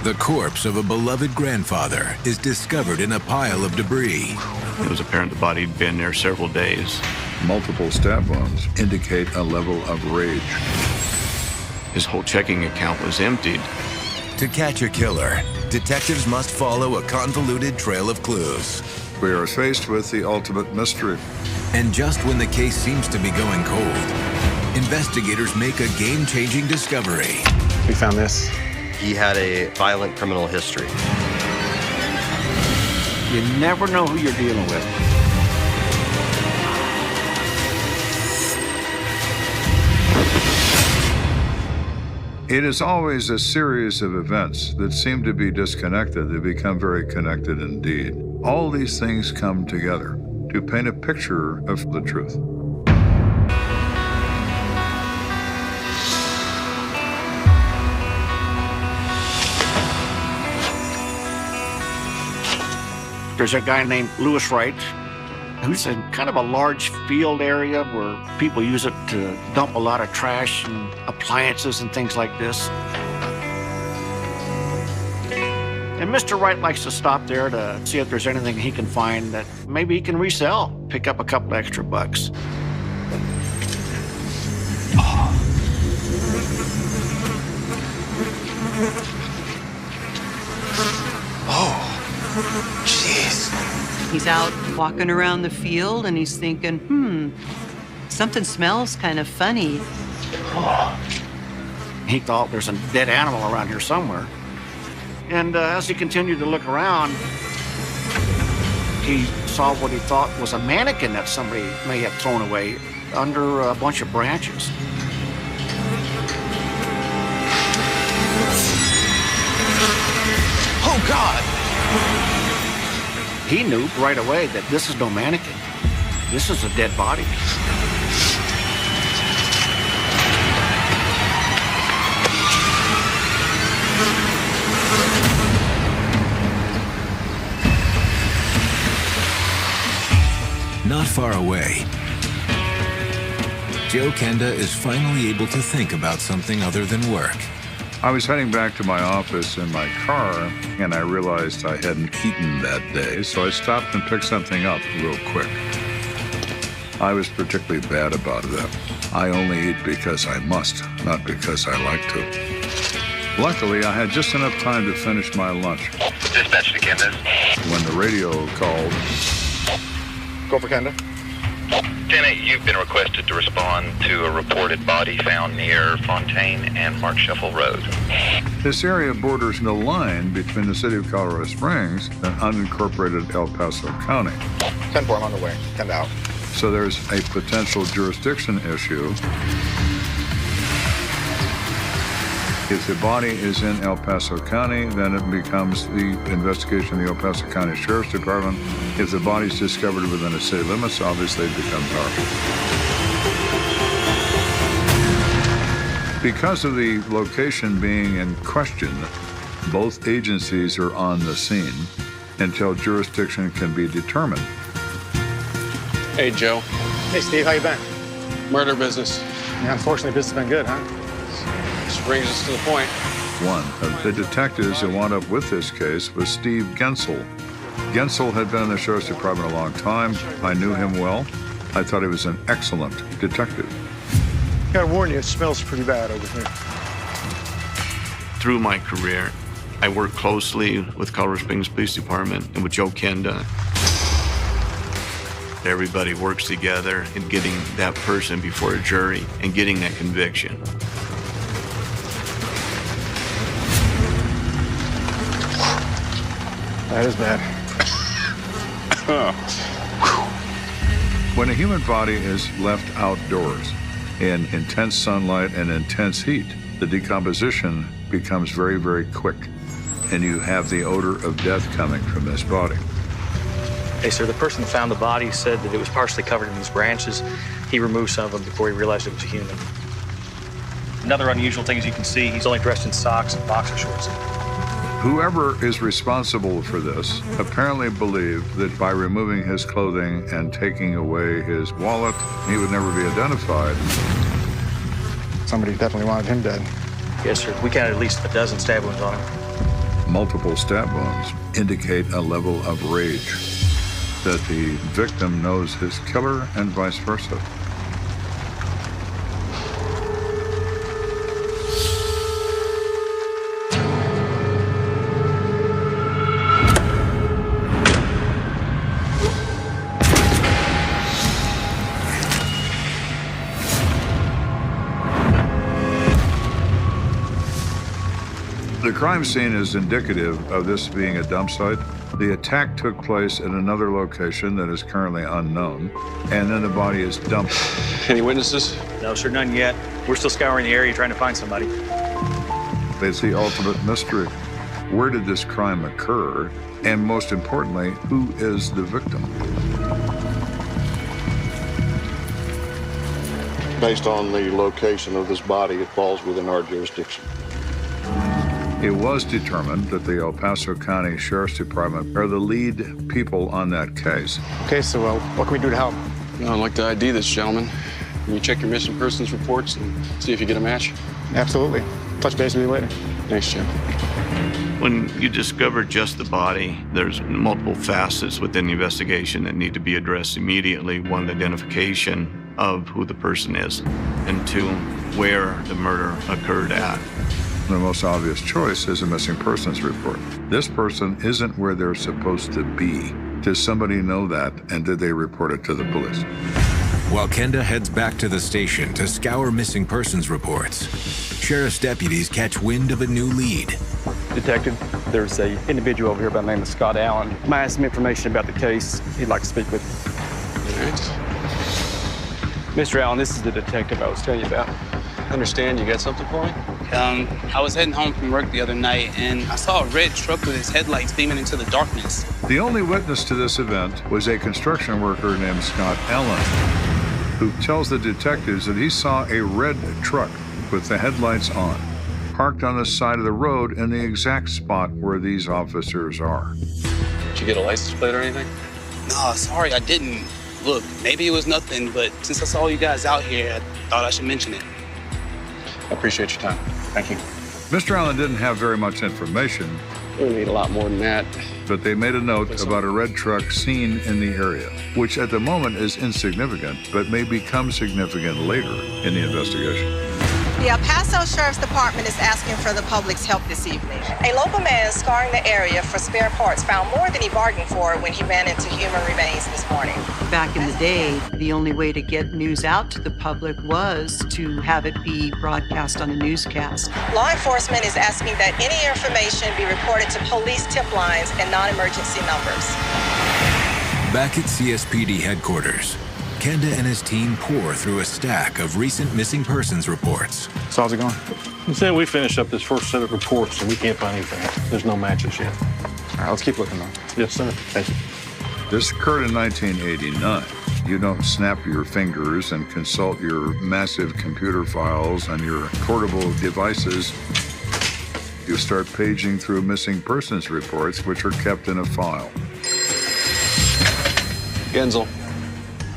The corpse of a beloved grandfather is discovered in a pile of debris. It was apparent the body had been there several days. Multiple stab wounds indicate a level of rage. His whole checking account was emptied. To catch a killer, detectives must follow a convoluted trail of clues. We are faced with the ultimate mystery. And just when the case seems to be going cold, investigators make a game-changing discovery. We found this. He had a violent criminal history. You never know who you're dealing with. It is always a series of events that seem to be disconnected that become very connected indeed. All these things come together to paint a picture of the truth. There's a guy named Lewis Wright who's in kind of a large field area where people use it to dump a lot of trash and appliances and things like this. And Mr. Wright likes to stop there to see if there's anything he can find that maybe he can resell, pick up a couple extra bucks. He's out walking around the field and he's thinking, something smells kind of funny. He thought there's a dead animal around here somewhere. And as he continued to look around, he saw what he thought was a mannequin that somebody may have thrown away under a bunch of branches. Oh, God! He knew right away that this is no mannequin. This is a dead body. Not far away, Joe Kenda is finally able to think about something other than work. I was heading back to my office in my car, and I realized I hadn't eaten that day, so I stopped and picked something up real quick. I was particularly bad about that. I only eat because I must, not because I like to. Luckily, I had just enough time to finish my lunch. Dispatch to Kenda. When the radio called, Go for Kenda. 10-8, you've been requested to respond to a reported body found near Fontaine and Mark Shuffle Road. this area borders the line between the city of Colorado Springs and unincorporated El Paso County. 10-4, I'm on the way. 10 out. So there's a potential jurisdiction issue. If the body is in El Paso County, then it becomes the investigation of the El Paso County Sheriff's Department. If the body is discovered within the city limits, obviously it becomes ours. Because of the location being in question, both agencies are on the scene until jurisdiction can be determined. Hey, Joe. Hey, Steve, how you been? Murder business. Yeah, unfortunately, business has been good, huh? This brings us to the point. One of the detectives who wound up with this case was Steve Gensel. Gensel had been in the Sheriff's Department a long time. I knew him well. I thought he was an excellent detective. Gotta warn you, it smells pretty bad over here. Through my career, I worked closely with Colorado Springs Police Department and with Joe Kenda. Everybody works together in getting that person before a jury and getting that conviction. That is bad. When a human body is left outdoors in intense sunlight and intense heat, the decomposition becomes very, very quick, and you have the odor of death coming from this body. Hey, sir, the person who found the body said that it was partially covered in these branches. He removed some of them before he realized it was a human. Another unusual thing, as you can see, he's only dressed in socks and boxer shorts. Whoever is responsible for this apparently believed that by removing his clothing and taking away his wallet, he would never be identified. Somebody definitely wanted him dead. Yes, sir. We counted at least a dozen stab wounds on him. Multiple stab wounds indicate a level of rage that the victim knows his killer and vice versa. The crime scene is indicative of this being a dump site. The attack took place at another location that is currently unknown, and then the body is dumped. Any witnesses? No, sir, none yet. We're still scouring the area trying to find somebody. It's the ultimate mystery. Where did this crime occur? And most importantly, who is the victim? Based on the location of this body, it falls within our jurisdiction. It was determined that the El Paso County Sheriff's Department are the lead people on that case. Okay, so what can we do to help? I'd like to ID this gentleman. Can you check your missing persons reports and see if you get a match? Absolutely. Touch base with you later. Thanks, Jim. When you discover just the body, there's multiple facets within the investigation that need to be addressed immediately. One, identification of who the person is, and two, where the murder occurred at. The most obvious choice is a missing persons report. This person isn't where they're supposed to be. Does somebody know that, and did they report it to the police? While Kenda heads back to the station to scour missing persons reports, sheriff's deputies catch wind of a new lead. Detective, there's a individual over here by the name of Scott Allen. I asked him information about the case. He'd like to speak with you. All right. Mr. Allen, this is the detective I was telling you about. I understand you got something for me? I was heading home from work the other night, and I saw a red truck with its headlights beaming into the darkness. The only witness to this event was a construction worker named Scott Allen, who tells the detectives that he saw a red truck with the headlights on, parked on the side of the road in the exact spot where these officers are. Did you get a license plate or anything? No, sorry, I didn't. Look, maybe it was nothing, but since I saw you guys out here, I thought I should mention it. I appreciate your time. Thank you. Mr. Allen didn't have very much information. We need a lot more than that. But they made a note about a red truck seen in the area, which at the moment is insignificant, but may become significant later in the investigation. The El Paso Sheriff's Department is asking for the public's help this evening. A local man scouring the area for spare parts found more than he bargained for when he ran into human remains this morning. Back in the day, the only way to get news out to the public was to have it be broadcast on a newscast. Law enforcement is asking that any information be reported to police tip lines and non-emergency numbers. Back at CSPD headquarters, Kenda and his team pour through a stack of recent missing persons reports. So how's it going? He said we finished up this first set of reports and we can't find anything. There's no matches yet. All right, let's keep looking though. Yes, sir. Thank you. This occurred in 1989. You don't snap your fingers and consult your massive computer files on your portable devices. You start paging through missing persons reports, which are kept in a file. Genzel.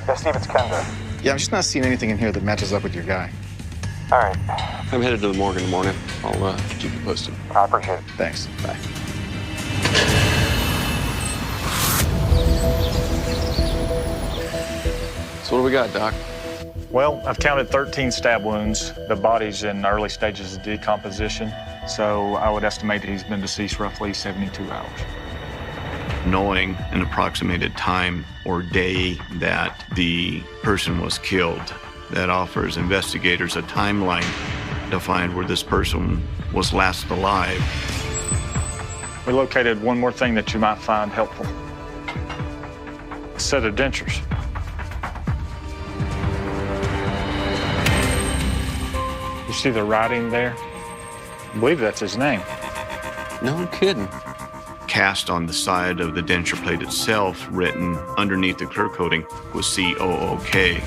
Yeah, Steve, it's Kenda. Yeah, I'm just not seeing anything in here that matches up with your guy. All right. I'm headed to the morgue in the morning. I'll keep you posted. I appreciate it. Thanks. Bye. So what do we got, Doc? Well, I've counted 13 stab wounds. The body's in early stages of decomposition, so I would estimate that he's been deceased roughly 72 hours. Knowing an approximated time or day that the person was killed, that offers investigators a timeline to find where this person was last alive. We located one more thing that you might find helpful. A set of dentures. You see the writing there? I believe that's his name. No kidding. Cast on the side of the denture plate itself, written underneath the clear coating, was COOK.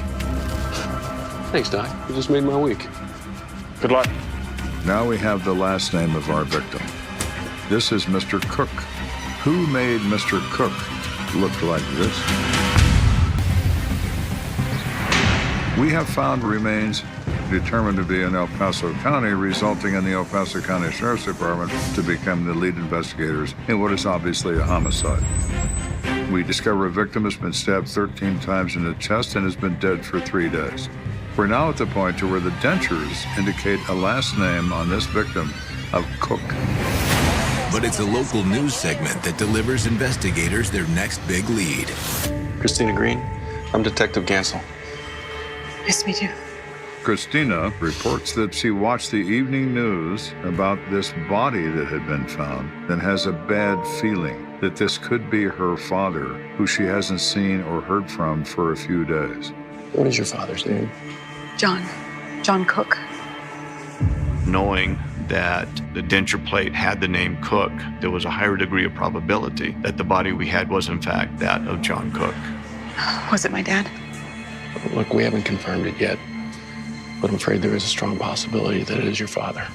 Thanks, Doc. You just made my week. Good luck. Now we have the last name of our victim. This is Mr. Cook. Who made Mr. Cook look like this? We have found remains determined to be in El Paso County, resulting in the El Paso County Sheriff's Department to become the lead investigators in what is obviously a homicide. We discover a victim has been stabbed 13 times in the chest and has been dead for 3 days. We're now at the point to where the dentures indicate a last name on this victim of Cook. But it's a local news segment that delivers investigators their next big lead. Christina Green, I'm Detective Gansel. Nice to meet you. Christina reports that she watched the evening news about this body that had been found and has a bad feeling that this could be her father, who she hasn't seen or heard from for a few days. What is your father's name? John Cook. Knowing that the denture plate had the name Cook, there was a higher degree of probability that the body we had was in fact that of John Cook. Was it my dad? Look, we haven't confirmed it yet, but I'm afraid there is a strong possibility that it is your father.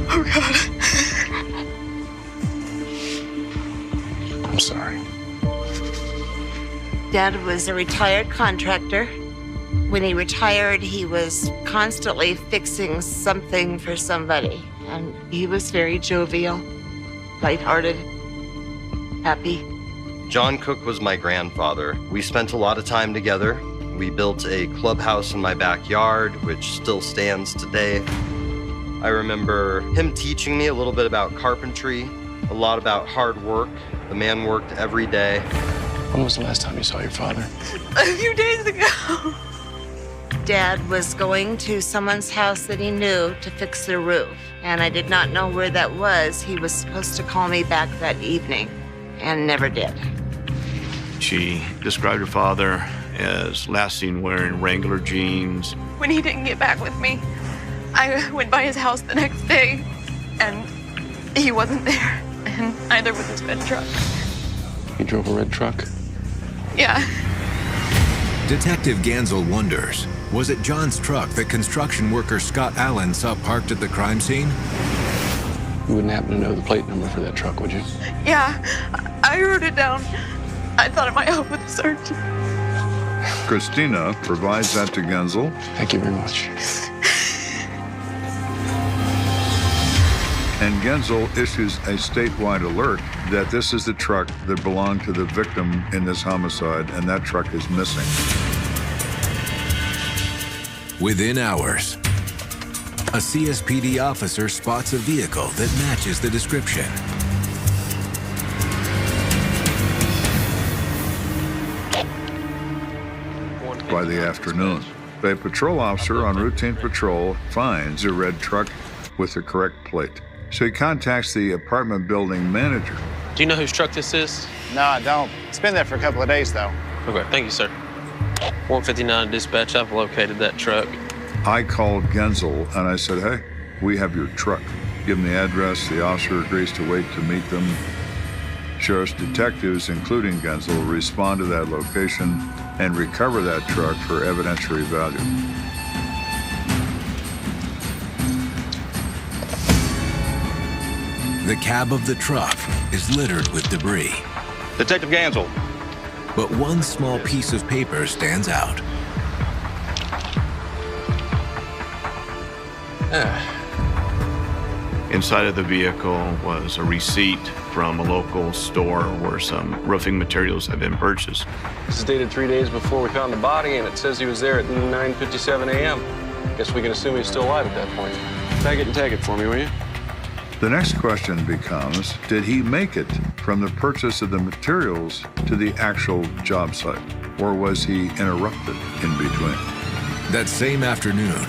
Oh, God. I'm sorry. Dad was a retired contractor. When he retired, he was constantly fixing something for somebody. And he was very jovial, lighthearted, happy. John Cook was my grandfather. We spent a lot of time together. We built a clubhouse in my backyard, which still stands today. I remember him teaching me a little bit about carpentry, a lot about hard work. The man worked every day. When was the last time you saw your father? A few days ago. Dad was going to someone's house that he knew to fix their roof, and I did not know where that was. He was supposed to call me back that evening, and never did. She described her father as last seen wearing Wrangler jeans. When he didn't get back with me, I went by his house the next day, and he wasn't there, and neither was his red truck. He drove a red truck? Yeah. Detective Gansel wonders, was it John's truck that construction worker Scott Allen saw parked at the crime scene? You wouldn't happen to know the plate number for that truck, would you? Yeah, I wrote it down. I thought it might help with the search. Christina provides that to Gansel. Thank you very much. And Gansel issues a statewide alert that this is the truck that belonged to the victim in this homicide, and that truck is missing. Within hours, a CSPD officer spots a vehicle that matches the description. By the afternoon, a patrol officer on routine patrol finds a red truck with the correct plate. So he contacts the apartment building manager. Do you know whose truck this is? No, I don't. It's been there for a couple of days, though. Okay, thank you, sir. 159 dispatch, I've located that truck. I called Gansel and I said, hey, we have your truck. Give him the address. The officer agrees to wait to meet them. Sheriff's detectives, including Gansel, respond to that location and recover that truck for evidentiary value. The cab of the truck is littered with debris. Detective Gansel. But one small piece of paper stands out. Inside of the vehicle was a receipt from a local store where some roofing materials had been purchased. This is dated 3 days before we found the body, and it says he was there at 9:57 a.m. Guess we can assume he's still alive at that point. Bag it and tag it for me, will you? The next question becomes, did he make it from the purchase of the materials to the actual job site, or was he interrupted in between? That same afternoon,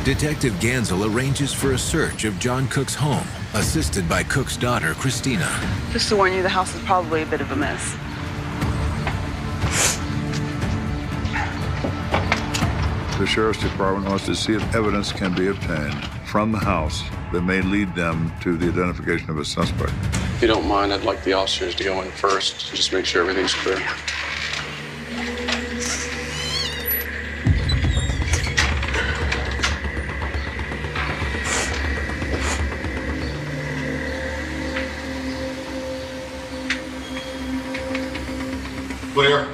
Detective Gansel arranges for a search of John Cook's home, assisted by Cook's daughter, Christina. Just to warn you, the house is probably a bit of a mess. The Sheriff's Department wants to see if evidence can be obtained from the house that may lead them to the identification of a suspect. If you don't mind, I'd like the officers to go in first, just make sure everything's clear. Clear.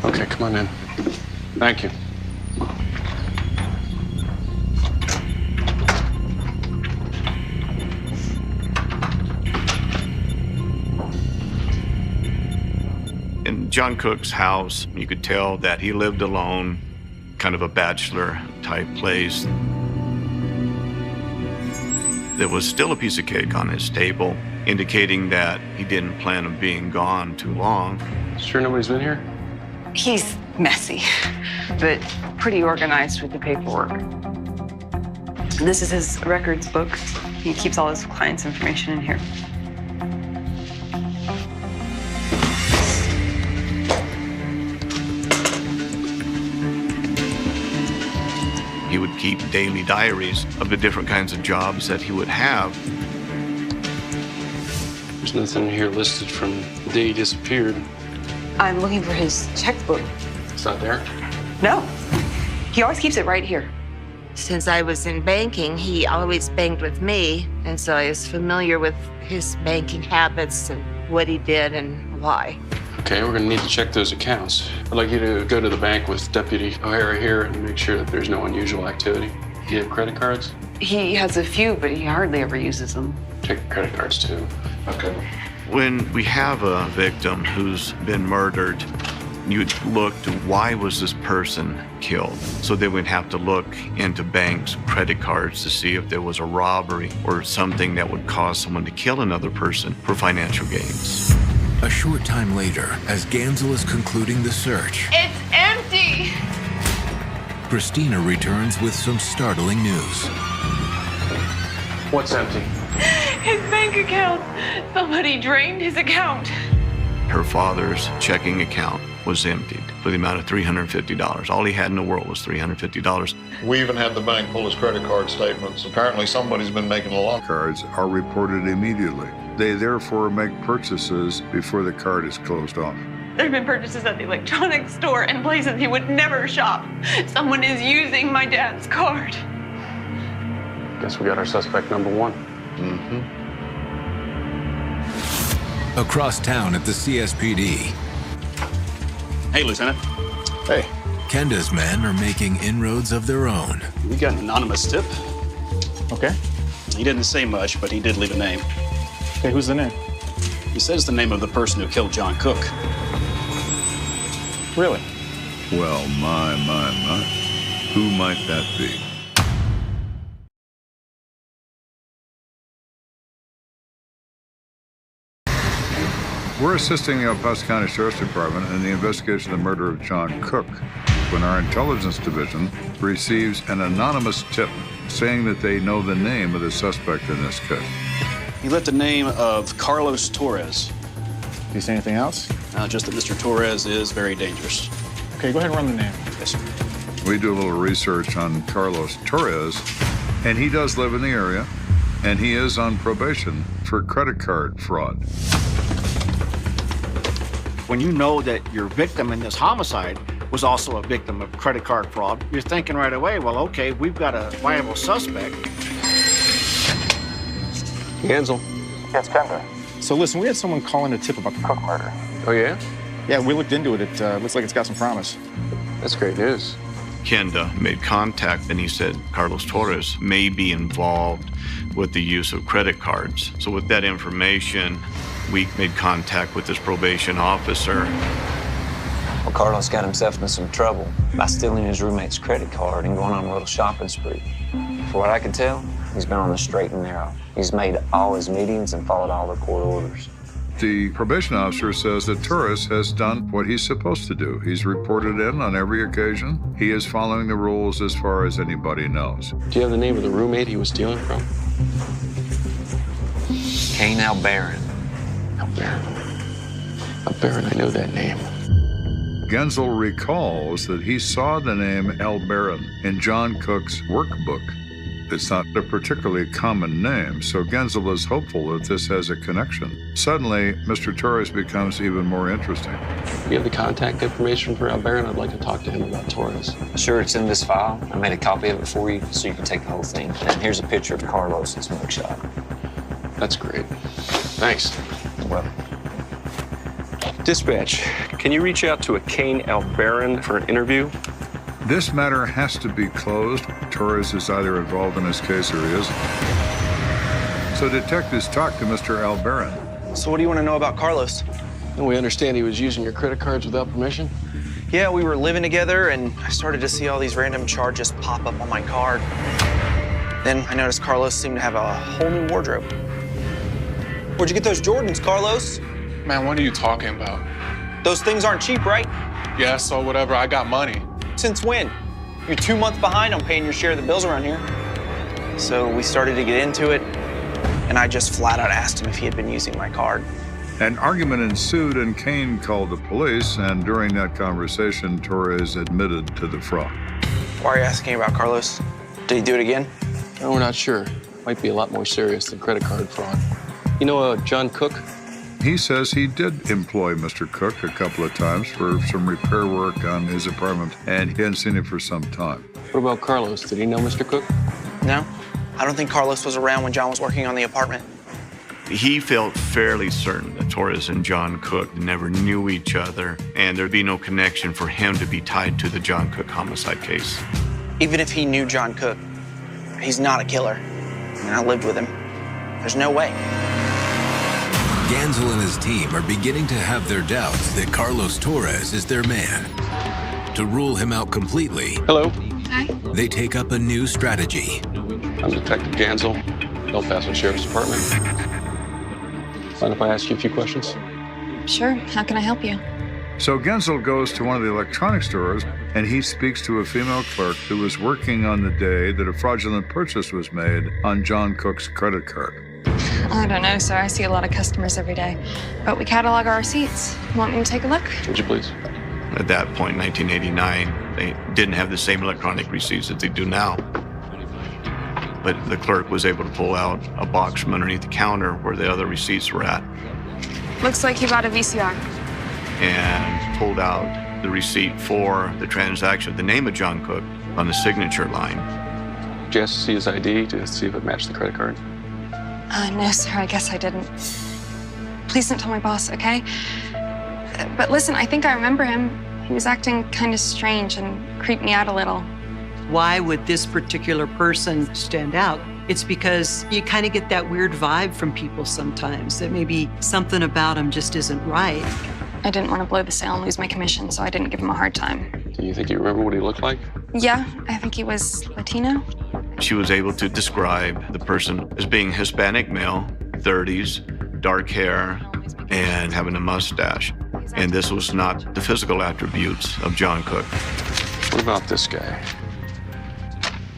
Okay, come on in. Thank you. In John Cook's house, you could tell that he lived alone, kind of a bachelor type place. There was still a piece of cake on his table, indicating that he didn't plan on being gone too long. Sure nobody's been here? He's messy, but pretty organized with the paperwork. This is his records book. He keeps all his clients' information in here. He would keep daily diaries of the different kinds of jobs that he would have. There's nothing here listed from the day he disappeared. I'm looking for his checkbook. It's not there? No. He always keeps it right here. Since I was in banking, he always banked with me, and so I was familiar with his banking habits and what he did and why. Okay, we're gonna need to check those accounts. I'd like you to go to the bank with Deputy O'Hara here and make sure that there's no unusual activity. Do you have credit cards? He has a few, but he hardly ever uses them. Check your credit cards too. Okay. When we have a victim who's been murdered, you'd look to why was this person killed? So they would have to look into banks' credit cards to see if there was a robbery or something that would cause someone to kill another person for financial gains. A short time later, as Gansel is concluding the search, It's empty! Christina returns with some startling news. What's empty? His bank account! Somebody drained his account. Her father's checking account was emptied for the amount of $350. All he had in the world was $350. We even had the bank pull his credit card statements. Apparently somebody's been making a lot. Cards are reported immediately. They therefore make purchases before the card is closed off. There have been purchases at the electronics store and places he would never shop. Someone is using my dad's card. Guess we got our suspect number one. Across town at the CSPD, Hey, Lieutenant. Hey. Kenda's men are making inroads of their own. We got an anonymous tip. Okay. He didn't say much, but he did leave a name. Okay, who's the name? He says the name of the person who killed John Cook. Really? Well, my. Who might that be? We're assisting the El Paso County Sheriff's Department in the investigation of the murder of John Cook when our intelligence division receives an anonymous tip saying that they know the name of the suspect in this case. He left the name of Carlos Torres. Do you say anything else? Just that Mr. Torres is very dangerous. Okay, go ahead and run the name. Yes, sir. We do a little research on Carlos Torres, and he does live in the area, and he is on probation for credit card fraud. When you know that your victim in this homicide was also a victim of credit card fraud, you're thinking right away, well, okay, we've got a viable suspect. Gansel. Yeah, it's Kenda. So listen, we had someone call in a tip about the Cook murder. Oh, yeah? Yeah, we looked into it. It looks like it's got some promise. That's great news. Kenda made contact and he said Carlos Torres may be involved with the use of credit cards. So with that information, we made contact with his probation officer. Well, Carlos got himself into some trouble by stealing his roommate's credit card and going on a little shopping spree. For what I can tell, he's been on the straight and narrow. He's made all his meetings and followed all the court orders. The probation officer says that Torres has done what he's supposed to do. He's reported in on every occasion. He is following the rules as far as anybody knows. Do you have the name of the roommate he was stealing from? Kane Albaran. Albaran, I know that name. Gansel recalls that he saw the name Albaran in John Cook's workbook. It's not a particularly common name, so Gansel is hopeful that this has a connection. Suddenly, Mr. Torres becomes even more interesting. You have the contact information for Albaran? I'd like to talk to him about Torres. Sure, it's in this file. I made a copy of it for you so you can take the whole thing. And here's a picture of Carlos's mugshot. That's great. Thanks. Well. Dispatch, can you reach out to a Kane Albaran for an interview? This matter has to be closed. Torres is either involved in this case or he isn't. So detectives talk to Mr. Albaran. So what do you want to know about Carlos? And we understand he was using your credit cards without permission? Yeah, we were living together, and I started to see all these random charges pop up on my card. Then I noticed Carlos seemed to have a whole new wardrobe. Where'd you get those Jordans, Carlos? Man, what are you talking about? Those things aren't cheap, right? Yeah, so whatever, I got money. Since when? You're 2 months behind on paying your share of the bills around here. So we started to get into it, and I just flat out asked him if he had been using my card. An argument ensued, and Kane called the police, and during that conversation, Torres admitted to the fraud. Why are you asking about Carlos? Did he do it again? No, we're not sure. Might be a lot more serious than credit card fraud. You know John Cook? He says he did employ Mr. Cook a couple of times for some repair work on his apartment, and he hadn't seen him for some time. What about Carlos? Did he know Mr. Cook? No. I don't think Carlos was around when John was working on the apartment. He felt fairly certain that Torres and John Cook never knew each other, and there'd be no connection for him to be tied to the John Cook homicide case. Even if he knew John Cook, he's not a killer. I mean, I lived with him. There's no way. Gansel and his team are beginning to have their doubts that Carlos Torres is their man. To rule him out completely, Hello. Hi. they take up a new strategy. I'm Detective Gansel, El Paso Sheriff's Department. Mind if I ask you a few questions? Sure. How can I help you? So Gansel goes to one of the electronic stores, and he speaks to a female clerk who was working on the day that a fraudulent purchase was made on John Cook's credit card. I don't know, sir. I see a lot of customers every day. But we catalog our receipts. Want me to take a look? Would you please? At that point, 1989, they didn't have the same electronic receipts that they do now. But the clerk was able to pull out a box from underneath the counter where the other receipts were at, Looks like you bought a VCR. and pulled out the receipt for the transaction with the name of John Cook on the signature line. Did you ask to see his ID to see if it matched the credit card? No, sir. I guess I didn't. Please don't tell my boss, okay? But listen, I think I remember him. He was acting kind of strange and creeped me out a little. Why would this particular person stand out? It's because you kind of get that weird vibe from people sometimes, that maybe something about them just isn't right. I didn't want to blow the sale and lose my commission, so I didn't give him a hard time. Do you think you remember what he looked like? Yeah, I think he was Latino. She was able to describe the person as being Hispanic male, 30s, dark hair, and having a mustache. And this was not the physical attributes of John Cook. What about this guy?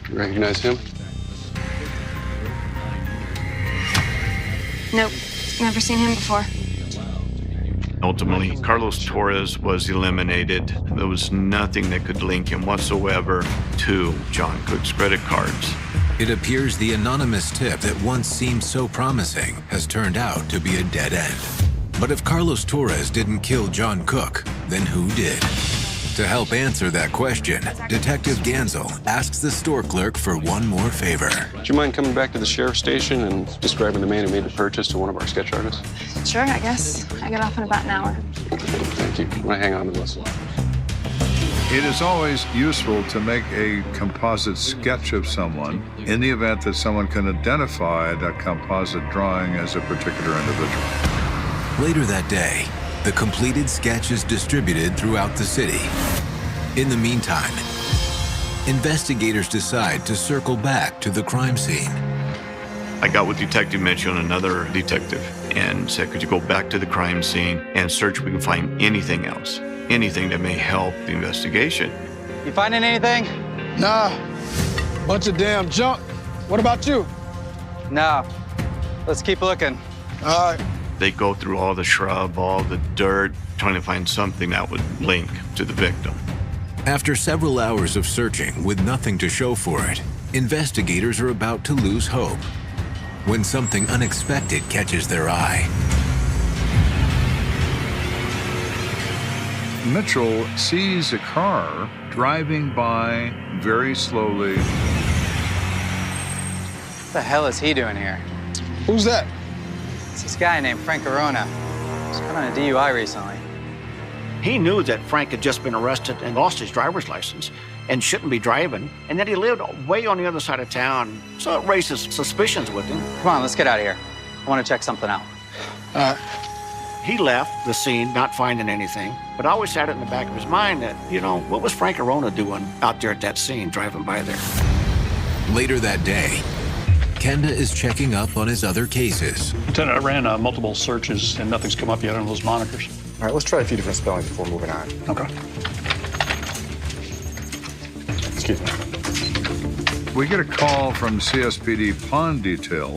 You recognize him? Nope, never seen him before. Ultimately, Carlos Torres was eliminated. There was nothing that could link him whatsoever to John Cook's credit cards. It appears the anonymous tip that once seemed so promising has turned out to be a dead end. But if Carlos Torres didn't kill John Cook, then who did? To help answer that question, Detective Gansel asks the store clerk for one more favor. Do you mind coming back to the sheriff's station and describing the man who made the purchase to one of our sketch artists? Sure, I guess. I get off in about an hour. Thank you. I'm gonna hang on to this. It is always useful to make a composite sketch of someone in the event that someone can identify that composite drawing as a particular individual. Later that day, the completed sketch is distributed throughout the city. In the meantime, investigators decide to circle back to the crime scene. I got with Detective Mitchell and another detective and said, could you go back to the crime scene and search if we can find anything else, anything that may help the investigation. You finding anything? Nah, bunch of damn junk. What about you? No. Let's keep looking. All right. They go through all the shrub, all the dirt, trying to find something that would link to the victim. After several hours of searching with nothing to show for it, investigators are about to lose hope when something unexpected catches their eye. Mitchell sees a car driving by very slowly. What the hell is he doing here? Who's that? It's this guy named Frank Arona. He's been on a DUI recently. He knew that Frank had just been arrested and lost his driver's license and shouldn't be driving, and that he lived way on the other side of town, so it raises suspicions with him. Come on, let's get out of here. I want to check something out. All right. He left the scene not finding anything, but I always had it in the back of his mind that, what was Frank Arona doing out there at that scene, driving by there? Later that day, Kenda is checking up on his other cases. Lieutenant, I ran multiple searches and nothing's come up yet on those monitors. All right, let's try a few different spellings before moving on. Okay. Excuse me. We get a call from CSPD Pond Detail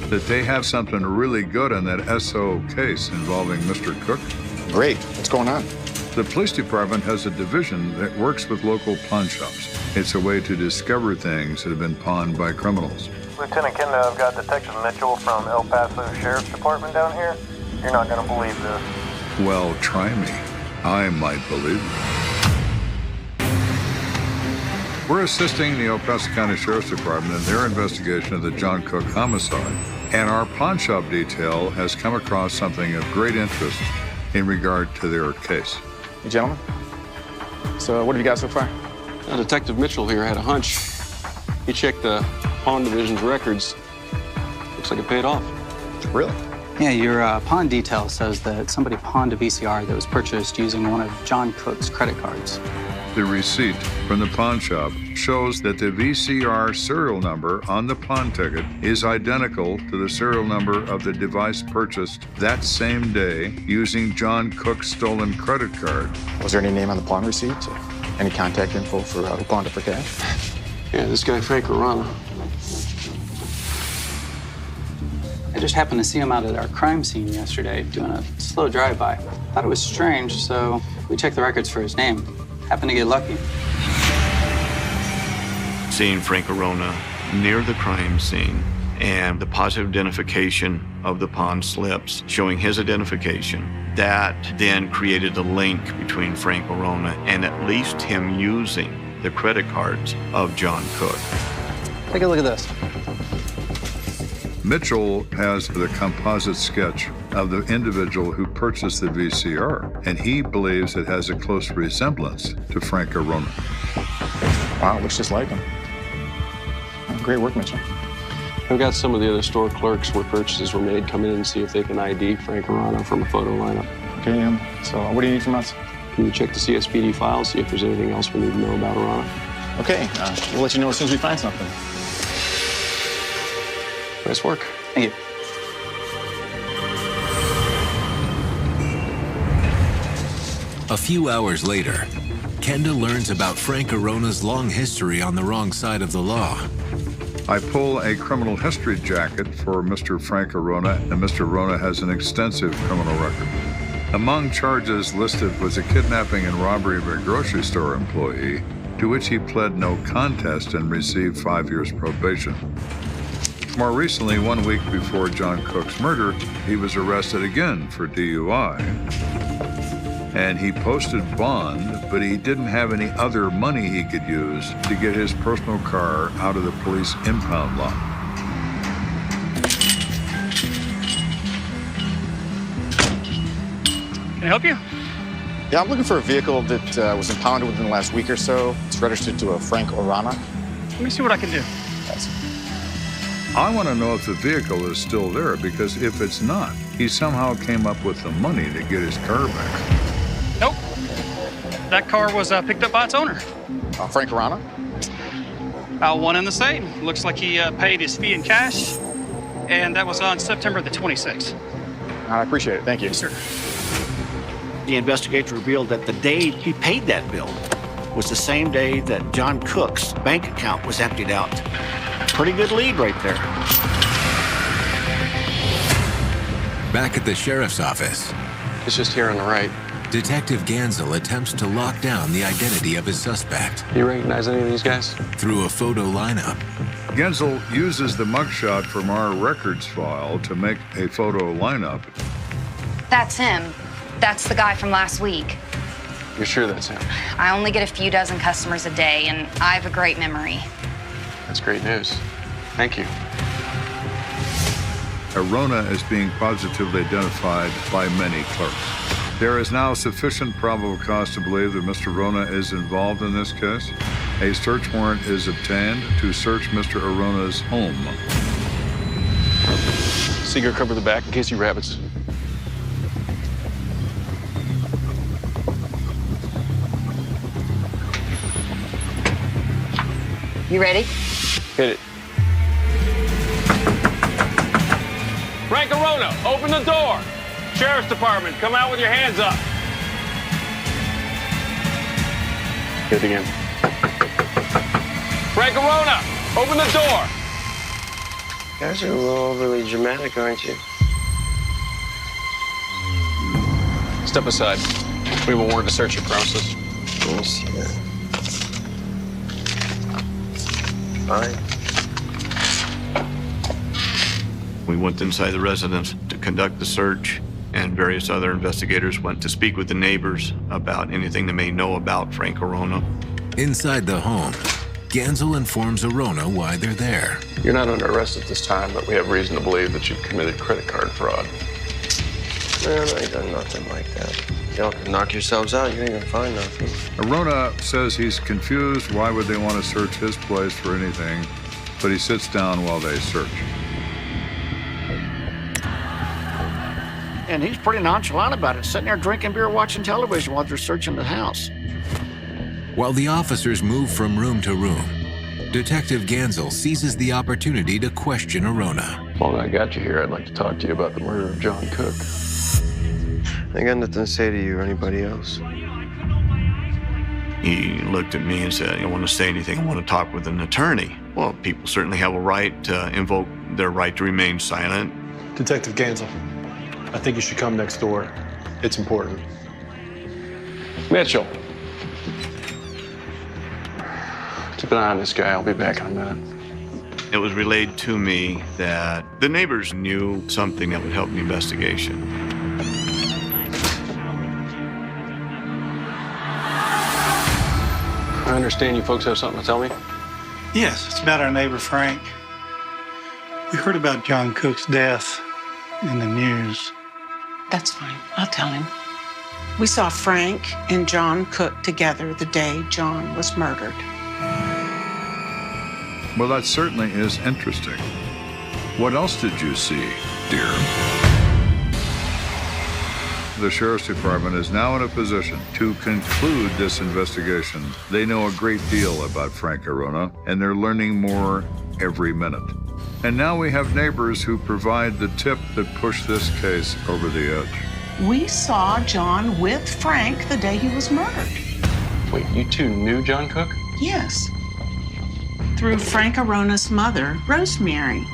that they have something really good on that SO case involving Mr. Cook. Great. What's going on? The police department has a division that works with local pawn shops. It's a way to discover things that have been pawned by criminals. Lieutenant Kenda, I've got Detective Mitchell from El Paso Sheriff's Department down here. You're not going to believe this. Well, try me. I might believe it. We're assisting the El Paso County Sheriff's Department in their investigation of the John Cook homicide, and our pawn shop detail has come across something of great interest in regard to their case. Hey, gentlemen. So what have you got so far? Detective Mitchell here had a hunch. He checked the pawn division's records. Looks like it paid off. Really? Yeah, your pawn detail says that somebody pawned a VCR that was purchased using one of John Cook's credit cards. The receipt from the pawn shop shows that the VCR serial number on the pawn ticket is identical to the serial number of the device purchased that same day using John Cook's stolen credit card. Was there any name on the pawn receipt? Any contact info for who pawned it for cash? Yeah, this guy Frank Arona. I just happened to see him out at our crime scene yesterday doing a slow drive-by. Thought it was strange, so we checked the records for his name. Happened to get lucky. Seeing Frank Arona near the crime scene and the positive identification of the pawn slips showing his identification, that then created a link between Frank Arona and at least him using the credit cards of John Cook. Take a look at this. Mitchell has the composite sketch of the individual who purchased the VCR, and he believes it has a close resemblance to Frank Arona. Wow, looks just like him. Great work, Mitchell. I've got some of the other store clerks where purchases were made come in and see if they can ID Frank Arona from a photo lineup. Okay, so what do you need from us? Can you check the CSPD files, see if there's anything else we need to know about Arona? Okay, we'll let you know as soon as we find something. Nice work. Thank you. A few hours later, Kenda learns about Frank Arona's long history on the wrong side of the law. I pull a criminal history jacket for Mr. Frank Arona, and Mr. Arona has an extensive criminal record. Among charges listed was a kidnapping and robbery of a grocery store employee, to which he pled no contest and received 5 years probation. More recently, 1 week before John Cook's murder, he was arrested again for DUI. And he posted bond, but he didn't have any other money he could use to get his personal car out of the police impound lot. Can I help you? Yeah, I'm looking for a vehicle that was impounded within the last week or so. It's registered to a Frank Arona. Let me see what I can do. I want to know if the vehicle is still there, because if it's not, he somehow came up with the money to get his car back. Nope. That car was picked up by its owner. Frank Arona? One and the same. Looks like he paid his fee in cash, and that was on September the 26th. I appreciate it. Thank you. Yes, sir. The investigator revealed that the day he paid that bill was the same day that John Cook's bank account was emptied out. Pretty good lead right there. Back at the sheriff's office, It's just here on the right. Detective Gansel attempts to lock down the identity of his suspect. You recognize any of these guys? Through a photo lineup. Gansel uses the mugshot from our records file to make a photo lineup. That's him. That's the guy from last week. You're sure that's him? I only get a few dozen customers a day, and I have a great memory. That's great news. Thank you. Arona is being positively identified by many clerks. There is now sufficient probable cause to believe that Mr. Arona is involved in this case. A search warrant is obtained to search Mr. Arona's home. Seeger, cover the back in case he rabbits. You ready? Hit it. Frank Arona, open the door. Sheriff's Department, come out with your hands up. Hit it again. Frank Arona, open the door. You guys are a little overly dramatic, aren't you? Step aside. We have a warrant to search your premises. Let me see that. Fine. We went inside the residence to conduct the search, and various other investigators went to speak with the neighbors about anything they may know about Frank Arona. Inside the home, Gansel informs Arona why they're there. You're not under arrest at this time, but we have reason to believe that you've committed credit card fraud. No, I ain't done nothing like that. Y'all can knock yourselves out. You ain't gonna find nothing. Arona says he's confused. Why would they want to search his place for anything? But he sits down while they search. And he's pretty nonchalant about it, sitting there drinking beer, watching television while they're searching the house. While the officers move from room to room, Detective Gansel seizes the opportunity to question Arona. While I got you here, I'd like to talk to you about the murder of John Cook. I ain't got nothing to say to you or anybody else. He looked at me and said, I don't want to say anything. I want to talk with an attorney. Well, people certainly have a right to invoke their right to remain silent. Detective Gansel, I think you should come next door. It's important. Mitchell. Keep an eye on this guy. I'll be back in a minute. It was relayed to me that the neighbors knew something that would help the investigation. I understand you folks have something to tell me? Yes, it's about our neighbor Frank. We heard about John Cook's death in the news. That's fine. I'll tell him. We saw Frank and John Cook together the day John was murdered. Well, that certainly is interesting. What else did you see, dear? The Sheriff's Department is now in a position to conclude this investigation. They know a great deal about Frank Arona, and they're learning more every minute. And now we have neighbors who provide the tip that pushed this case over the edge. We saw John with Frank the day he was murdered. Wait, you two knew John Cook? Yes. Through Frank Arona's mother, Rosemary.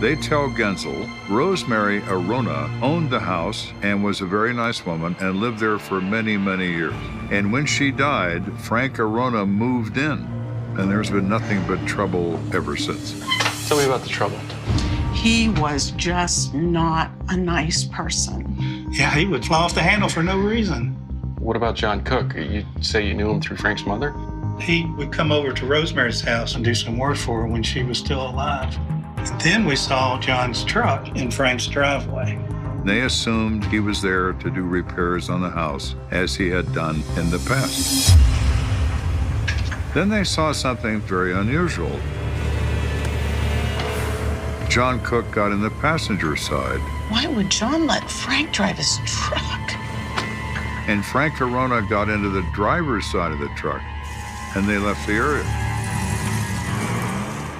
They tell Gansel Rosemary Arona owned the house and was a very nice woman and lived there for many, many years. And when she died, Frank Arona moved in, and there's been nothing but trouble ever since. Tell me about the trouble. He was just not a nice person. Yeah, he would fly off the handle for no reason. What about John Cook? You say you knew him through Frank's mother? He would come over to Rosemary's house and do some work for her when she was still alive. And then we saw John's truck in Frank's driveway. They assumed he was there to do repairs on the house, as he had done in the past. Then they saw something very unusual. John Cook got in the passenger side, Why would John let Frank drive his truck? and Frank Arona got into the driver's side of the truck, and they left the area.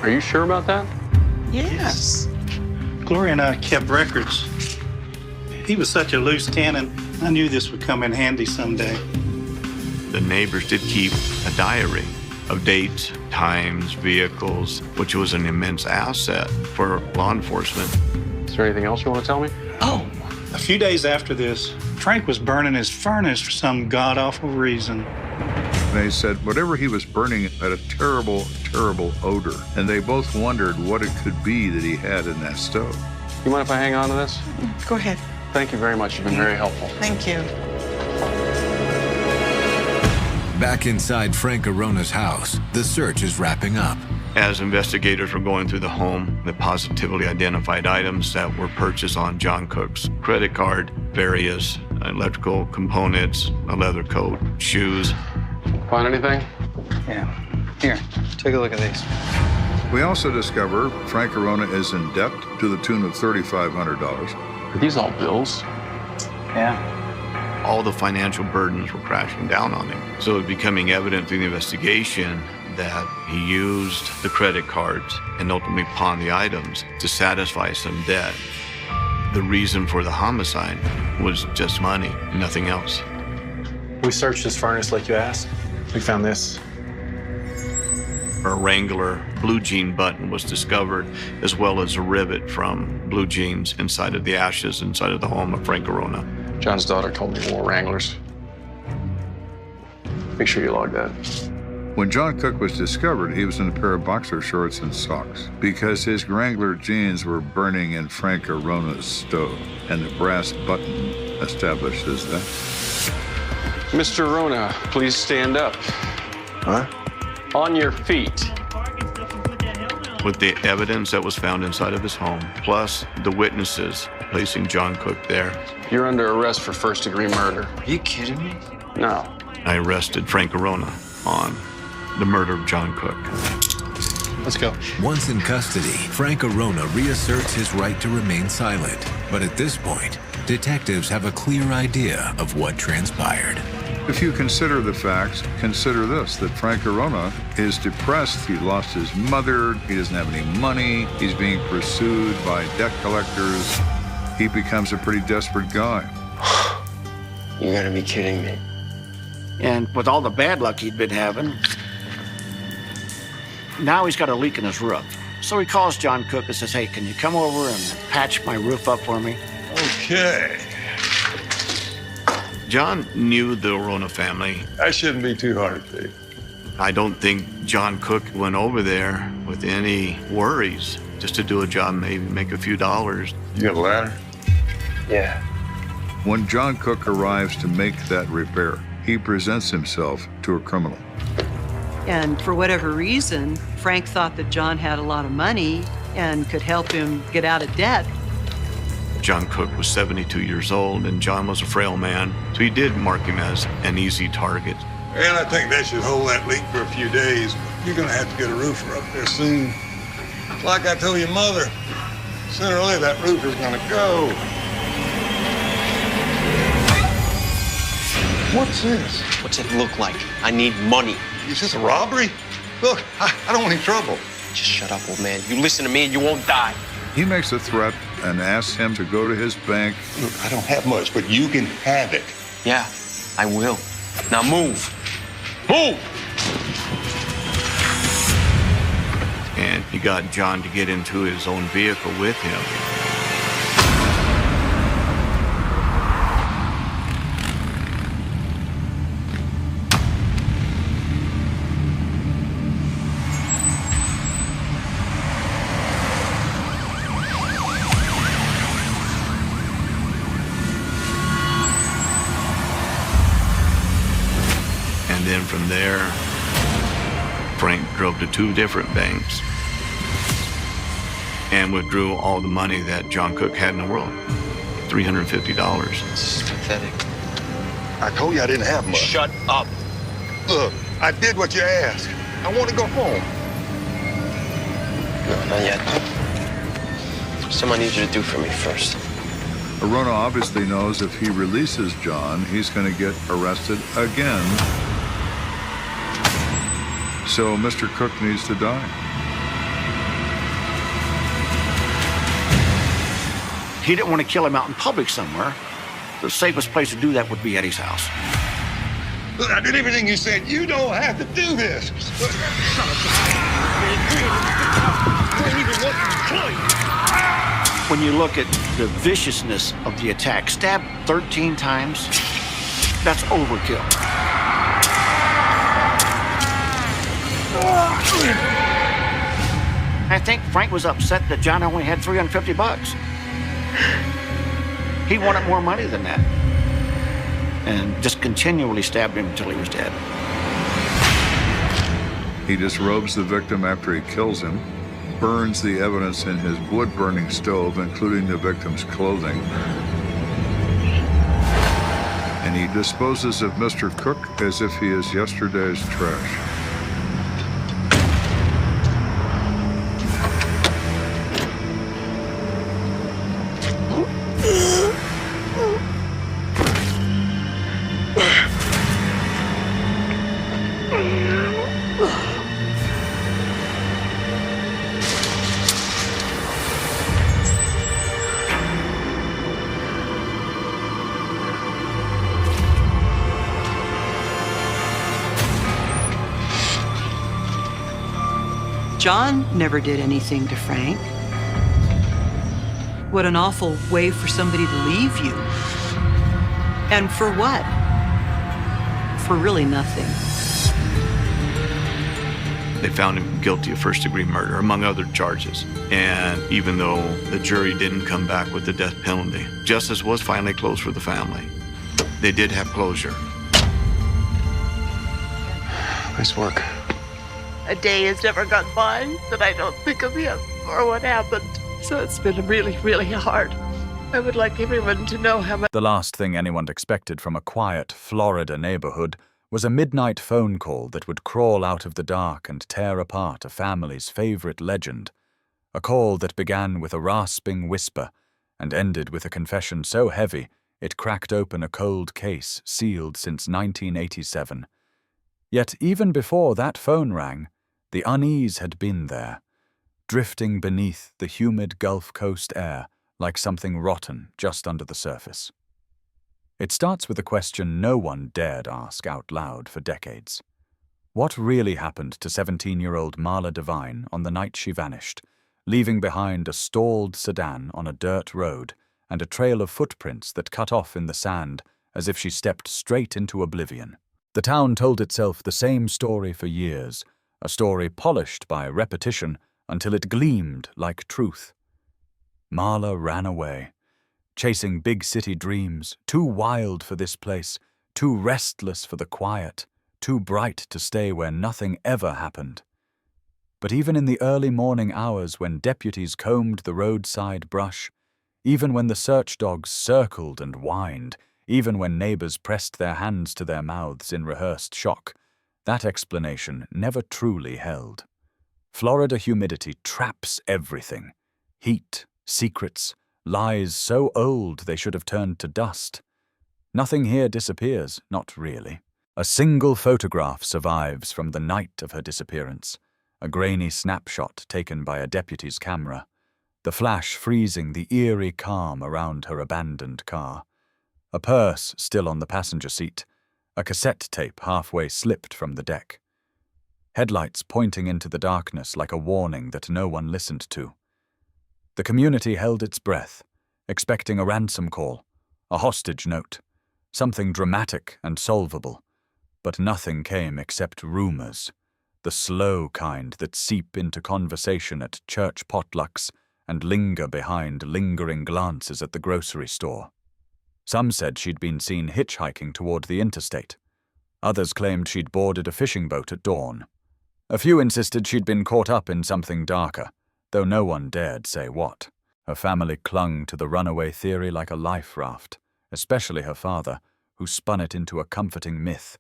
Are you sure about that? Yes. Gloria and I kept records. He was such a loose cannon, I knew this would come in handy someday. The neighbors did keep a diary of dates, times, vehicles, which was an immense asset for law enforcement. Is there anything else you want to tell me? Oh, a few days after this, Frank was burning his furnace for some god-awful reason. They said whatever he was burning had a terrible, terrible odor, and they both wondered what it could be that he had in that stove. You mind if I hang on to this? Go ahead. Thank you very much. You've been very helpful. Thank you. Back inside Frank Arona's house, the search is wrapping up. As investigators were going through the home, they positively identified items that were purchased on John Cook's credit card, various electrical components, a leather coat, shoes. Find anything? Yeah. Here, take a look at these. We also discover Frank Arona is in debt to the tune of $3,500. Are these all bills? Yeah. All the financial burdens were crashing down on him. So it was becoming evident through the investigation that he used the credit cards and ultimately pawned the items to satisfy some debt. The reason for the homicide was just money, nothing else. We searched his furnace like you asked. We found this. A Wrangler blue jean button was discovered, as well as a rivet from blue jeans inside of the ashes inside of the home of Frank Arona. John's daughter told me he wore Wranglers. Make sure you log that. When John Cook was discovered, he was in a pair of boxer shorts and socks because his Wrangler jeans were burning in Frank Arona's stove, and the brass button establishes that. Mr. Arona, please stand up. Huh? On your feet. With the evidence that was found inside of his home, plus the witnesses placing John Cook there, You're under arrest for first-degree murder. Are you kidding me? No. I arrested Frank Arona on the murder of John Cook. Let's go. Once in custody, Frank Arona reasserts his right to remain silent. But at this point, detectives have a clear idea of what transpired. If you consider the facts, consider this, that Frank Arona is depressed. He lost his mother. He doesn't have any money. He's being pursued by debt collectors. He becomes a pretty desperate guy. You gotta be kidding me. And with all the bad luck he'd been having, now he's got a leak in his roof. So he calls John Cook and says, hey, can you come over and patch my roof up for me? Okay. John knew the Arona family. That shouldn't be too hard, Pete. I don't think John Cook went over there with any worries, just to do a job, maybe make a few dollars. You got a ladder? Yeah. When John Cook arrives to make that repair, he presents himself to a criminal. And for whatever reason, Frank thought that John had a lot of money and could help him get out of debt. John Cook was 72 years old, and John was a frail man, so he did mark him as an easy target. And I think they should hold that leak for a few days. You're gonna have to get a roofer up there soon. Like I told your mother, sooner or later that roof is gonna go. What's this? What's it look like? I need money. Is this a robbery? Look, I don't want any trouble. Just shut up, old man. You listen to me and you won't die. He makes a threat and asks him to go to his bank. Look, I don't have much, but you can have it. Yeah, I will. Now move. Move! And he got John to get into his own vehicle with him. And then from there, Frank drove to 2 different banks and withdrew all the money that John Cook had in the world, $350. This is pathetic. I told you I didn't have much. Shut up. Look, I did what you asked. I want to go home. No, not yet. Something I need you to do for me first. Arona obviously knows if he releases John, he's going to get arrested again. So Mr. Cook needs to die. He didn't want to kill him out in public somewhere. The safest place to do that would be Eddie's house. Look, I did everything you said. You don't have to do this. When you look at the viciousness of the attack, stabbed 13 times, that's overkill. I think Frank was upset that John only had $350. He wanted more money than that. And just continually stabbed him until he was dead. He disrobes the victim after he kills him, burns the evidence in his wood-burning stove, including the victim's clothing, and he disposes of Mr. Cook as if he is yesterday's trash. John never did anything to Frank. What an awful way for somebody to leave you. And for what? For really nothing. They found him guilty of first-degree murder, among other charges. And even though the jury didn't come back with the death penalty, justice was finally closed for the family. They did have closure. Nice work. A day has never gone by that I don't think of him or what happened. So it's been really, really hard. I would like everyone to know how much. The last thing anyone expected from a quiet Florida neighborhood was a midnight phone call that would crawl out of the dark and tear apart a family's favorite legend. A call that began with a rasping whisper and ended with a confession so heavy it cracked open a cold case sealed since 1987. Yet even before that phone rang, the unease had been there, drifting beneath the humid Gulf Coast air like something rotten just under the surface. It starts with a question no one dared ask out loud for decades. What really happened to 17-year-old Marla Devine on the night she vanished, leaving behind a stalled sedan on a dirt road and a trail of footprints that cut off in the sand as if she stepped straight into oblivion? The town told itself the same story for years, a story polished by repetition until it gleamed like truth. Marla ran away, chasing big city dreams, too wild for this place, too restless for the quiet, too bright to stay where nothing ever happened. But even in the early morning hours when deputies combed the roadside brush, even when the search dogs circled and whined, even when neighbors pressed their hands to their mouths in rehearsed shock, that explanation never truly held. Florida humidity traps everything. Heat, secrets, lies so old they should have turned to dust. Nothing here disappears, not really. A single photograph survives from the night of her disappearance, a grainy snapshot taken by a deputy's camera, the flash freezing the eerie calm around her abandoned car. A purse still on the passenger seat, a cassette tape halfway slipped from the deck. Headlights pointing into the darkness like a warning that no one listened to. The community held its breath, expecting a ransom call, a hostage note, something dramatic and solvable. But nothing came except rumors, the slow kind that seep into conversation at church potlucks and linger behind lingering glances at the grocery store. Some said she'd been seen hitchhiking toward the interstate. Others claimed she'd boarded a fishing boat at dawn. A few insisted she'd been caught up in something darker, though no one dared say what. Her family clung to the runaway theory like a life raft, especially her father, who spun it into a comforting myth.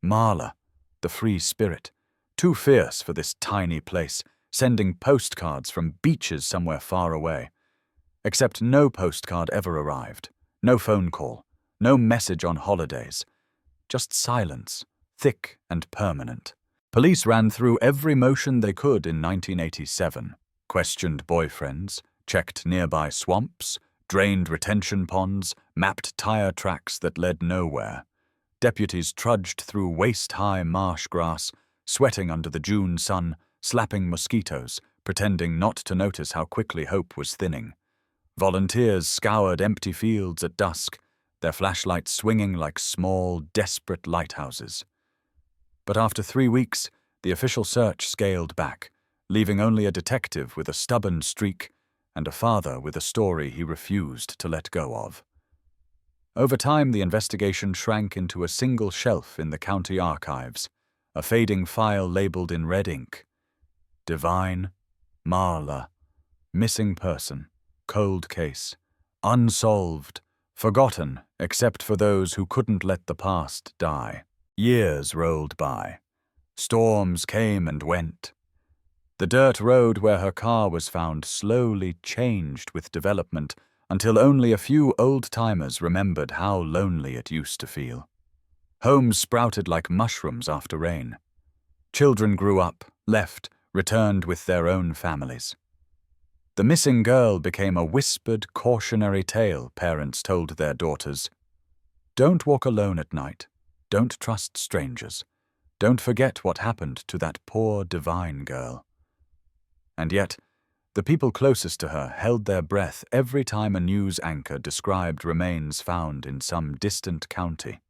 Marla, the free spirit, too fierce for this tiny place, sending postcards from beaches somewhere far away. Except no postcard ever arrived, no phone call, no message on holidays. Just silence, thick and permanent. Police ran through every motion they could in 1987, questioned boyfriends, checked nearby swamps, drained retention ponds, mapped tire tracks that led nowhere. Deputies trudged through waist-high marsh grass, sweating under the June sun, slapping mosquitoes, pretending not to notice how quickly hope was thinning. Volunteers scoured empty fields at dusk, their flashlights swinging like small, desperate lighthouses. But after 3 weeks, the official search scaled back, leaving only a detective with a stubborn streak and a father with a story he refused to let go of. Over time, the investigation shrank into a single shelf in the county archives, a fading file labeled in red ink. Devine, Marla, missing person, cold case, unsolved, forgotten except for those who couldn't let the past die. Years rolled by. Storms came and went. The dirt road where her car was found slowly changed with development until only a few old-timers remembered how lonely it used to feel. Homes sprouted like mushrooms after rain. Children grew up, left, returned with their own families. The missing girl became a whispered, cautionary tale parents told their daughters. Don't walk alone at night. Don't trust strangers. Don't forget what happened to that poor Devine girl. And yet, the people closest to her held their breath every time a news anchor described remains found in some distant county.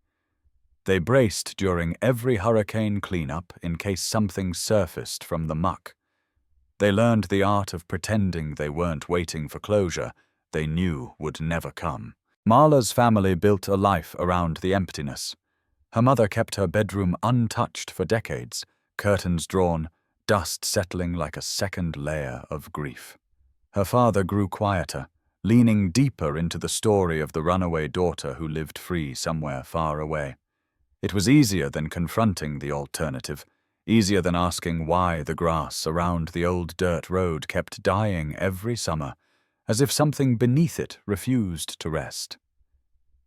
They braced during every hurricane cleanup in case something surfaced from the muck. They learned the art of pretending they weren't waiting for closure they knew would never come. Marla's family built a life around the emptiness. Her mother kept her bedroom untouched for decades, curtains drawn, dust settling like a second layer of grief. Her father grew quieter, leaning deeper into the story of the runaway daughter who lived free somewhere far away. It was easier than confronting the alternative, easier than asking why the grass around the old dirt road kept dying every summer, as if something beneath it refused to rest.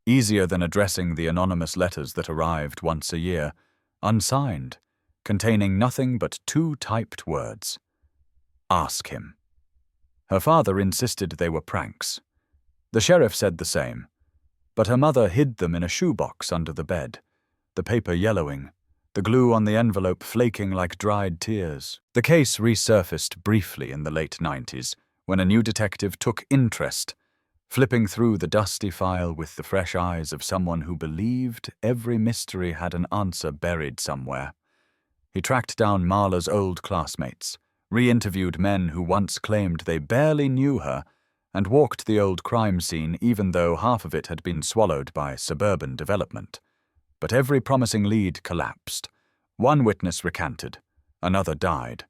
Easier than addressing the anonymous letters that arrived once a year, unsigned, containing nothing but 2 typed words. Ask him. Her father insisted they were pranks. The sheriff said the same, but her mother hid them in a shoebox under the bed, the paper yellowing, the glue on the envelope flaking like dried tears. The case resurfaced briefly in the late 90s when a new detective took interest, flipping through the dusty file with the fresh eyes of someone who believed every mystery had an answer buried somewhere. He tracked down Marla's old classmates, re-interviewed men who once claimed they barely knew her, and walked the old crime scene even though half of it had been swallowed by suburban development. But every promising lead collapsed. One witness recanted, another died.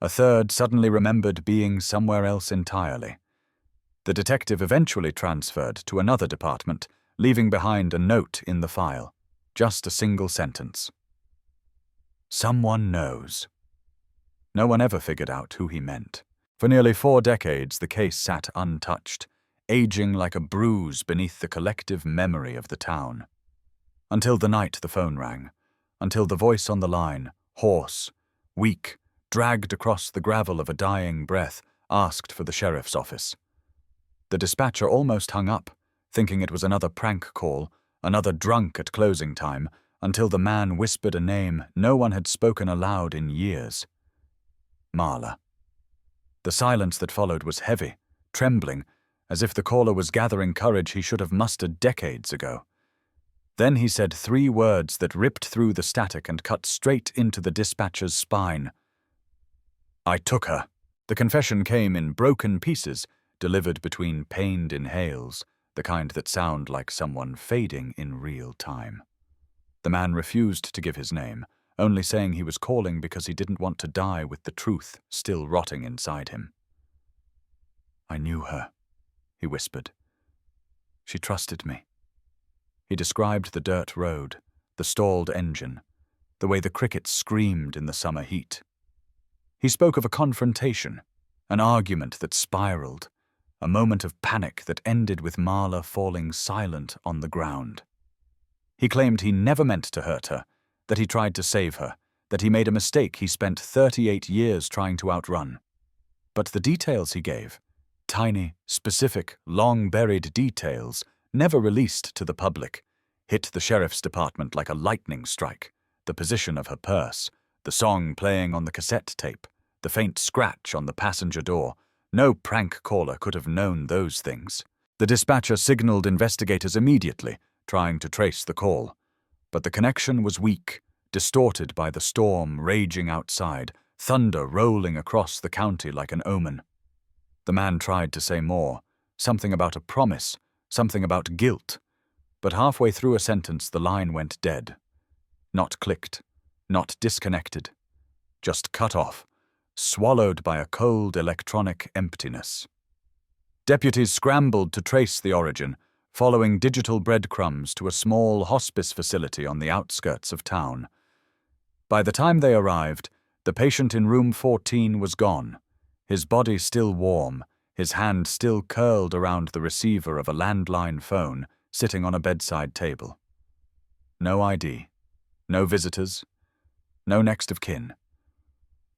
A third suddenly remembered being somewhere else entirely. The detective eventually transferred to another department, leaving behind a note in the file, just a single sentence. Someone knows. No one ever figured out who he meant. For nearly 4 decades, the case sat untouched, aging like a bruise beneath the collective memory of the town. Until the night the phone rang, until the voice on the line, hoarse, weak, dragged across the gravel of a dying breath, asked for the sheriff's office. The dispatcher almost hung up, thinking it was another prank call, another drunk at closing time, until the man whispered a name no one had spoken aloud in years. Marla. The silence that followed was heavy, trembling, as if the caller was gathering courage he should have mustered decades ago. Then he said 3 words that ripped through the static and cut straight into the dispatcher's spine. I took her. The confession came in broken pieces, delivered between pained inhales, the kind that sound like someone fading in real time. The man refused to give his name, only saying he was calling because he didn't want to die with the truth still rotting inside him. I knew her, he whispered. She trusted me. He described the dirt road, the stalled engine, the way the crickets screamed in the summer heat. He spoke of a confrontation, an argument that spiraled, a moment of panic that ended with Marla falling silent on the ground. He claimed he never meant to hurt her, that he tried to save her, that he made a mistake he spent 38 years trying to outrun. But the details he gave, tiny, specific, long-buried details, never released to the public, hit the sheriff's department like a lightning strike. The position of her purse, the song playing on the cassette tape, the faint scratch on the passenger door. No prank caller could have known those things. The dispatcher signaled investigators immediately, trying to trace the call. But the connection was weak, distorted by the storm raging outside, thunder rolling across the county like an omen. The man tried to say more, something about a promise, something about guilt. But halfway through a sentence the line went dead. Not clicked, not disconnected, just cut off, swallowed by a cold electronic emptiness. Deputies scrambled to trace the origin, following digital breadcrumbs to a small hospice facility on the outskirts of town. By the time they arrived, the patient in room 14 was gone, his body still warm, his hand still curled around the receiver of a landline phone sitting on a bedside table. No ID, no visitors, no next of kin.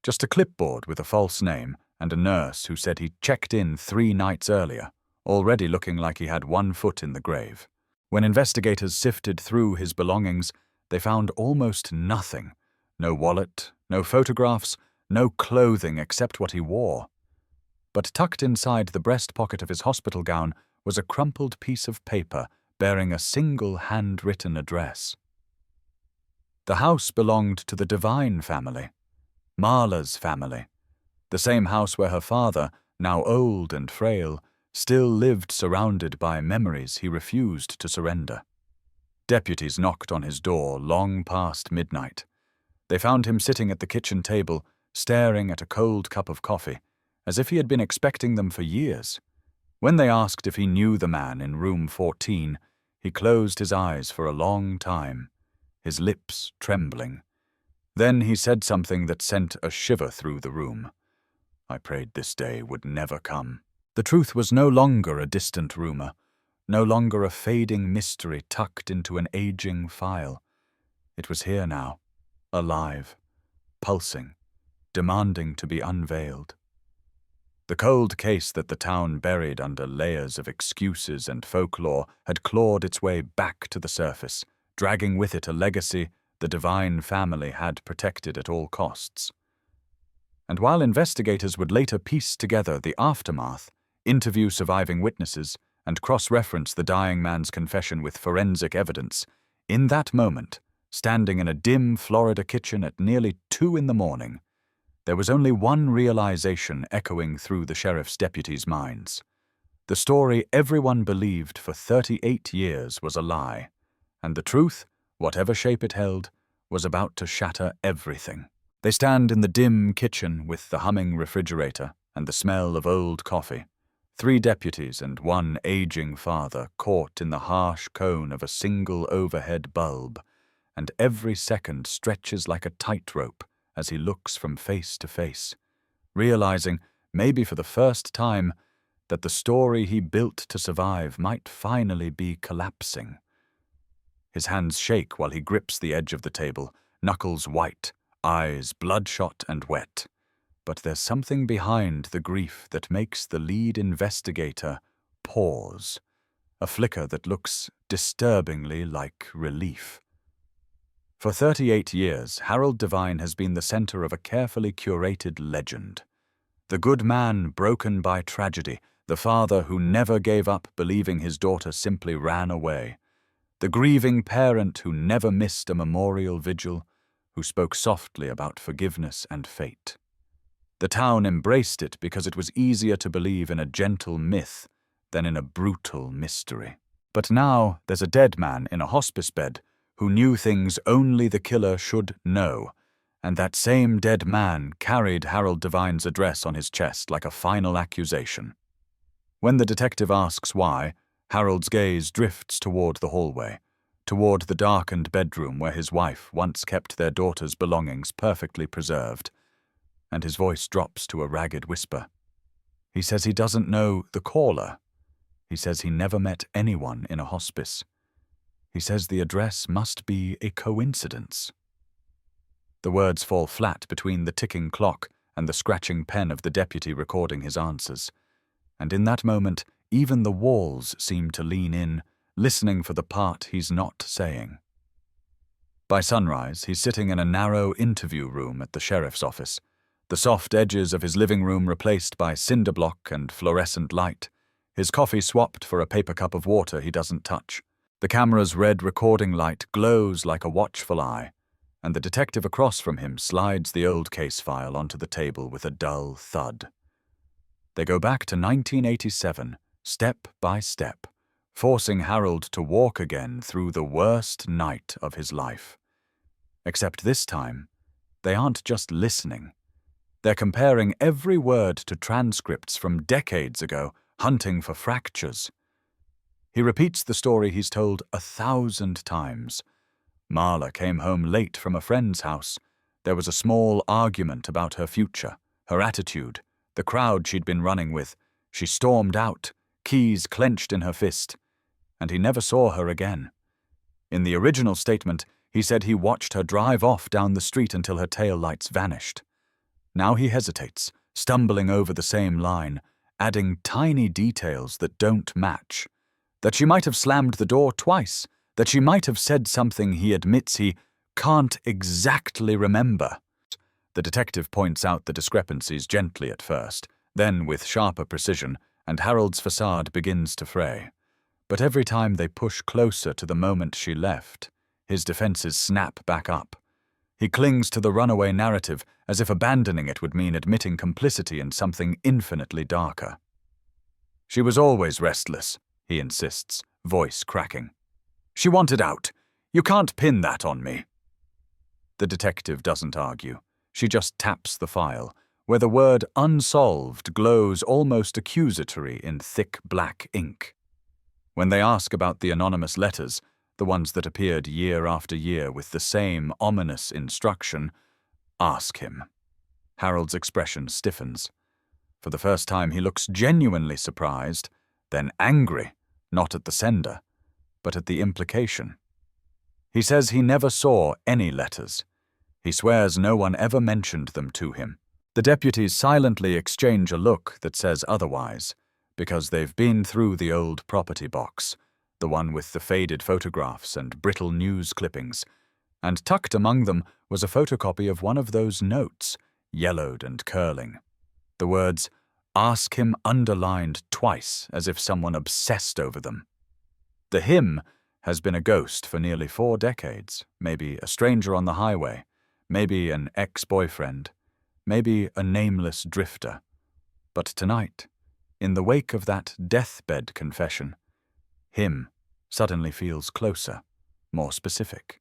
Just a clipboard with a false name and a nurse who said he'd checked in 3 nights earlier, already looking like he had 1 foot in the grave. When investigators sifted through his belongings, they found almost nothing. No wallet, no photographs, no clothing except what he wore. But tucked inside the breast pocket of his hospital gown was a crumpled piece of paper bearing a single handwritten address. The house belonged to the Devine family, Marla's family, the same house where her father, now old and frail, still lived surrounded by memories he refused to surrender. Deputies knocked on his door long past midnight. They found him sitting at the kitchen table, staring at a cold cup of coffee, as if he had been expecting them for years. When they asked if he knew the man in room 14, he closed his eyes for a long time, his lips trembling. Then he said something that sent a shiver through the room. I prayed this day would never come. The truth was no longer a distant rumor, no longer a fading mystery tucked into an aging file. It was here now, alive, pulsing, demanding to be unveiled. The cold case that the town buried under layers of excuses and folklore had clawed its way back to the surface, dragging with it a legacy the Devine family had protected at all costs. And while investigators would later piece together the aftermath, interview surviving witnesses, and cross-reference the dying man's confession with forensic evidence, in that moment, standing in a dim Florida kitchen at nearly 2 a.m, there was only one realization echoing through the sheriff's deputies' minds. The story everyone believed for 38 years was a lie, and the truth, whatever shape it held, was about to shatter everything. They stand in the dim kitchen with the humming refrigerator and the smell of old coffee. 3 deputies and 1 aging father caught in the harsh cone of a single overhead bulb, and every second stretches like a tightrope as he looks from face to face, realizing, maybe for the first time, that the story he built to survive might finally be collapsing. His hands shake while he grips the edge of the table, knuckles white, eyes bloodshot and wet. But there's something behind the grief that makes the lead investigator pause, a flicker that looks disturbingly like relief. For 38 years, Harold Devine has been the center of a carefully curated legend. The good man broken by tragedy, the father who never gave up believing his daughter simply ran away, the grieving parent who never missed a memorial vigil, who spoke softly about forgiveness and fate. The town embraced it because it was easier to believe in a gentle myth than in a brutal mystery. But now there's a dead man in a hospice bed who knew things only the killer should know, and that same dead man carried Harold Devine's address on his chest like a final accusation. When the detective asks why, Harold's gaze drifts toward the hallway, toward the darkened bedroom where his wife once kept their daughter's belongings perfectly preserved, and his voice drops to a ragged whisper. He says he doesn't know the caller. He says he never met anyone in a hospice. He says the address must be a coincidence. The words fall flat between the ticking clock and the scratching pen of the deputy recording his answers, and in that moment, even the walls seem to lean in, listening for the part he's not saying. By sunrise, he's sitting in a narrow interview room at the sheriff's office, the soft edges of his living room replaced by cinder block and fluorescent light, his coffee swapped for a paper cup of water he doesn't touch. The camera's red recording light glows like a watchful eye, and the detective across from him slides the old case file onto the table with a dull thud. They go back to 1987, step by step, forcing Harold to walk again through the worst night of his life. Except this time, they aren't just listening. They're comparing every word to transcripts from decades ago, hunting for fractures. He repeats the story he's told 1,000 times. Marla came home late from a friend's house. There was a small argument about her future, her attitude, the crowd she'd been running with. She stormed out, keys clenched in her fist, and he never saw her again. In the original statement, he said he watched her drive off down the street until her taillights vanished. Now he hesitates, stumbling over the same line, adding tiny details that don't match. That she might have slammed the door twice, that she might have said something he admits he can't exactly remember. The detective points out the discrepancies gently at first, then with sharper precision, and Harold's facade begins to fray. But every time they push closer to the moment she left, his defenses snap back up. He clings to the runaway narrative as if abandoning it would mean admitting complicity in something infinitely darker. "She was always restless," he insists, voice cracking. "She wanted out. You can't pin that on me." The detective doesn't argue. She just taps the file, where the word unsolved glows almost accusatory in thick black ink. When they ask about the anonymous letters, the ones that appeared year after year with the same ominous instruction, "Ask him." Harold's expression stiffens. For the first time he looks genuinely surprised, then angry, not at the sender, but at the implication. He says he never saw any letters. He swears no one ever mentioned them to him. The deputies silently exchange a look that says otherwise, because they've been through the old property box, the one with the faded photographs and brittle news clippings, and tucked among them was a photocopy of one of those notes, yellowed and curling. The words, "Ask him," underlined twice as if someone obsessed over them. The him has been a ghost for nearly 4 decades, maybe a stranger on the highway, maybe an ex-boyfriend, maybe a nameless drifter. But tonight, in the wake of that deathbed confession, him suddenly feels closer, more specific.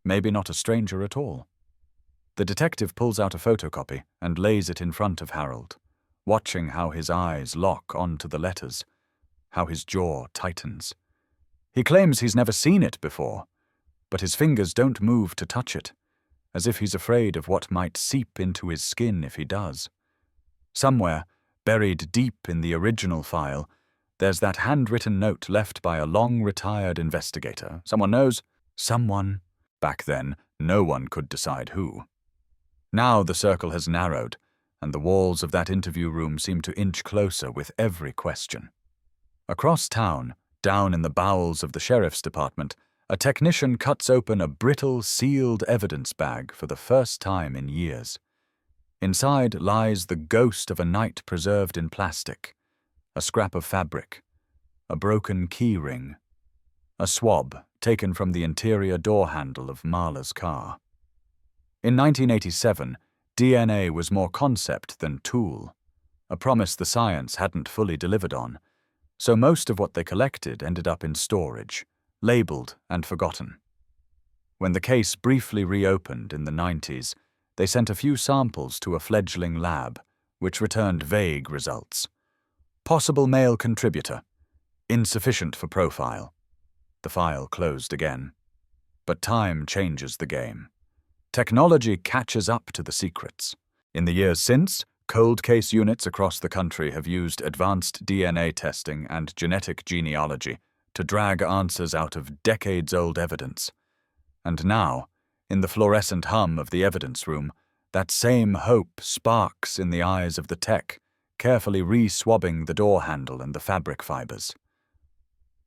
Maybe not a stranger at all. The detective pulls out a photocopy and lays it in front of Harold, watching how his eyes lock onto the letters, how his jaw tightens. He claims he's never seen it before, but his fingers don't move to touch it, as if he's afraid of what might seep into his skin if he does. Somewhere, buried deep in the original file, there's that handwritten note left by a long-retired investigator. Someone knows? Someone. Back then, no one could decide who. Now the circle has narrowed, and the walls of that interview room seem to inch closer with every question. Across town, down in the bowels of the sheriff's department, a technician cuts open a brittle, sealed evidence bag for the first time in years. Inside lies the ghost of a night preserved in plastic, a scrap of fabric, a broken key ring, a swab taken from the interior door handle of Marla's car. In 1987, DNA was more concept than tool, a promise the science hadn't fully delivered on, so most of what they collected ended up in storage, labeled and forgotten. When the case briefly reopened in the 90s, they sent a few samples to a fledgling lab, which returned vague results. Possible male contributor. Insufficient for profile. The file closed again. But time changes the game. Technology catches up to the secrets. In the years since, cold case units across the country have used advanced DNA testing and genetic genealogy to drag answers out of decades-old evidence. And now, in the fluorescent hum of the evidence room, that same hope sparks in the eyes of the tech, carefully re-swabbing the door handle and the fabric fibers.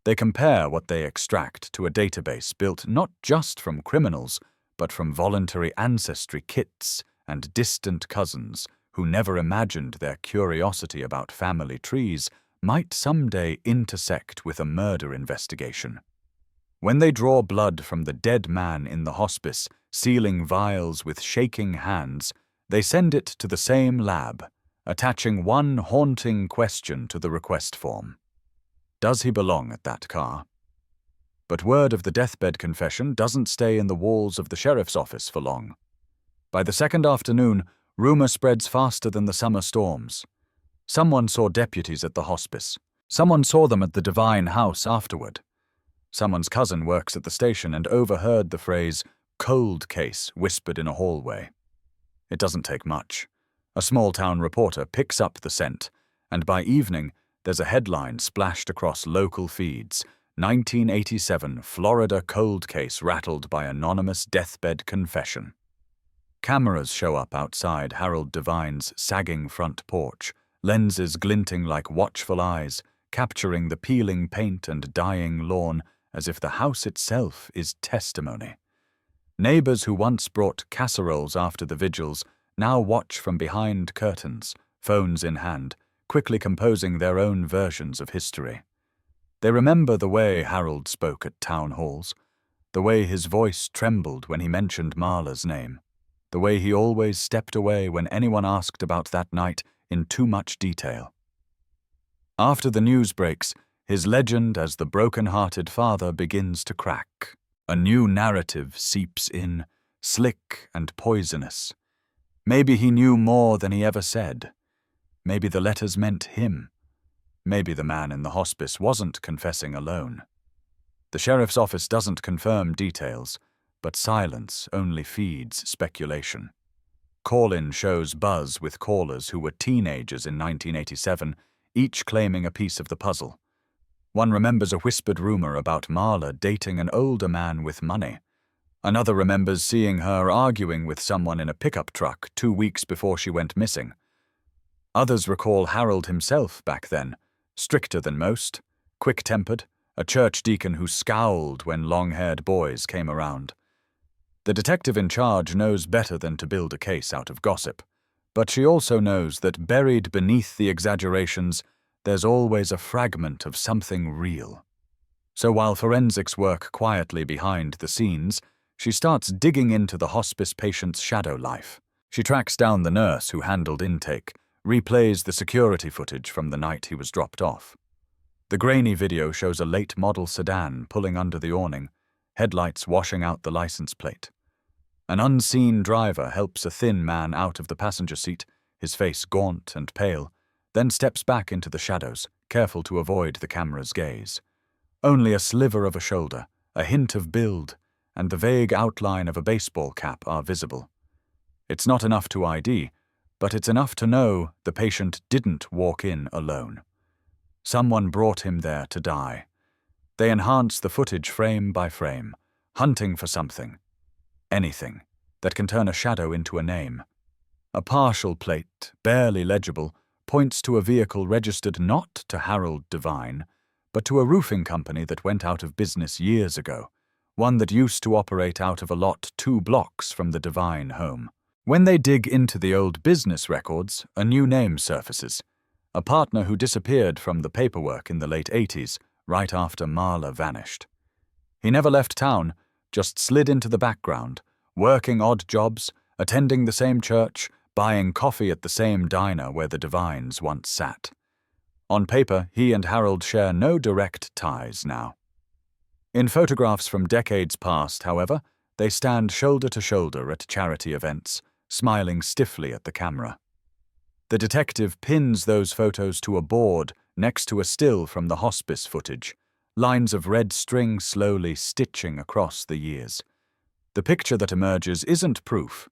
They compare what they extract to a database built not just from criminals, but from voluntary ancestry kits and distant cousins who never imagined their curiosity about family trees might someday intersect with a murder investigation. When they draw blood from the dead man in the hospice, sealing vials with shaking hands, they send it to the same lab, attaching one haunting question to the request form. Does he belong at that car? But word of the deathbed confession doesn't stay in the walls of the sheriff's office for long. By the second afternoon, rumor spreads faster than the summer storms. Someone saw deputies at the hospice. Someone saw them at the Divine House afterward. Someone's cousin works at the station and overheard the phrase, "cold case," whispered in a hallway. It doesn't take much. A small-town reporter picks up the scent, and by evening, there's a headline splashed across local feeds, 1987 Florida cold case rattled by anonymous deathbed confession. Cameras show up outside Harold Devine's sagging front porch, lenses glinting like watchful eyes, capturing the peeling paint and dying lawn as if the house itself is testimony. Neighbors who once brought casseroles after the vigils now watch from behind curtains, phones in hand, quickly composing their own versions of history. They remember the way Harold spoke at town halls, the way his voice trembled when he mentioned Marla's name, the way he always stepped away when anyone asked about that night in too much detail. After the news breaks, his legend as the broken-hearted father begins to crack. A new narrative seeps in, slick and poisonous. Maybe he knew more than he ever said. Maybe the letters meant him. Maybe the man in the hospice wasn't confessing alone. The sheriff's office doesn't confirm details, but silence only feeds speculation. Call-in shows buzz with callers who were teenagers in 1987, each claiming a piece of the puzzle. One remembers a whispered rumor about Marla dating an older man with money. Another remembers seeing her arguing with someone in a pickup truck 2 weeks before she went missing. Others recall Harold himself back then, stricter than most, quick-tempered, a church deacon who scowled when long-haired boys came around. The detective in charge knows better than to build a case out of gossip, but she also knows that buried beneath the exaggerations, there's always a fragment of something real. So while forensics work quietly behind the scenes, she starts digging into the hospice patient's shadow life. She tracks down the nurse who handled intake, replays the security footage from the night he was dropped off. The grainy video shows a late-model sedan pulling under the awning, headlights washing out the license plate. An unseen driver helps a thin man out of the passenger seat, his face gaunt and pale, then steps back into the shadows, careful to avoid the camera's gaze. Only a sliver of a shoulder, a hint of build, and the vague outline of a baseball cap are visible. It's not enough to ID, but it's enough to know the patient didn't walk in alone. Someone brought him there to die. They enhance the footage frame by frame, hunting for something, anything, that can turn a shadow into a name. A partial plate, barely legible, points to a vehicle registered not to Harold Devine, but to a roofing company that went out of business years ago, one that used to operate out of a lot 2 blocks from the Devine home. When they dig into the old business records, a new name surfaces, a partner who disappeared from the paperwork in the late 80s, right after Marla vanished. He never left town, just slid into the background, working odd jobs, attending the same church, buying coffee at the same diner where the Devines once sat. On paper, he and Harold share no direct ties now. In photographs from decades past, however, they stand shoulder to shoulder at charity events, smiling stiffly at the camera. The detective pins those photos to a board next to a still from the hospice footage, lines of red string slowly stitching across the years. The picture that emerges isn't proof,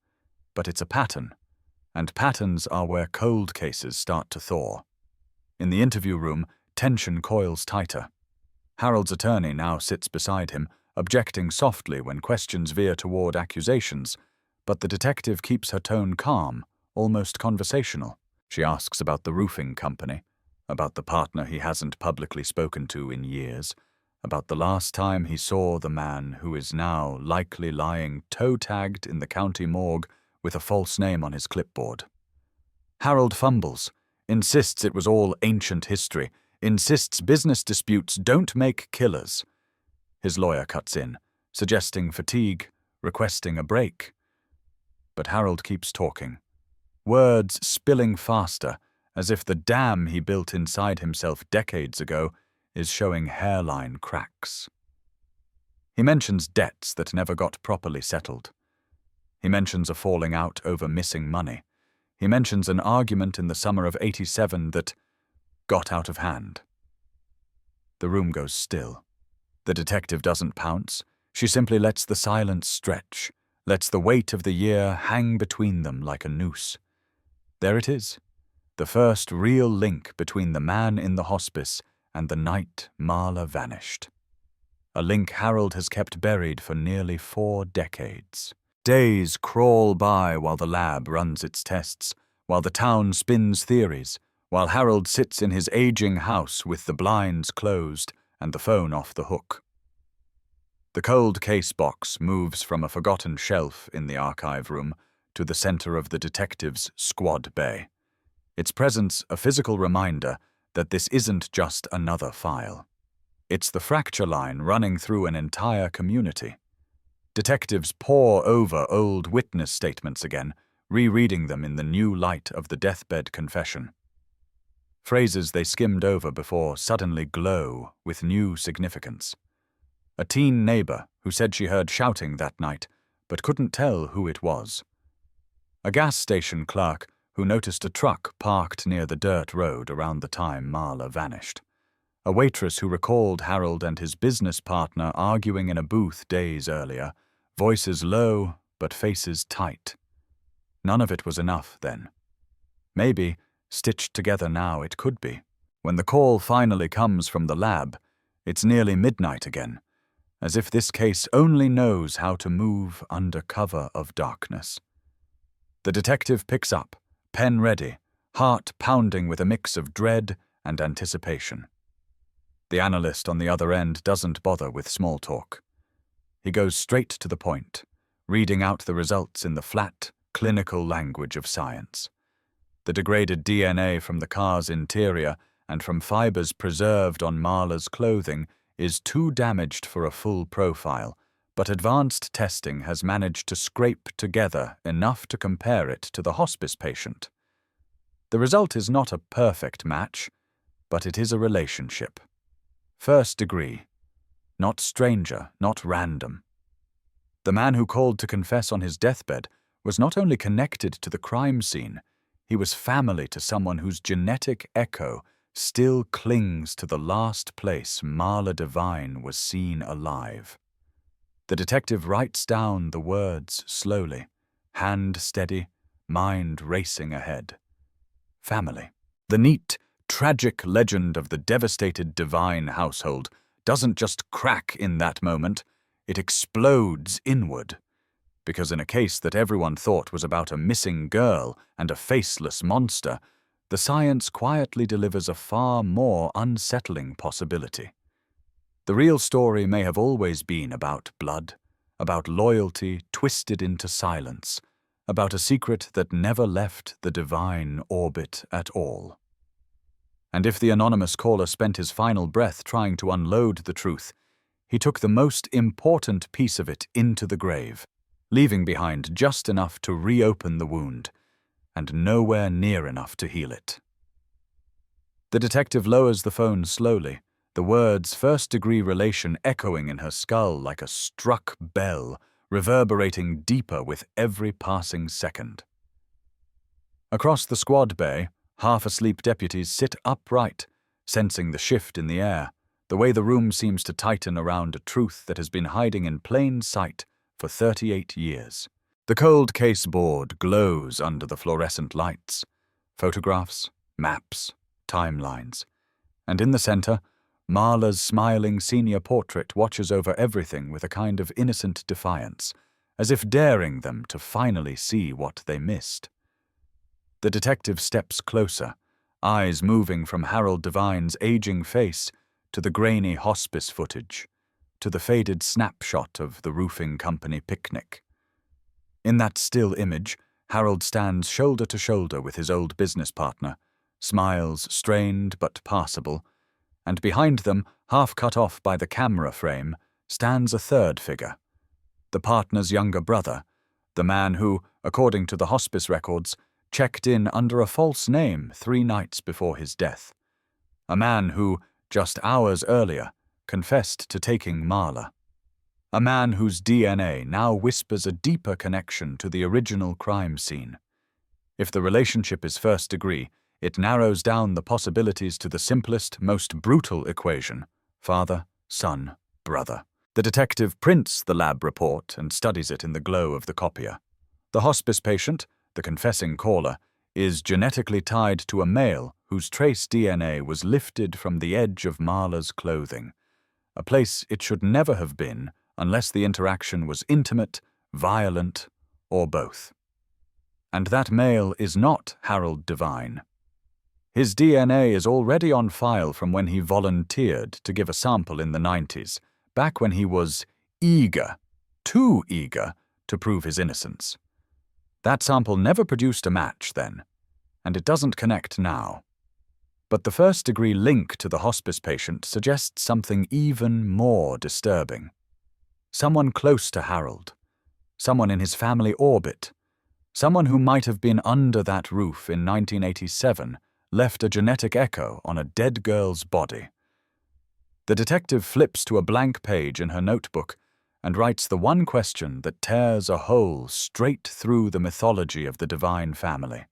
but it's a pattern. And patterns are where cold cases start to thaw. In the interview room, tension coils tighter. Harold's attorney now sits beside him, objecting softly when questions veer toward accusations, but the detective keeps her tone calm, almost conversational. She asks about the roofing company, about the partner he hasn't publicly spoken to in years, about the last time he saw the man who is now likely lying toe-tagged in the county morgue with a false name on his clipboard. Harold fumbles, insists it was all ancient history, insists business disputes don't make killers. His lawyer cuts in, suggesting fatigue, requesting a break. But Harold keeps talking, words spilling faster, as if the dam he built inside himself decades ago is showing hairline cracks. He mentions debts that never got properly settled. He mentions a falling out over missing money. He mentions an argument in the summer of '87 that got out of hand. The room goes still. The detective doesn't pounce. She simply lets the silence stretch, lets the weight of the year hang between them like a noose. There it is, the first real link between the man in the hospice and the night Marla vanished. A link Harold has kept buried for nearly 4 decades. Days crawl by while the lab runs its tests, while the town spins theories, while Harold sits in his aging house with the blinds closed and the phone off the hook. The cold case box moves from a forgotten shelf in the archive room to the center of the detective's squad bay. Its presence a physical reminder that this isn't just another file. It's the fracture line running through an entire community. Detectives pore over old witness statements again, rereading them in the new light of the deathbed confession. Phrases they skimmed over before suddenly glow with new significance. A teen neighbor who said she heard shouting that night, but couldn't tell who it was. A gas station clerk who noticed a truck parked near the dirt road around the time Marla vanished. A waitress who recalled Harold and his business partner arguing in a booth days earlier, voices low but faces tight. None of it was enough then. Maybe, stitched together now, it could be. When the call finally comes from the lab, it's nearly midnight again, as if this case only knows how to move under cover of darkness. The detective picks up, pen ready, heart pounding with a mix of dread and anticipation. The analyst on the other end doesn't bother with small talk. He goes straight to the point, reading out the results in the flat, clinical language of science. The degraded DNA from the car's interior and from fibers preserved on Marla's clothing is too damaged for a full profile, but advanced testing has managed to scrape together enough to compare it to the hospice patient. The result is not a perfect match, but it is a relationship. First degree. Not stranger, not random. The man who called to confess on his deathbed was not only connected to the crime scene, he was family to someone whose genetic echo still clings to the last place Marla Devine was seen alive. The detective writes down the words slowly, hand steady, mind racing ahead. Family. The neat, tragic legend of the devastated Devine household doesn't just crack in that moment, it explodes inward. Because in a case that everyone thought was about a missing girl and a faceless monster, the science quietly delivers a far more unsettling possibility. The real story may have always been about blood, about loyalty twisted into silence, about a secret that never left the Devine orbit at all. And if the anonymous caller spent his final breath trying to unload the truth, he took the most important piece of it into the grave, leaving behind just enough to reopen the wound, and nowhere near enough to heal it. The detective lowers the phone slowly, the words first-degree relation echoing in her skull like a struck bell, reverberating deeper with every passing second. Across the squad bay, half-asleep deputies sit upright, sensing the shift in the air, the way the room seems to tighten around a truth that has been hiding in plain sight for 38 years. The cold case board glows under the fluorescent lights. Photographs, maps, timelines. And in the center, Marla's smiling senior portrait watches over everything with a kind of innocent defiance, as if daring them to finally see what they missed. The detective steps closer, eyes moving from Harold Devine's aging face to the grainy hospice footage, to the faded snapshot of the roofing company picnic. In that still image, Harold stands shoulder to shoulder with his old business partner, smiles strained but passable, and behind them, half cut off by the camera frame, stands a third figure, the partner's younger brother, the man who, according to the hospice records, checked in under a false name 3 nights before his death, a man who, just hours earlier, confessed to taking Marla, a man whose DNA now whispers a deeper connection to the original crime scene. If the relationship is first degree, it narrows down the possibilities to the simplest, most brutal equation: father, son, brother. The detective prints the lab report and studies it in the glow of the copier. The hospice patient, the confessing caller, is genetically tied to a male whose trace DNA was lifted from the edge of Marla's clothing, a place it should never have been unless the interaction was intimate, violent, or both. And that male is not Harold Devine. His DNA is already on file from when he volunteered to give a sample in the 90s, back when he was eager, too eager, to prove his innocence. That sample never produced a match then, and it doesn't connect now. But the first-degree link to the hospice patient suggests something even more disturbing. Someone close to Harold, someone in his family orbit, someone who might have been under that roof in 1987 left a genetic echo on a dead girl's body. The detective flips to a blank page in her notebook and writes the one question that tears a hole straight through the mythology of the Divine family.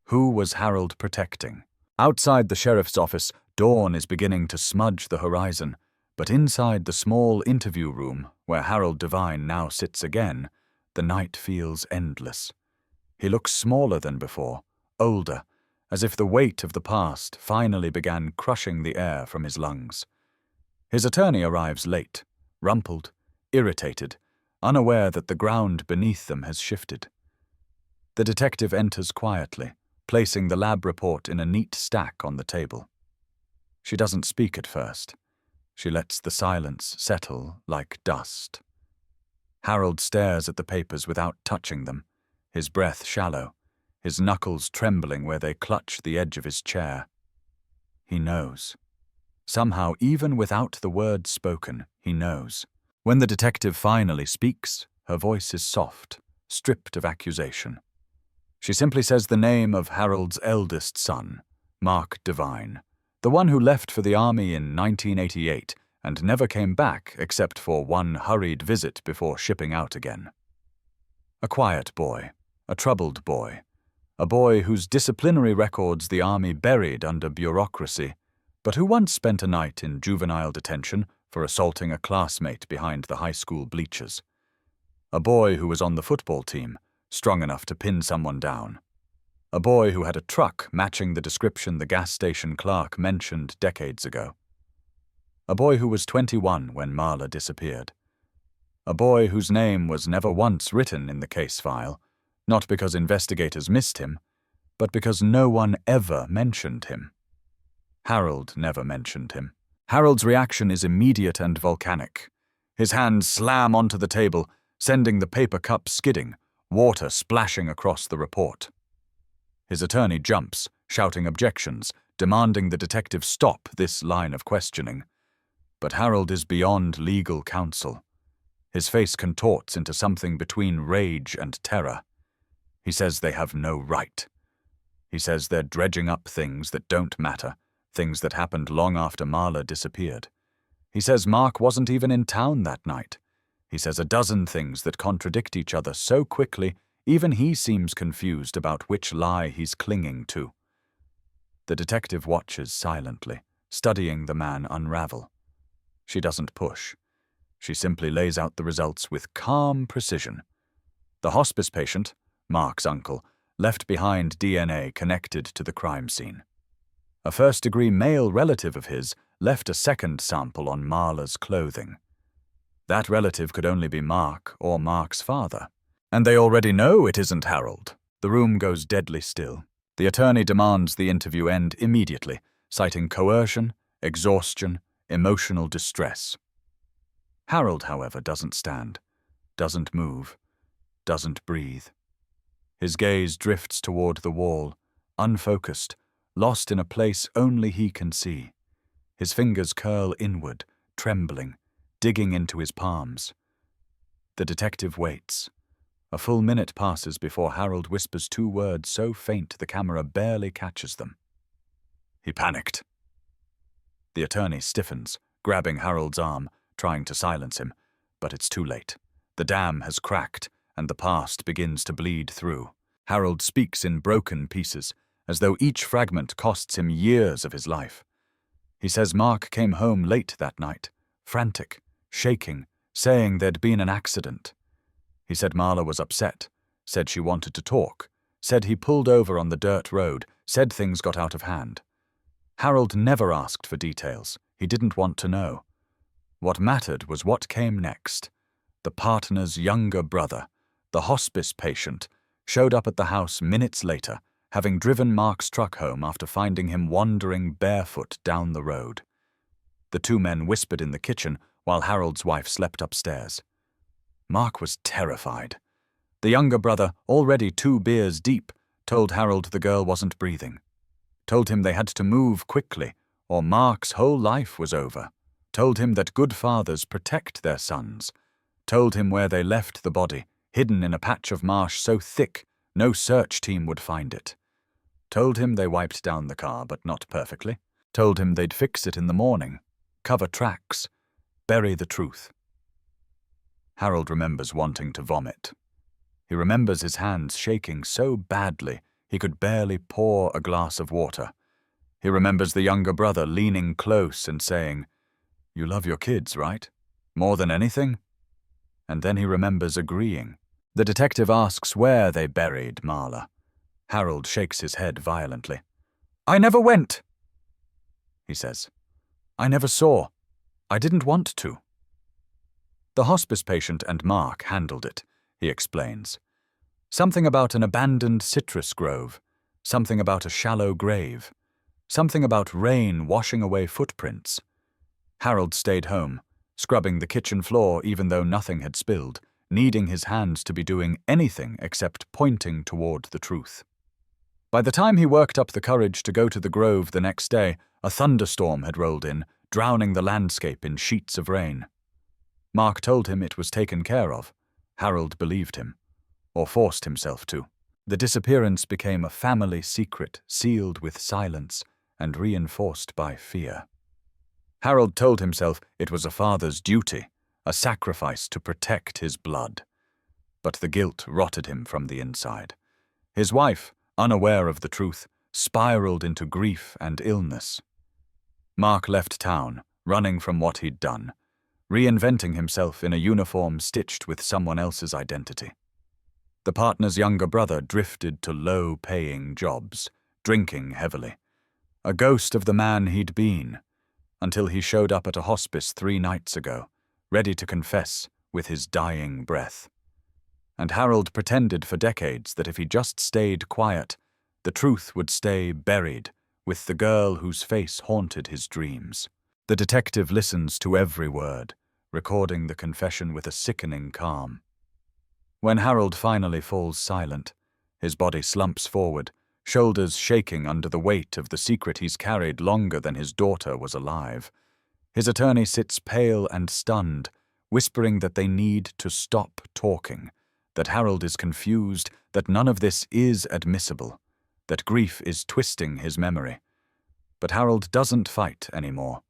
Who was Harold protecting? Outside the sheriff's office, dawn is beginning to smudge the horizon, but inside the small interview room, where Harold Devine now sits again, the night feels endless. He looks smaller than before, older, as if the weight of the past finally began crushing the air from his lungs. His attorney arrives late, rumpled, irritated, unaware that the ground beneath them has shifted. The detective enters quietly, placing the lab report in a neat stack on the table. She doesn't speak at first. She lets the silence settle like dust. Harold stares at the papers without touching them, his breath shallow, his knuckles trembling where they clutch the edge of his chair. He knows. Somehow, even without the words spoken, he knows. When the detective finally speaks, her voice is soft, stripped of accusation. She simply says the name of Harold's eldest son, Mark Devine, the one who left for the army in 1988 and never came back except for one hurried visit before shipping out again. A quiet boy, a troubled boy, a boy whose disciplinary records the army buried under bureaucracy, but who once spent a night in juvenile detention for assaulting a classmate behind the high school bleachers. A boy who was on the football team, strong enough to pin someone down. A boy who had a truck matching the description the gas station clerk mentioned decades ago. A boy who was 21 when Marla disappeared. A boy whose name was never once written in the case file, not because investigators missed him, but because no one ever mentioned him. Harold never mentioned him. Harold's reaction is immediate and volcanic. His hands slam onto the table, sending the paper cup skidding, water splashing across the report. His attorney jumps, shouting objections, demanding the detective stop this line of questioning. But Harold is beyond legal counsel. His face contorts into something between rage and terror. He says they have no right. He says they're dredging up things that don't matter, things that happened long after Marla disappeared. He says Mark wasn't even in town that night. He says a dozen things that contradict each other so quickly, even he seems confused about which lie he's clinging to. The detective watches silently, studying the man unravel. She doesn't push. She simply lays out the results with calm precision. The hospice patient, Mark's uncle, left behind DNA connected to the crime scene. A first-degree male relative of his left a second sample on Marla's clothing. That relative could only be Mark or Mark's father. And they already know it isn't Harold. The room goes deadly still. The attorney demands the interview end immediately, citing coercion, exhaustion, emotional distress. Harold, however, doesn't stand, doesn't move, doesn't breathe. His gaze drifts toward the wall, unfocused, lost in a place only he can see. His fingers curl inward, trembling, digging into his palms. The detective waits. A full minute passes before Harold whispers two words so faint the camera barely catches them. He panicked. The attorney stiffens, grabbing Harold's arm, trying to silence him, but it's too late. The dam has cracked, and the past begins to bleed through. Harold speaks in broken pieces, as though each fragment costs him years of his life. He says Mark came home late that night, frantic, shaking, saying there'd been an accident. He said Marla was upset, said she wanted to talk, said he pulled over on the dirt road, said things got out of hand. Harold never asked for details. He didn't want to know. What mattered was what came next. The partner's younger brother, the hospice patient, showed up at the house minutes later, having driven Mark's truck home after finding him wandering barefoot down the road. The two men whispered in the kitchen while Harold's wife slept upstairs. Mark was terrified. The younger brother, already 2 beers deep, told Harold the girl wasn't breathing. Told him they had to move quickly, or Mark's whole life was over. Told him that good fathers protect their sons. Told him where they left the body, hidden in a patch of marsh so thick no search team would find it. Told him they wiped down the car, but not perfectly. Told him they'd fix it in the morning, cover tracks, bury the truth. Harold remembers wanting to vomit. He remembers his hands shaking so badly he could barely pour a glass of water. He remembers the younger brother leaning close and saying, "You love your kids, right? More than anything?" And then he remembers agreeing. The detective asks where they buried Marla. Harold shakes his head violently. "I never went," he says. "I never saw. I didn't want to." The hospice patient and Mark handled it, he explains. Something about an abandoned citrus grove, something about a shallow grave, something about rain washing away footprints. Harold stayed home, scrubbing the kitchen floor even though nothing had spilled, needing his hands to be doing anything except pointing toward the truth. By the time he worked up the courage to go to the grove the next day, a thunderstorm had rolled in, drowning the landscape in sheets of rain. Mark told him it was taken care of. Harold believed him, or forced himself to. The disappearance became a family secret, sealed with silence and reinforced by fear. Harold told himself it was a father's duty, a sacrifice to protect his blood. But the guilt rotted him from the inside. His wife, unaware of the truth, spiraled into grief and illness. Mark left town, running from what he'd done, reinventing himself in a uniform stitched with someone else's identity. The partner's younger brother drifted to low-paying jobs, drinking heavily. A ghost of the man he'd been, until he showed up at a hospice 3 nights ago, ready to confess with his dying breath. And Harold pretended for decades that if he just stayed quiet, the truth would stay buried with the girl whose face haunted his dreams. The detective listens to every word, recording the confession with a sickening calm. When Harold finally falls silent, his body slumps forward, shoulders shaking under the weight of the secret he's carried longer than his daughter was alive. His attorney sits pale and stunned, whispering that they need to stop talking, that Harold is confused, that none of this is admissible, that grief is twisting his memory. But Harold doesn't fight anymore.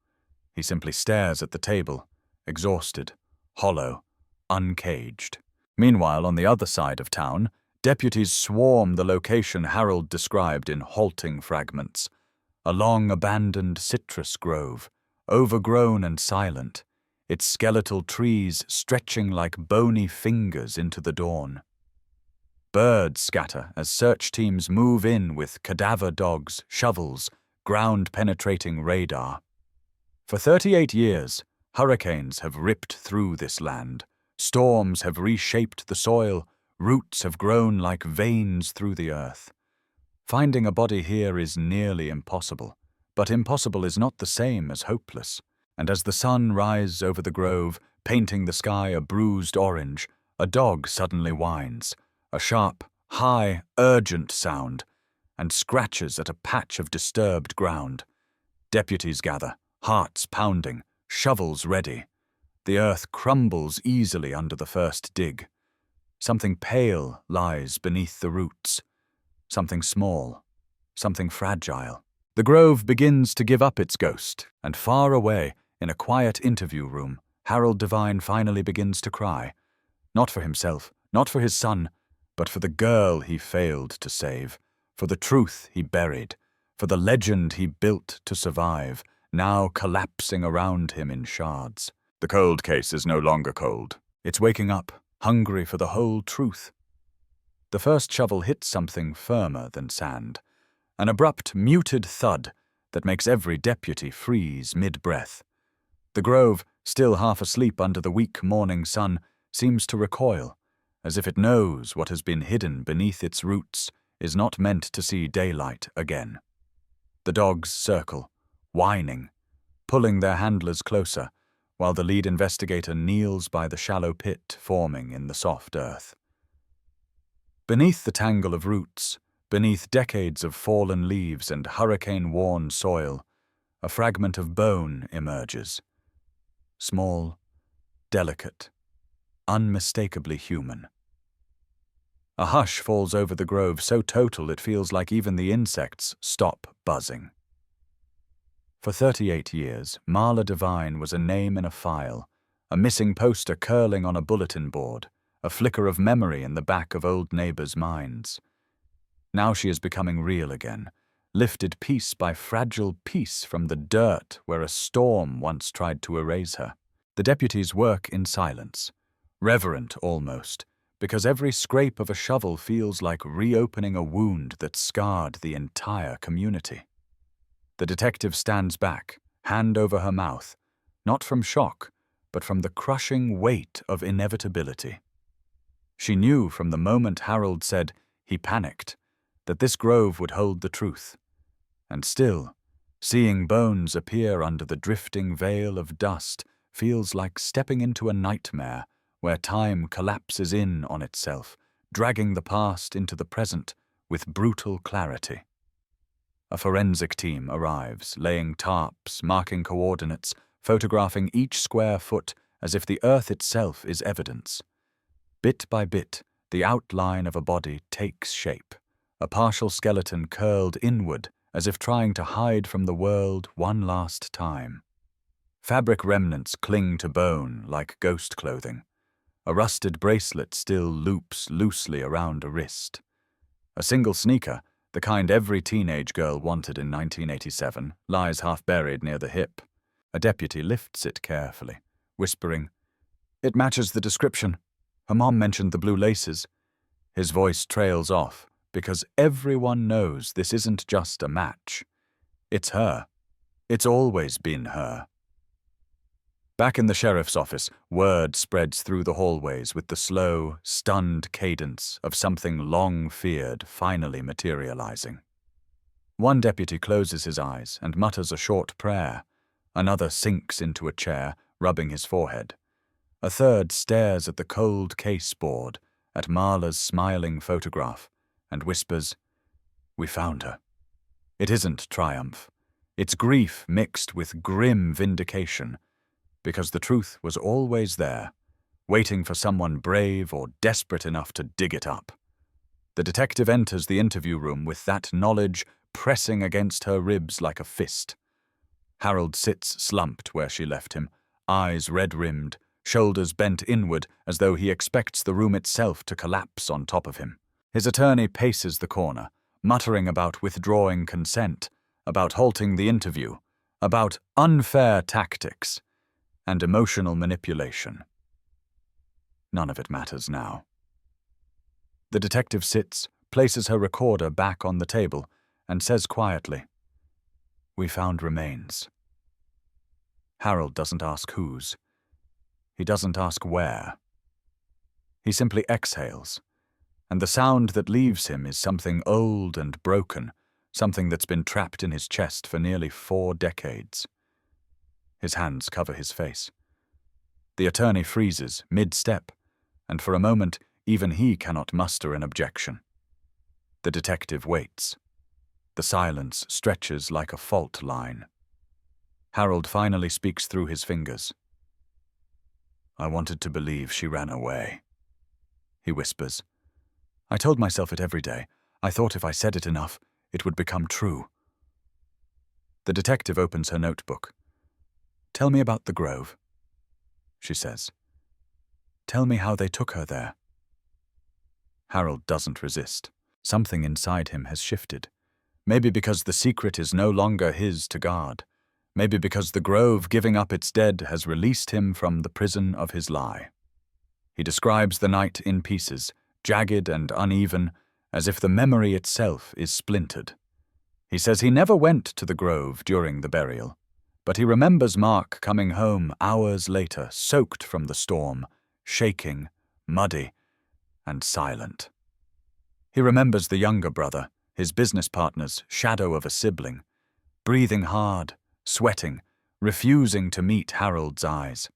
He simply stares at the table, exhausted, hollow, uncaged. Meanwhile, on the other side of town, deputies swarm the location Harold described in halting fragments. A long abandoned citrus grove, overgrown and silent, its skeletal trees stretching like bony fingers into the dawn. Birds scatter as search teams move in with cadaver dogs, shovels, ground-penetrating radar. For 38 years, hurricanes have ripped through this land. Storms have reshaped the soil. Roots have grown like veins through the earth. Finding a body here is nearly impossible, but impossible is not the same as hopeless. And as the sun rises over the grove, painting the sky a bruised orange, a dog suddenly whines, a sharp, high, urgent sound, and scratches at a patch of disturbed ground. Deputies gather, hearts pounding, shovels ready. The earth crumbles easily under the first dig. Something pale lies beneath the roots. Something small, something fragile. The grove begins to give up its ghost, and far away, in a quiet interview room, Harold Devine finally begins to cry. Not for himself, not for his son, but for the girl he failed to save, for the truth he buried, for the legend he built to survive, now collapsing around him in shards. The cold case is no longer cold. It's waking up, hungry for the whole truth. The first shovel hits something firmer than sand, an abrupt, muted thud that makes every deputy freeze mid-breath. The grove, still half asleep under the weak morning sun, seems to recoil, as if it knows what has been hidden beneath its roots is not meant to see daylight again. The dogs circle, whining, pulling their handlers closer, while the lead investigator kneels by the shallow pit forming in the soft earth. Beneath the tangle of roots, beneath decades of fallen leaves and hurricane-worn soil, a fragment of bone emerges. Small, delicate, unmistakably human. A hush falls over the grove so total it feels like even the insects stop buzzing. For 38 years, Marla Devine was a name in a file, a missing poster curling on a bulletin board, a flicker of memory in the back of old neighbors' minds. Now she is becoming real again, lifted piece by fragile piece from the dirt where a storm once tried to erase her. The deputies work in silence, reverent almost, because every scrape of a shovel feels like reopening a wound that scarred the entire community. The detective stands back, hand over her mouth, not from shock, but from the crushing weight of inevitability. She knew from the moment Harold said he panicked that this grove would hold the truth. And still, seeing bones appear under the drifting veil of dust feels like stepping into a nightmare where time collapses in on itself, dragging the past into the present with brutal clarity. A forensic team arrives, laying tarps, marking coordinates, photographing each square foot as if the earth itself is evidence. Bit by bit, the outline of a body takes shape, a partial skeleton curled inward as if trying to hide from the world one last time. Fabric remnants cling to bone like ghost clothing. A rusted bracelet still loops loosely around a wrist. A single sneaker, the kind every teenage girl wanted in 1987, lies half buried near the hip. A deputy lifts it carefully, whispering, "It matches the description. Her mom mentioned the blue laces." His voice trails off, because everyone knows this isn't just a match. It's her. It's always been her. Back in the sheriff's office, word spreads through the hallways with the slow, stunned cadence of something long feared finally materializing. One deputy closes his eyes and mutters a short prayer. Another sinks into a chair, rubbing his forehead. A third stares at the cold case board, at Marla's smiling photograph, and whispers, "We found her." It isn't triumph. It's grief mixed with grim vindication, because the truth was always there, waiting for someone brave or desperate enough to dig it up. The detective enters the interview room with that knowledge pressing against her ribs like a fist. Harold sits slumped where she left him, eyes red-rimmed, shoulders bent inward as though he expects the room itself to collapse on top of him. His attorney paces the corner, muttering about withdrawing consent, about halting the interview, about unfair tactics, and emotional manipulation. None of it matters now. The detective sits, places her recorder back on the table, and says quietly, "We found remains." Harold doesn't ask whose. He doesn't ask where. He simply exhales, and the sound that leaves him is something old and broken, something that's been trapped in his chest for nearly 4 decades. His hands cover his face. The attorney freezes mid-step, and for a moment even he cannot muster an objection. The detective waits. The silence stretches like a fault line. Harold finally speaks through his fingers. "I wanted to believe she ran away," he whispers. "I told myself it every day. I thought if I said it enough, it would become true." The detective opens her notebook. "Tell me about the grove," she says. "Tell me how they took her there." Harold doesn't resist. Something inside him has shifted. Maybe because the secret is no longer his to guard. Maybe because the grove giving up its dead has released him from the prison of his lie. He describes the night in pieces, jagged and uneven, as if the memory itself is splintered. He says he never went to the grove during the burial, but he remembers Mark coming home hours later, soaked from the storm, shaking, muddy, and silent. He remembers the younger brother, his business partner's shadow of a sibling, breathing hard, sweating, refusing to meet Harold's eyes.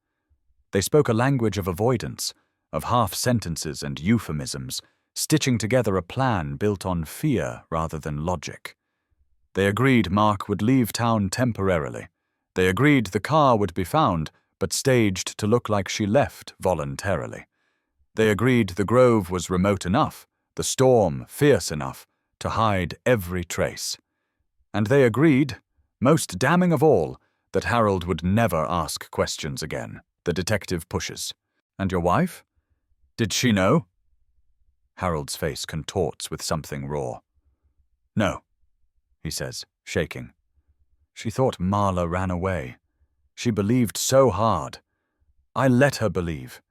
They spoke a language of avoidance, of half-sentences and euphemisms, stitching together a plan built on fear rather than logic. They agreed Mark would leave town temporarily. They agreed the car would be found, but staged to look like she left voluntarily. They agreed the grove was remote enough, the storm fierce enough, to hide every trace. And they agreed, most damning of all, that Harold would never ask questions again. The detective pushes. And your wife? Did she know? Harold's face contorts with something raw. No, he says, shaking. She thought Marla ran away. She believed so hard. I let her believe.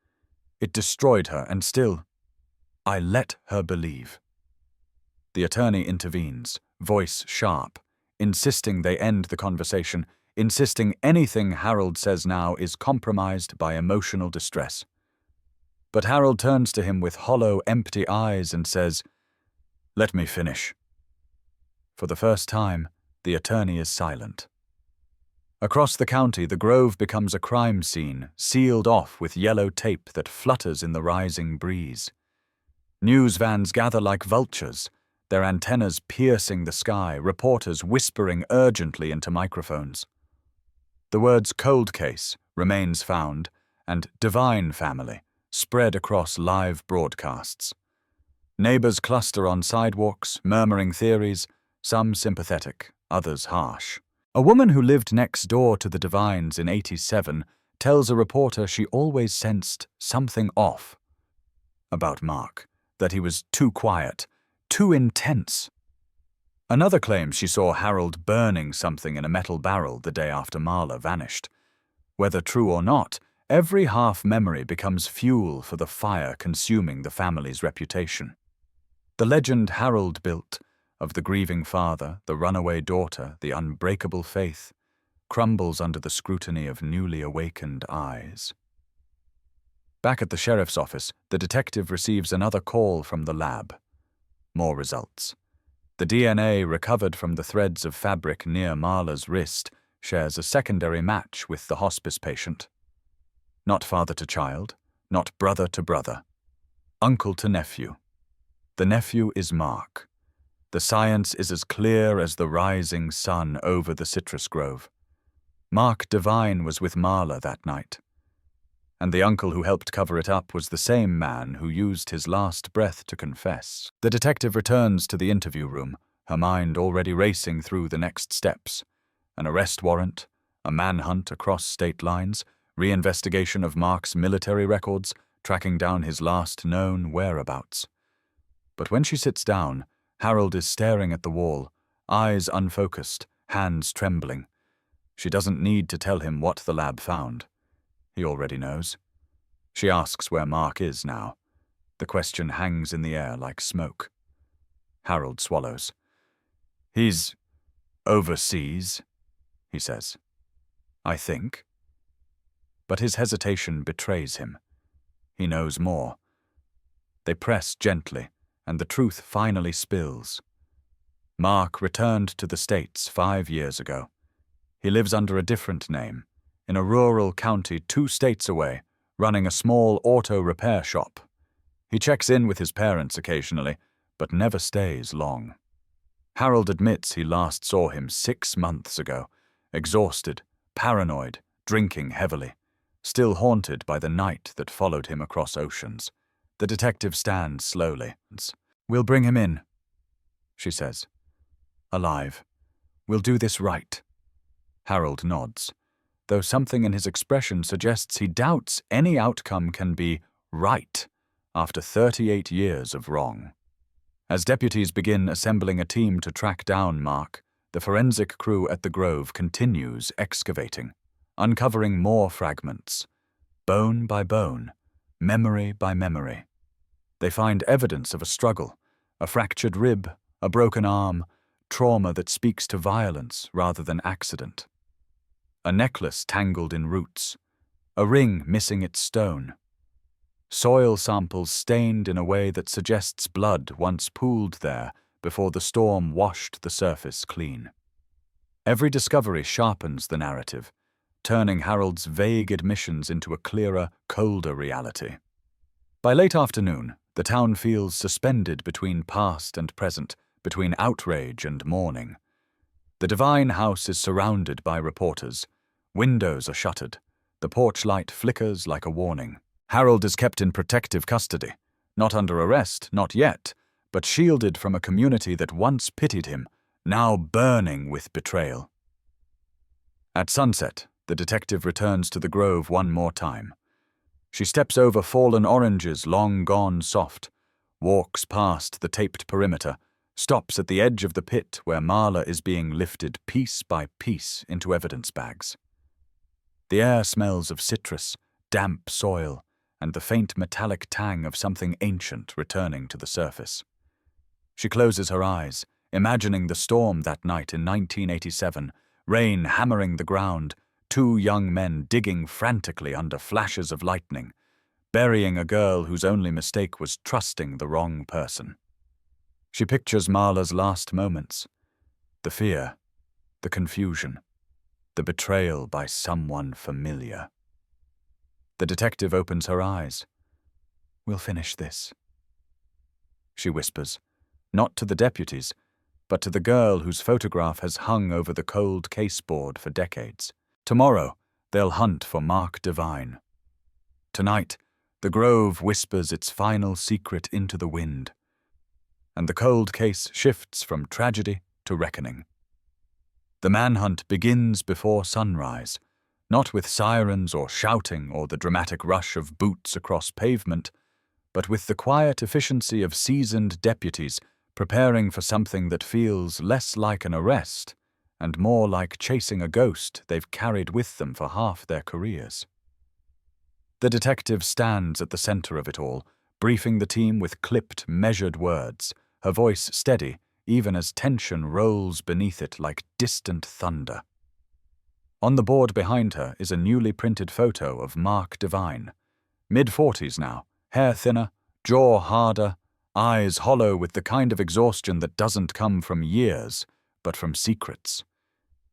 It destroyed her, and still, I let her believe. The attorney intervenes, voice sharp, insisting they end the conversation, insisting anything Harold says now is compromised by emotional distress. But Harold turns to him with hollow, empty eyes and says, "Let me finish." For the first time, the attorney is silent. Across the county, the grove becomes a crime scene, sealed off with yellow tape that flutters in the rising breeze. News vans gather like vultures, their antennas piercing the sky, reporters whispering urgently into microphones. The words "cold case," "remains found," and "Divine family" spread across live broadcasts. Neighbors cluster on sidewalks, murmuring theories, some sympathetic, others harsh. A woman who lived next door to the Divines in '87 tells a reporter she always sensed something off about Mark, that he was too quiet, too intense. Another claims she saw Harold burning something in a metal barrel the day after Marla vanished. Whether true or not, every half-memory becomes fuel for the fire consuming the family's reputation. The legend Harold built, of the grieving father, the runaway daughter, the unbreakable faith, crumbles under the scrutiny of newly awakened eyes. Back at the sheriff's office, the detective receives another call from the lab. More results. The DNA recovered from the threads of fabric near Marla's wrist shares a secondary match with the hospice patient. Not father to child, not brother to brother. Uncle to nephew. The nephew is Mark. The science is as clear as the rising sun over the citrus grove. Mark Devine was with Marla that night. And the uncle who helped cover it up was the same man who used his last breath to confess. The detective returns to the interview room, her mind already racing through the next steps. An arrest warrant, a manhunt across state lines, reinvestigation of Mark's military records, tracking down his last known whereabouts. But when she sits down, Harold is staring at the wall, eyes unfocused, hands trembling. She doesn't need to tell him what the lab found. He already knows. She asks where Mark is now. The question hangs in the air like smoke. Harold swallows. He's overseas, he says. I think. But his hesitation betrays him. He knows more. They press gently, and the truth finally spills. Mark returned to the States 5 years ago. He lives under a different name, in a rural county 2 states away, running a small auto repair shop. He checks in with his parents occasionally, but never stays long. Harold admits he last saw him 6 months ago, exhausted, paranoid, drinking heavily, still haunted by the night that followed him across oceans. The detective stands slowly. We'll bring him in, she says. Alive. We'll do this right. Harold nods, though something in his expression suggests he doubts any outcome can be right after 38 years of wrong. As deputies begin assembling a team to track down Mark, the forensic crew at the Grove continues excavating, uncovering more fragments, bone by bone, memory by memory. They find evidence of a struggle, a fractured rib, a broken arm, trauma that speaks to violence rather than accident. A necklace tangled in roots, a ring missing its stone. Soil samples stained in a way that suggests blood once pooled there before the storm washed the surface clean. Every discovery sharpens the narrative, turning Harold's vague admissions into a clearer, colder reality. By late afternoon, The town feels suspended between past and present, between outrage and mourning. The Devine house is surrounded by reporters. Windows are shuttered. The porch light flickers like a warning. Harold is kept in protective custody, not under arrest, not yet, but shielded from a community that once pitied him, now burning with betrayal. At sunset, the detective returns to the grove one more time. She steps over fallen oranges long gone soft, walks past the taped perimeter, stops at the edge of the pit where Marla is being lifted piece by piece into evidence bags. The air smells of citrus, damp soil, and the faint metallic tang of something ancient returning to the surface. She closes her eyes, imagining the storm that night in 1987, rain hammering the ground, 2 young men digging frantically under flashes of lightning, burying a girl whose only mistake was trusting the wrong person. She pictures Marla's last moments, the fear, the confusion, the betrayal by someone familiar. The detective opens her eyes. "We'll finish this," she whispers, not to the deputies, but to the girl whose photograph has hung over the cold caseboard for decades. Tomorrow, they'll hunt for Mark Devine. Tonight, the grove whispers its final secret into the wind, and the cold case shifts from tragedy to reckoning. The manhunt begins before sunrise, not with sirens or shouting or the dramatic rush of boots across pavement, but with the quiet efficiency of seasoned deputies preparing for something that feels less like an arrest and more like chasing a ghost they've carried with them for half their careers. The detective stands at the center of it all, briefing the team with clipped, measured words, her voice steady, even as tension rolls beneath it like distant thunder. On the board behind her is a newly printed photo of Mark Devine. Mid-40s now, hair thinner, jaw harder, eyes hollow with the kind of exhaustion that doesn't come from years, but from secrets.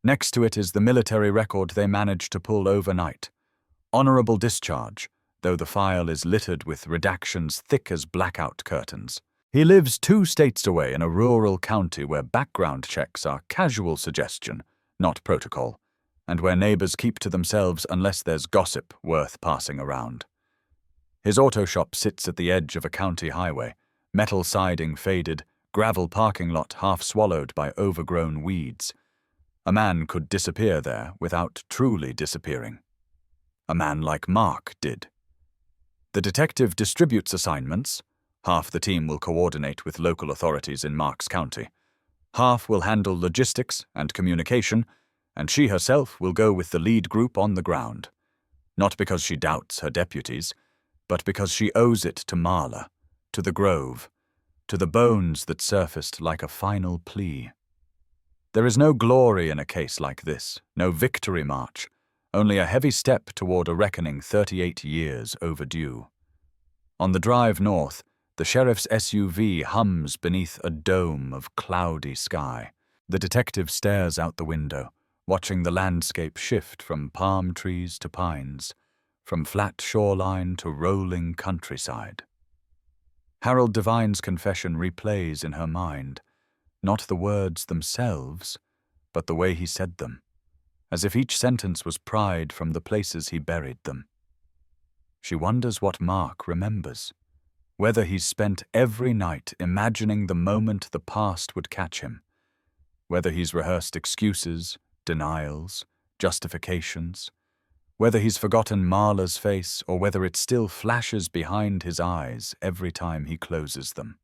Next to it is the military record they managed to pull overnight. Honorable discharge, though the file is littered with redactions thick as blackout curtains. He lives 2 states away in a rural county where background checks are casual suggestion, not protocol, and where neighbors keep to themselves unless there's gossip worth passing around. His auto shop sits at the edge of a county highway, metal siding faded, gravel parking lot half swallowed by overgrown weeds. A man could disappear there without truly disappearing. A man like Mark did. The detective distributes assignments. Half the team will coordinate with local authorities in Mark's county. Half will handle logistics and communication, and she herself will go with the lead group on the ground. Not because she doubts her deputies, but because she owes it to Marla, to the grove, to the bones that surfaced like a final plea. There is no glory in a case like this, no victory march, only a heavy step toward a reckoning 38 years overdue. On the drive north, the sheriff's SUV hums beneath a dome of cloudy sky. The detective stares out the window, watching the landscape shift from palm trees to pines, from flat shoreline to rolling countryside. Harold Devine's confession replays in her mind, not the words themselves, but the way he said them, as if each sentence was pried from the places he buried them. She wonders what Mark remembers, whether he's spent every night imagining the moment the past would catch him, whether he's rehearsed excuses, denials, justifications, whether he's forgotten Marla's face or whether it still flashes behind his eyes every time he closes them.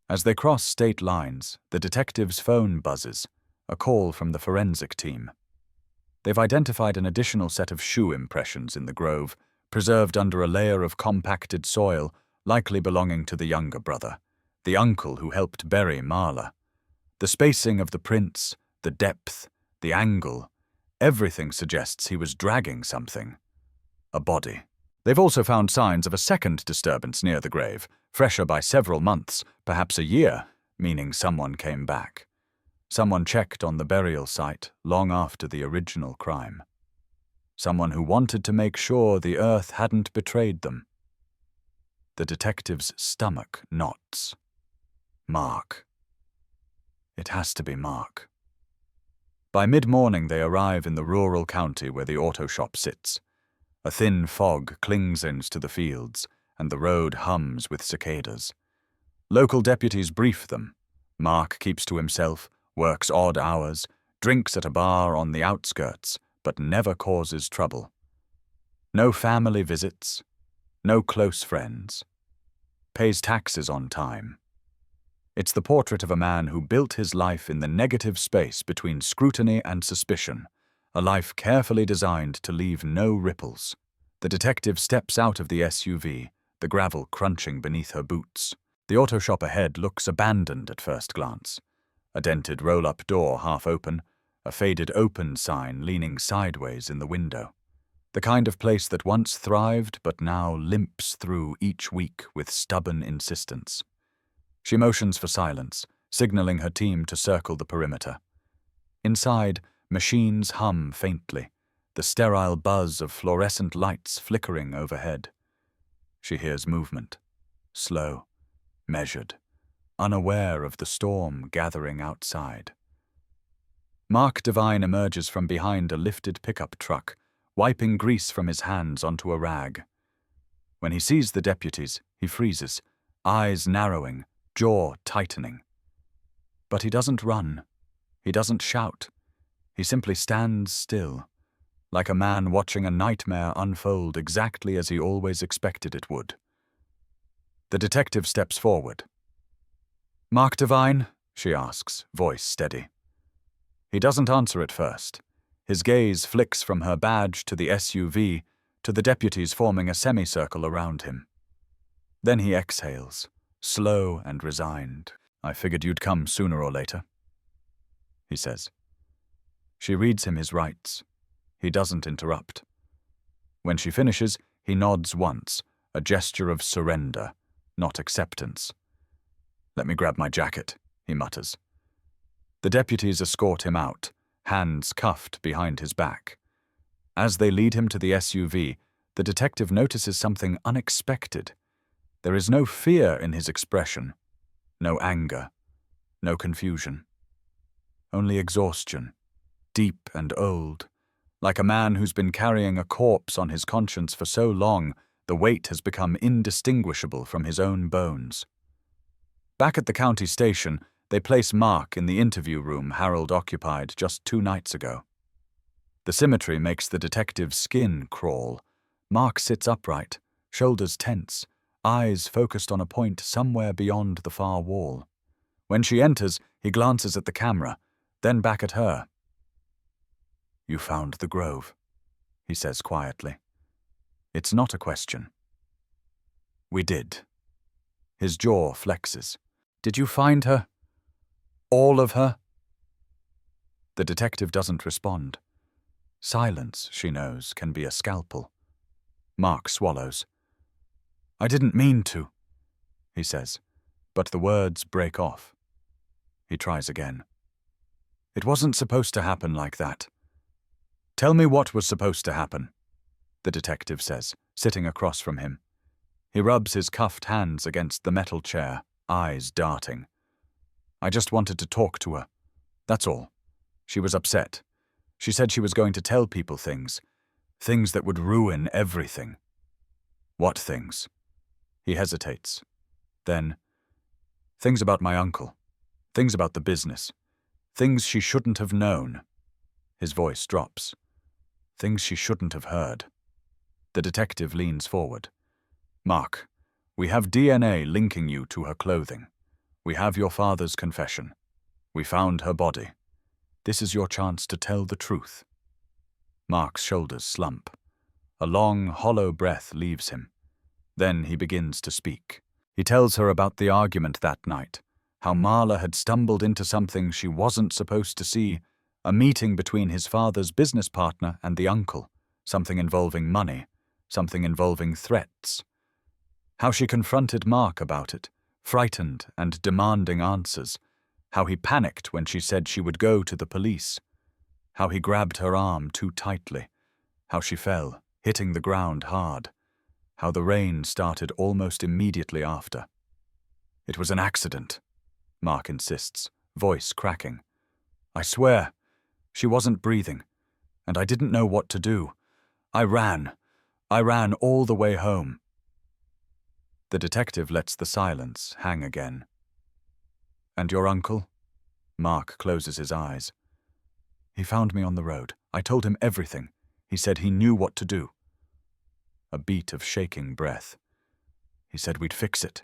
As they cross state lines, the detective's phone buzzes, a call from the forensic team. They've identified an additional set of shoe impressions in the grove, preserved under a layer of compacted soil, likely belonging to the younger brother, the uncle who helped bury Marla. The spacing of the prints, the depth, the angle, everything suggests he was dragging something. A body. They've also found signs of a second disturbance near the grave, fresher by several months, perhaps a year, meaning someone came back. Someone checked on the burial site long after the original crime. Someone who wanted to make sure the earth hadn't betrayed them. The detective's stomach knots. Mark. It has to be Mark. By mid-morning they arrive in the rural county where the auto shop sits. A thin fog clings into the fields, and the road hums with cicadas. Local deputies brief them. Mark keeps to himself, works odd hours, drinks at a bar on the outskirts, but never causes trouble. No family visits, no close friends. Pays taxes on time. It's the portrait of a man who built his life in the negative space between scrutiny and suspicion, a life carefully designed to leave no ripples. The detective steps out of the SUV, the gravel crunching beneath her boots. The auto shop ahead looks abandoned at first glance. A dented roll-up door half open, a faded open sign leaning sideways in the window. The kind of place that once thrived but now limps through each week with stubborn insistence. She motions for silence, signaling her team to circle the perimeter. Inside, machines hum faintly, the sterile buzz of fluorescent lights flickering overhead. She hears movement, slow, measured, unaware of the storm gathering outside. Mark Devine emerges from behind a lifted pickup truck, wiping grease from his hands onto a rag. When he sees the deputies, he freezes, eyes narrowing, jaw tightening. But he doesn't run. He doesn't shout. He simply stands still, like a man watching a nightmare unfold exactly as he always expected it would. The detective steps forward. "Mark Devine?" she asks, voice steady. He doesn't answer at first. His gaze flicks from her badge to the SUV to the deputies forming a semicircle around him. Then he exhales, slow and resigned. "I figured you'd come sooner or later," he says. She reads him his rights. He doesn't interrupt. When she finishes, he nods once, a gesture of surrender, not acceptance. "Let me grab my jacket," he mutters. The deputies escort him out, hands cuffed behind his back. As they lead him to the SUV, the detective notices something unexpected. There is no fear in his expression, no anger, no confusion. Only exhaustion, deep and old. Like a man who's been carrying a corpse on his conscience for so long, the weight has become indistinguishable from his own bones. Back at the county station, they place Mark in the interview room Harold occupied just 2 nights ago. The symmetry makes the detective's skin crawl. Mark sits upright, shoulders tense, eyes focused on a point somewhere beyond the far wall. When she enters, he glances at the camera, then back at her. "You found the grove," he says quietly. It's not a question. "We did." His jaw flexes. "Did you find her? All of her?" The detective doesn't respond. Silence, she knows, can be a scalpel. Mark swallows. "I didn't mean to," he says, but the words break off. He tries again. "It wasn't supposed to happen like that." "Tell me what was supposed to happen," the detective says, sitting across from him. He rubs his cuffed hands against the metal chair, eyes darting. "I just wanted to talk to her. That's all. She was upset. She said she was going to tell people things that would ruin everything." "What things?" He hesitates. Then, "Things about my uncle. Things about the business. Things she shouldn't have known." His voice drops. "Things she shouldn't have heard." The detective leans forward. "Mark, we have DNA linking you to her clothing. We have your father's confession. We found her body. This is your chance to tell the truth." Mark's shoulders slump. A long, hollow breath leaves him. Then he begins to speak. He tells her about the argument that night, how Marla had stumbled into something she wasn't supposed to see, a meeting between his father's business partner and the uncle, something involving money, something involving threats. How she confronted Mark about it, frightened and demanding answers. How he panicked when she said she would go to the police. How he grabbed her arm too tightly. How she fell, hitting the ground hard. how the rain started almost immediately after. It was an accident, Mark insists, voice cracking. I swear, she wasn't breathing, and I didn't know what to do. I ran all the way home. The detective lets the silence hang again. And your uncle? Mark closes his eyes. He found me on the road. I told him everything. He said he knew what to do. A beat of shaking breath. He said we'd fix it.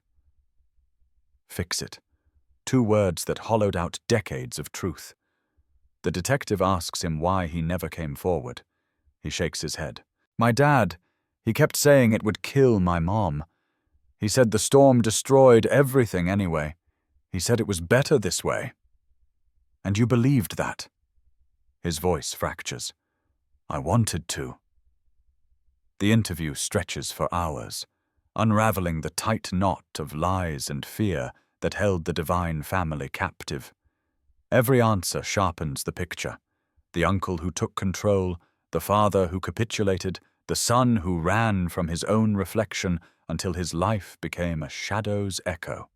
Fix it. 2 words that hollowed out decades of truth. The detective asks him why he never came forward. He shakes his head. My dad, he kept saying it would kill my mom. He said the storm destroyed everything anyway. He said it was better this way. And you believed that? His voice fractures. I wanted to. The interview stretches for hours, unraveling the tight knot of lies and fear that held the Devine family captive. Every answer sharpens the picture. The uncle who took control, the father who capitulated, the son who ran from his own reflection until his life became a shadow's echo.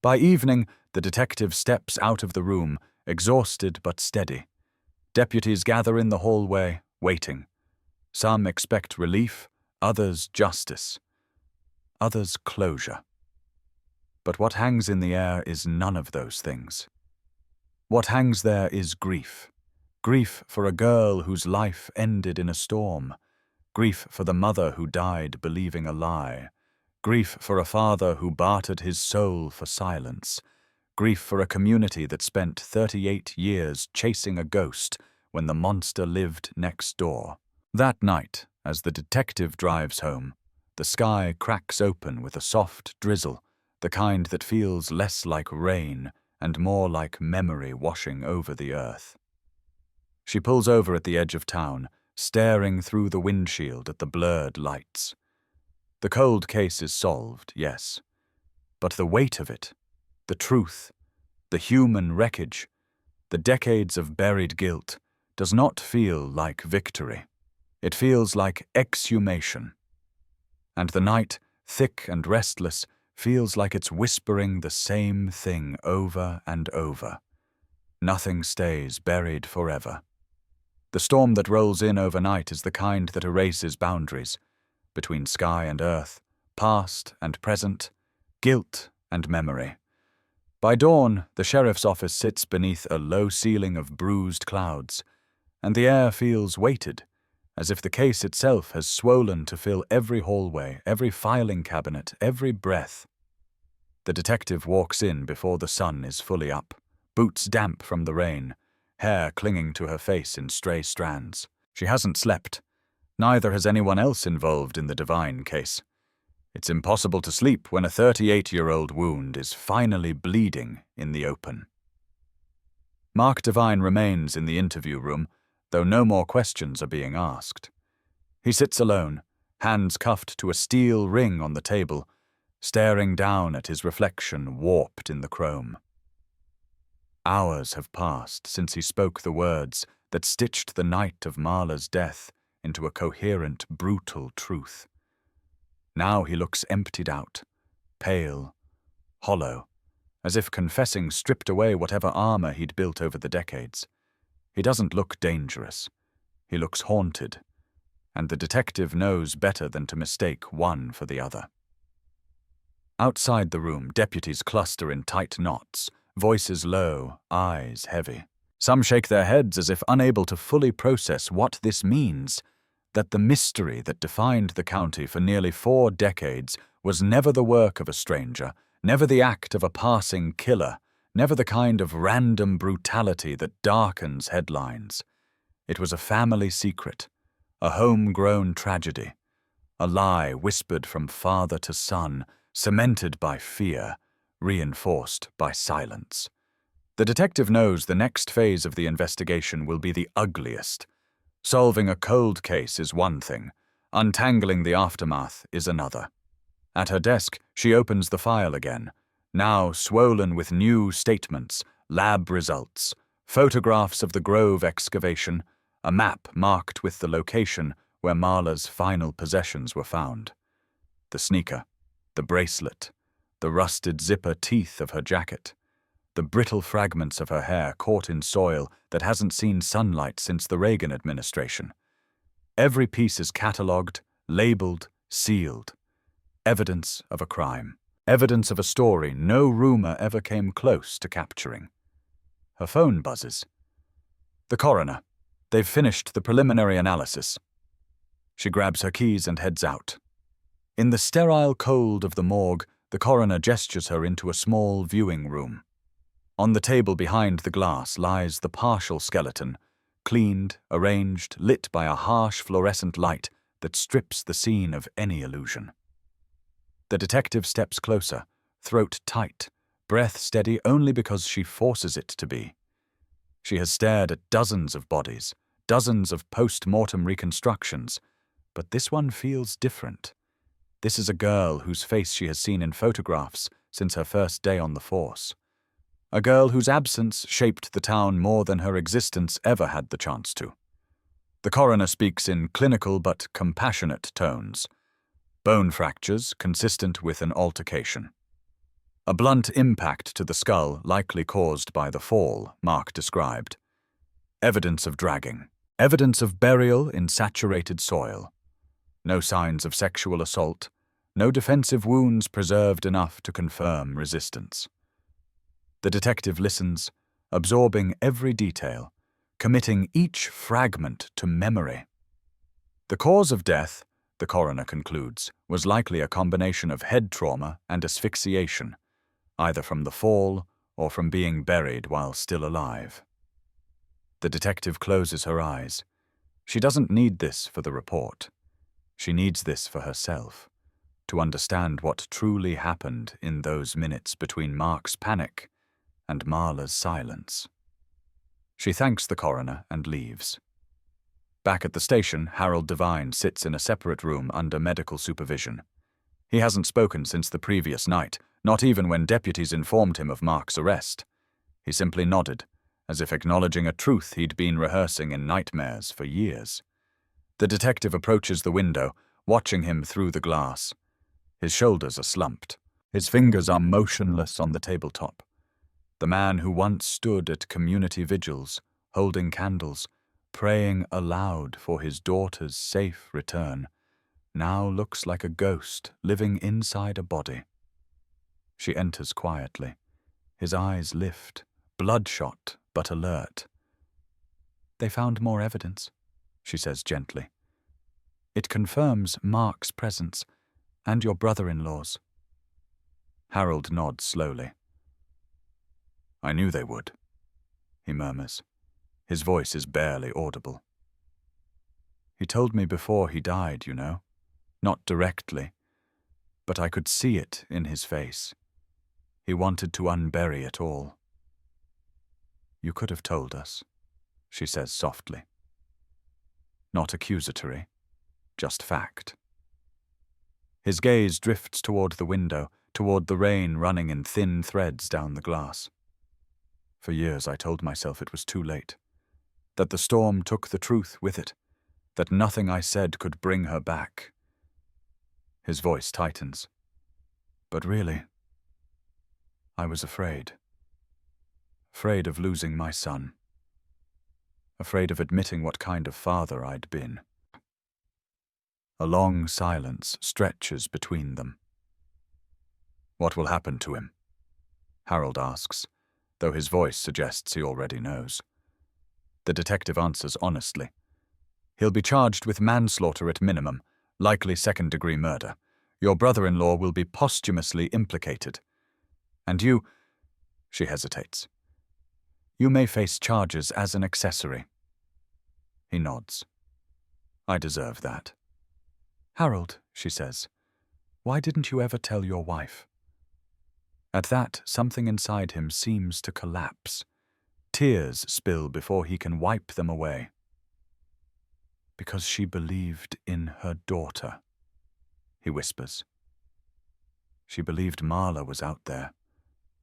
By evening, the detective steps out of the room, exhausted but steady. Deputies gather in the hallway, waiting. Some expect relief, others justice, others closure. But what hangs in the air is none of those things. What hangs there is grief. Grief for a girl whose life ended in a storm. Grief for the mother who died believing a lie. Grief for a father who bartered his soul for silence. Grief for a community that spent 38 years chasing a ghost when the monster lived next door. That night, as the detective drives home, the sky cracks open with a soft drizzle, the kind that feels less like rain and more like memory washing over the earth. She pulls over at the edge of town, staring through the windshield at the blurred lights. The cold case is solved, yes, but the weight of it, the truth, the human wreckage, the decades of buried guilt, does not feel like victory. It feels like exhumation. And the night, thick and restless, feels like it's whispering the same thing over and over. Nothing stays buried forever. The storm that rolls in overnight is the kind that erases boundaries between sky and earth, past and present, guilt and memory. By dawn, the sheriff's office sits beneath a low ceiling of bruised clouds, and the air feels weighted, as if the case itself has swollen to fill every hallway, every filing cabinet, every breath. The detective walks in before the sun is fully up, boots damp from the rain, hair clinging to her face in stray strands. She hasn't slept. Neither has anyone else involved in the Devine case. It's impossible to sleep when a 38-year-old wound is finally bleeding in the open. Mark Devine remains in the interview room, though no more questions are being asked. He sits alone, hands cuffed to a steel ring on the table, staring down at his reflection warped in the chrome. Hours have passed since he spoke the words that stitched the night of Marla's death into a coherent, brutal truth. Now he looks emptied out, pale, hollow, as if confessing stripped away whatever armor he'd built over the decades. He doesn't look dangerous. He looks haunted, and the detective knows better than to mistake one for the other. Outside the room, deputies cluster in tight knots, voices low, eyes heavy. Some shake their heads as if unable to fully process what this means, that the mystery that defined the county for nearly 4 decades was never the work of a stranger, never the act of a passing killer, never the kind of random brutality that darkens headlines. It was a family secret, a homegrown tragedy, a lie whispered from father to son, cemented by fear, reinforced by silence. The detective knows the next phase of the investigation will be the ugliest. Solving a cold case is one thing, untangling the aftermath is another. At her desk, she opens the file again, now swollen with new statements, lab results, photographs of the Grove excavation, a map marked with the location where Marla's final possessions were found. The sneaker, the bracelet, the rusted zipper teeth of her jacket, the brittle fragments of her hair caught in soil that hasn't seen sunlight since the Reagan administration. Every piece is catalogued, labeled, sealed. Evidence of a crime. Evidence of a story no rumor ever came close to capturing. Her phone buzzes. The coroner. They've finished the preliminary analysis. She grabs her keys and heads out. In the sterile cold of the morgue, the coroner gestures her into a small viewing room. On the table behind the glass lies the partial skeleton, cleaned, arranged, lit by a harsh fluorescent light that strips the scene of any illusion. The detective steps closer, throat tight, breath steady only because she forces it to be. She has stared at dozens of bodies, dozens of post-mortem reconstructions, but this one feels different. This is a girl whose face she has seen in photographs since her first day on the force. A girl whose absence shaped the town more than her existence ever had the chance to. The coroner speaks in clinical but compassionate tones. Bone fractures consistent with an altercation. A blunt impact to the skull likely caused by the fall, Mark described. Evidence of dragging. Evidence of burial in saturated soil. No signs of sexual assault. No defensive wounds preserved enough to confirm resistance. The detective listens, absorbing every detail, committing each fragment to memory. The cause of death, the coroner concludes, was likely a combination of head trauma and asphyxiation, either from the fall or from being buried while still alive. The detective closes her eyes. She doesn't need this for the report. She needs this for herself, to understand what truly happened in those minutes between Mark's panic and Marla's silence. She thanks the coroner and leaves. Back at the station, Harold Devine sits in a separate room under medical supervision. He hasn't spoken since the previous night, not even when deputies informed him of Mark's arrest. He simply nodded, as if acknowledging a truth he'd been rehearsing in nightmares for years. The detective approaches the window, watching him through the glass. His shoulders are slumped. His fingers are motionless on the tabletop. The man who once stood at community vigils, holding candles, praying aloud for his daughter's safe return, now looks like a ghost living inside a body. She enters quietly. His eyes lift, bloodshot but alert. "They found more evidence," she says gently. "It confirms Mark's presence and your brother-in-law's." Harold nods slowly. "I knew they would," he murmurs. His voice is barely audible. "He told me before he died, you know. Not directly, but I could see it in his face. He wanted to unbury it all." "You could have told us," she says softly. Not accusatory, just fact. His gaze drifts toward the window, toward the rain running in thin threads down the glass. For years I told myself it was too late, that the storm took the truth with it, that nothing I said could bring her back. His voice tightens. But really, I was afraid. Afraid of losing my son. Afraid of admitting what kind of father I'd been. A long silence stretches between them. "What will happen to him?" Harold asks, though his voice suggests he already knows. The detective answers honestly. "He'll be charged with manslaughter at minimum, likely second-degree murder. Your brother-in-law will be posthumously implicated. And you—" she hesitates. "You may face charges as an accessory." He nods. "I deserve that." "Harold," she says, "why didn't you ever tell your wife?" At that, something inside him seems to collapse. Tears spill before he can wipe them away. "Because she believed in her daughter," he whispers. "She believed Marla was out there,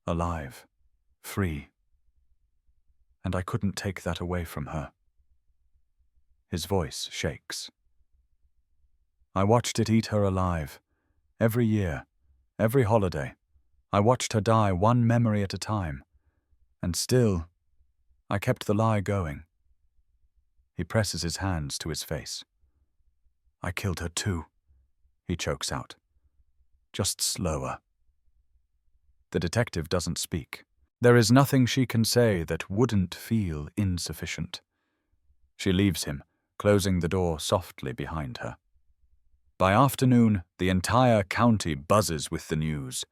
alive, free. And I couldn't take that away from her." His voice shakes. I watched it eat her alive. Every year, every holiday, I watched her die one memory at a time. And still, I kept the lie going. He presses his hands to his face. I killed her too, he chokes out. Just slower. The detective doesn't speak. There is nothing she can say that wouldn't feel insufficient. She leaves him, closing the door softly behind her. By afternoon, the entire county buzzes with the news.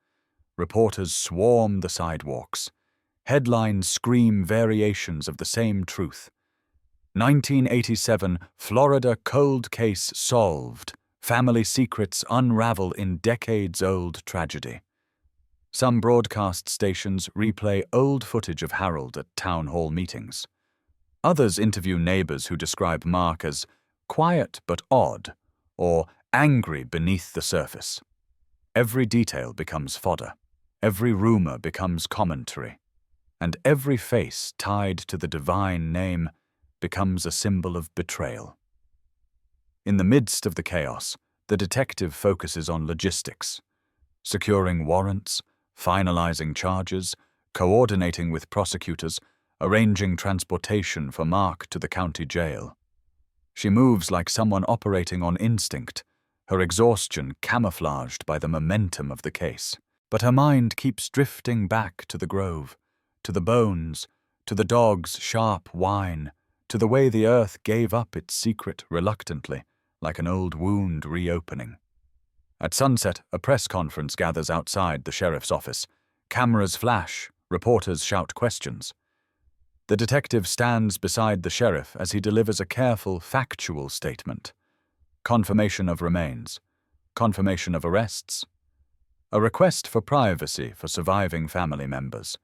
Reporters swarm the sidewalks. Headlines scream variations of the same truth. 1987 Florida cold case solved. Family secrets unravel in decades-old tragedy. Some broadcast stations replay old footage of Harold at town hall meetings. Others interview neighbors who describe Mark as quiet but odd, or angry beneath the surface. Every detail becomes fodder. Every rumor becomes commentary. And every face tied to the divine name becomes a symbol of betrayal. In the midst of the chaos, the detective focuses on logistics, securing warrants, finalizing charges, coordinating with prosecutors, arranging transportation for Mark to the county jail. She moves like someone operating on instinct, her exhaustion camouflaged by the momentum of the case. But her mind keeps drifting back to the grove, to the bones, to the dog's sharp whine, to the way the earth gave up its secret reluctantly, like an old wound reopening. At sunset, a press conference gathers outside the sheriff's office. Cameras flash, reporters shout questions. The detective stands beside the sheriff as he delivers a careful, factual statement. Confirmation of remains. Confirmation of arrests. A request for privacy for surviving family members.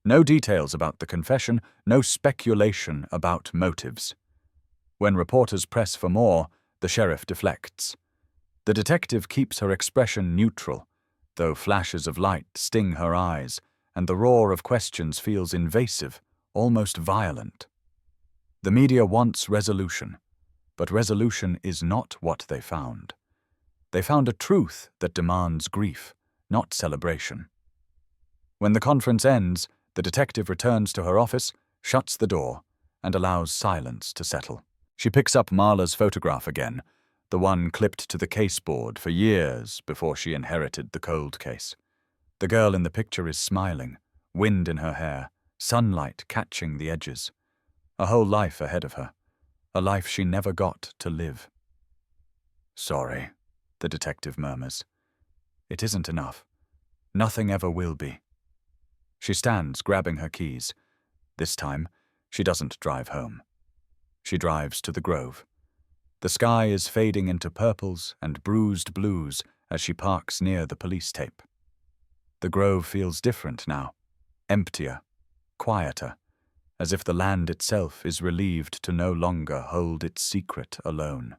No details about the confession, no speculation about motives. When reporters press for more, the sheriff deflects. The detective keeps her expression neutral, though flashes of light sting her eyes, and the roar of questions feels invasive, almost violent. The media wants resolution, but resolution is not what they found. They found a truth that demands grief, not celebration. When the conference ends, the detective returns to her office, shuts the door, and allows silence to settle. She picks up Marla's photograph again, the one clipped to the caseboard for years before she inherited the cold case. The girl in the picture is smiling, wind in her hair, sunlight catching the edges. A whole life ahead of her, a life she never got to live. Sorry, the detective murmurs. It isn't enough. Nothing ever will be. She stands, grabbing her keys. This time, she doesn't drive home. She drives to the grove. The sky is fading into purples and bruised blues as she parks near the police tape. The grove feels different now, emptier, quieter, as if the land itself is relieved to no longer hold its secret alone.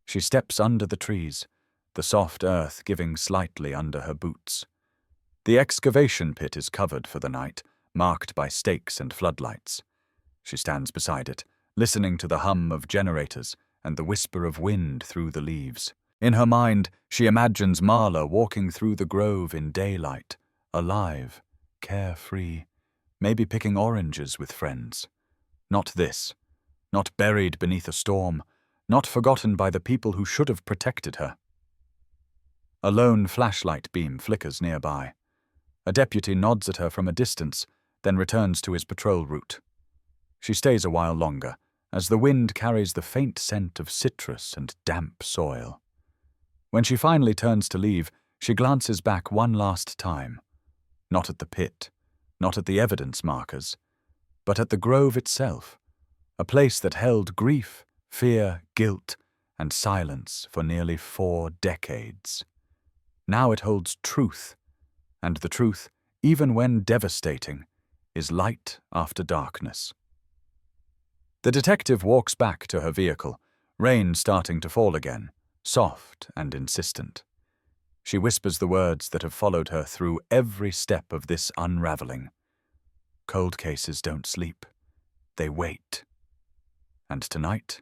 She steps under the trees, the soft earth giving slightly under her boots. The excavation pit is covered for the night, marked by stakes and floodlights. She stands beside it, listening to the hum of generators and the whisper of wind through the leaves. In her mind, she imagines Marla walking through the grove in daylight, alive, carefree, maybe picking oranges with friends. Not this, not buried beneath a storm, not forgotten by the people who should have protected her. A lone flashlight beam flickers nearby. A deputy nods at her from a distance, then returns to his patrol route. She stays a while longer, as the wind carries the faint scent of citrus and damp soil. When she finally turns to leave, she glances back one last time. Not at the pit, not at the evidence markers, but at the grove itself, a place that held grief, fear, guilt, and silence for nearly 4 decades. Now it holds truth, and the truth, even when devastating, is light after darkness. The detective walks back to her vehicle, rain starting to fall again, soft and insistent. She whispers the words that have followed her through every step of this unraveling. Cold cases don't sleep. They wait. And tonight,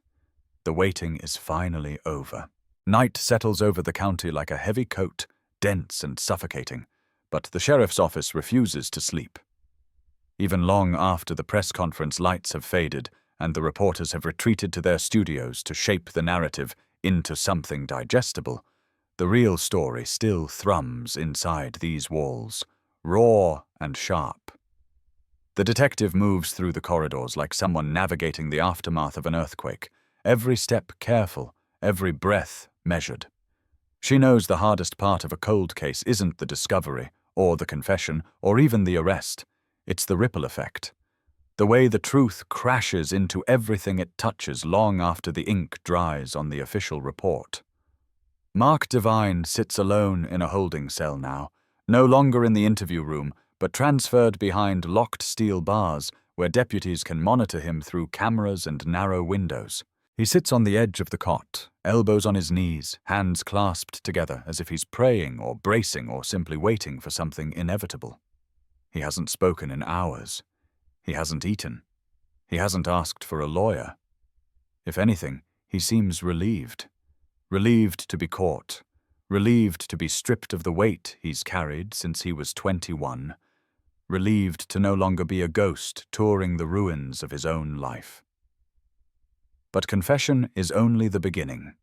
the waiting is finally over. Night settles over the county like a heavy coat, dense and suffocating, but the sheriff's office refuses to sleep. Even long after the press conference lights have faded and the reporters have retreated to their studios to shape the narrative into something digestible, the real story still thrums inside these walls, raw and sharp. The detective moves through the corridors like someone navigating the aftermath of an earthquake, every step careful, every breath measured. She knows the hardest part of a cold case isn't the discovery, or the confession, or even the arrest. It's the ripple effect. The way the truth crashes into everything it touches long after the ink dries on the official report. Mark Devine sits alone in a holding cell now, no longer in the interview room, but transferred behind locked steel bars where deputies can monitor him through cameras and narrow windows. He sits on the edge of the cot, elbows on his knees, hands clasped together as if he's praying or bracing or simply waiting for something inevitable. He hasn't spoken in hours. He hasn't eaten. He hasn't asked for a lawyer. If anything, he seems relieved. Relieved to be caught. Relieved to be stripped of the weight he's carried since he was 21. Relieved to no longer be a ghost touring the ruins of his own life. But confession is only the beginning.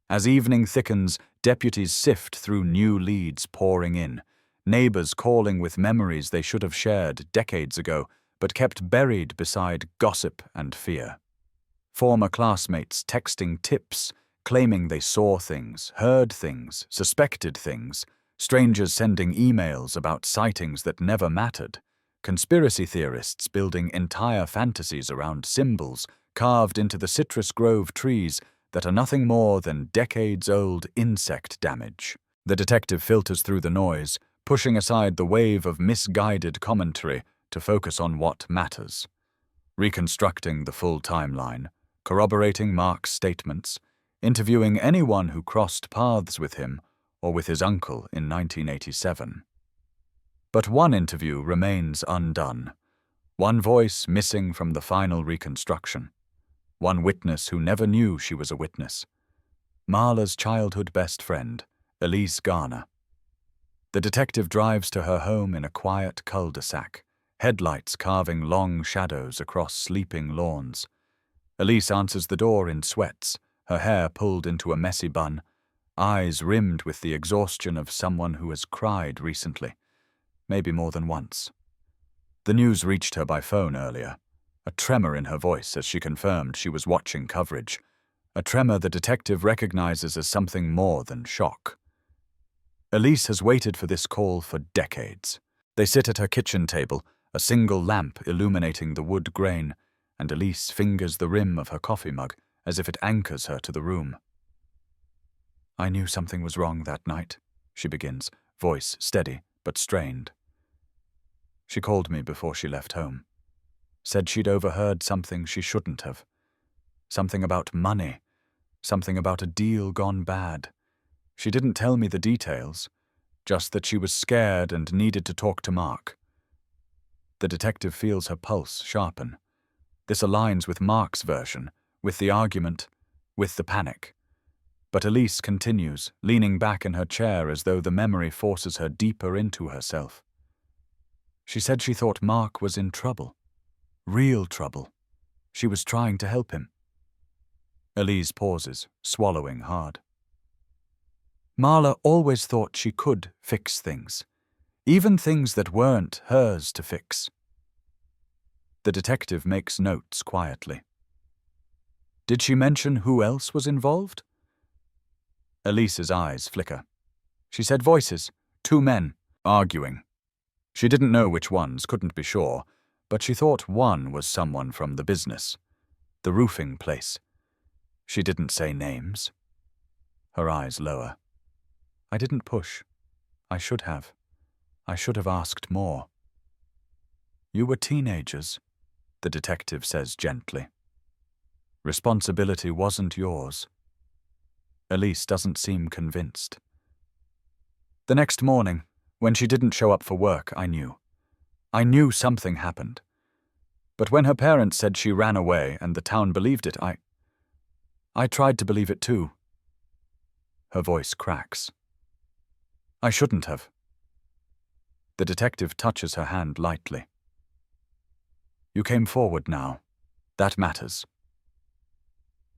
As evening thickens, deputies sift through new leads pouring in, neighbors calling with memories they should have shared decades ago, but kept buried beside gossip and fear. Former classmates texting tips, claiming they saw things, heard things, suspected things, strangers sending emails about sightings that never mattered, conspiracy theorists building entire fantasies around symbols carved into the citrus grove trees that are nothing more than decades-old insect damage. The detective filters through the noise, pushing aside the wave of misguided commentary to focus on what matters. Reconstructing the full timeline, corroborating Mark's statements, interviewing anyone who crossed paths with him or with his uncle in 1987. But one interview remains undone. One voice missing from the final reconstruction. One witness who never knew she was a witness. Marla's childhood best friend, Elise Garner. The detective drives to her home in a quiet cul-de-sac, headlights carving long shadows across sleeping lawns. Elise answers the door in sweats, her hair pulled into a messy bun, eyes rimmed with the exhaustion of someone who has cried recently, maybe more than once. The news reached her by phone earlier, a tremor in her voice as she confirmed she was watching coverage, a tremor the detective recognizes as something more than shock. Elise has waited for this call for decades. They sit at her kitchen table, a single lamp illuminating the wood grain, and Elise fingers the rim of her coffee mug as if it anchors her to the room. "I knew something was wrong that night," she begins, voice steady but strained. "She called me before she left home. Said she'd overheard something she shouldn't have. Something about money. Something about a deal gone bad. She didn't tell me the details, just that she was scared and needed to talk to Mark." The detective feels her pulse sharpen. This aligns with Mark's version, with the argument, with the panic. But Elise continues, leaning back in her chair as though the memory forces her deeper into herself. "She said she thought Mark was in trouble. Real trouble. She was trying to help him." Elise pauses, swallowing hard. "Marla always thought she could fix things, even things that weren't hers to fix." The detective makes notes quietly. "Did she mention who else was involved?" Elise's eyes flicker. "She said voices, 2 men, arguing. She didn't know which ones, couldn't be sure, but she thought one was someone from the business, the roofing place. She didn't say names." Her eyes lower. "I didn't push. I should have. I should have asked more." "You were teenagers," the detective says gently. "Responsibility wasn't yours." Elise doesn't seem convinced. "The next morning, when she didn't show up for work, I knew. I knew something happened. But when her parents said she ran away and the town believed it, I tried to believe it too. Her voice cracks. I shouldn't have. The detective touches her hand lightly. You came forward now. That matters.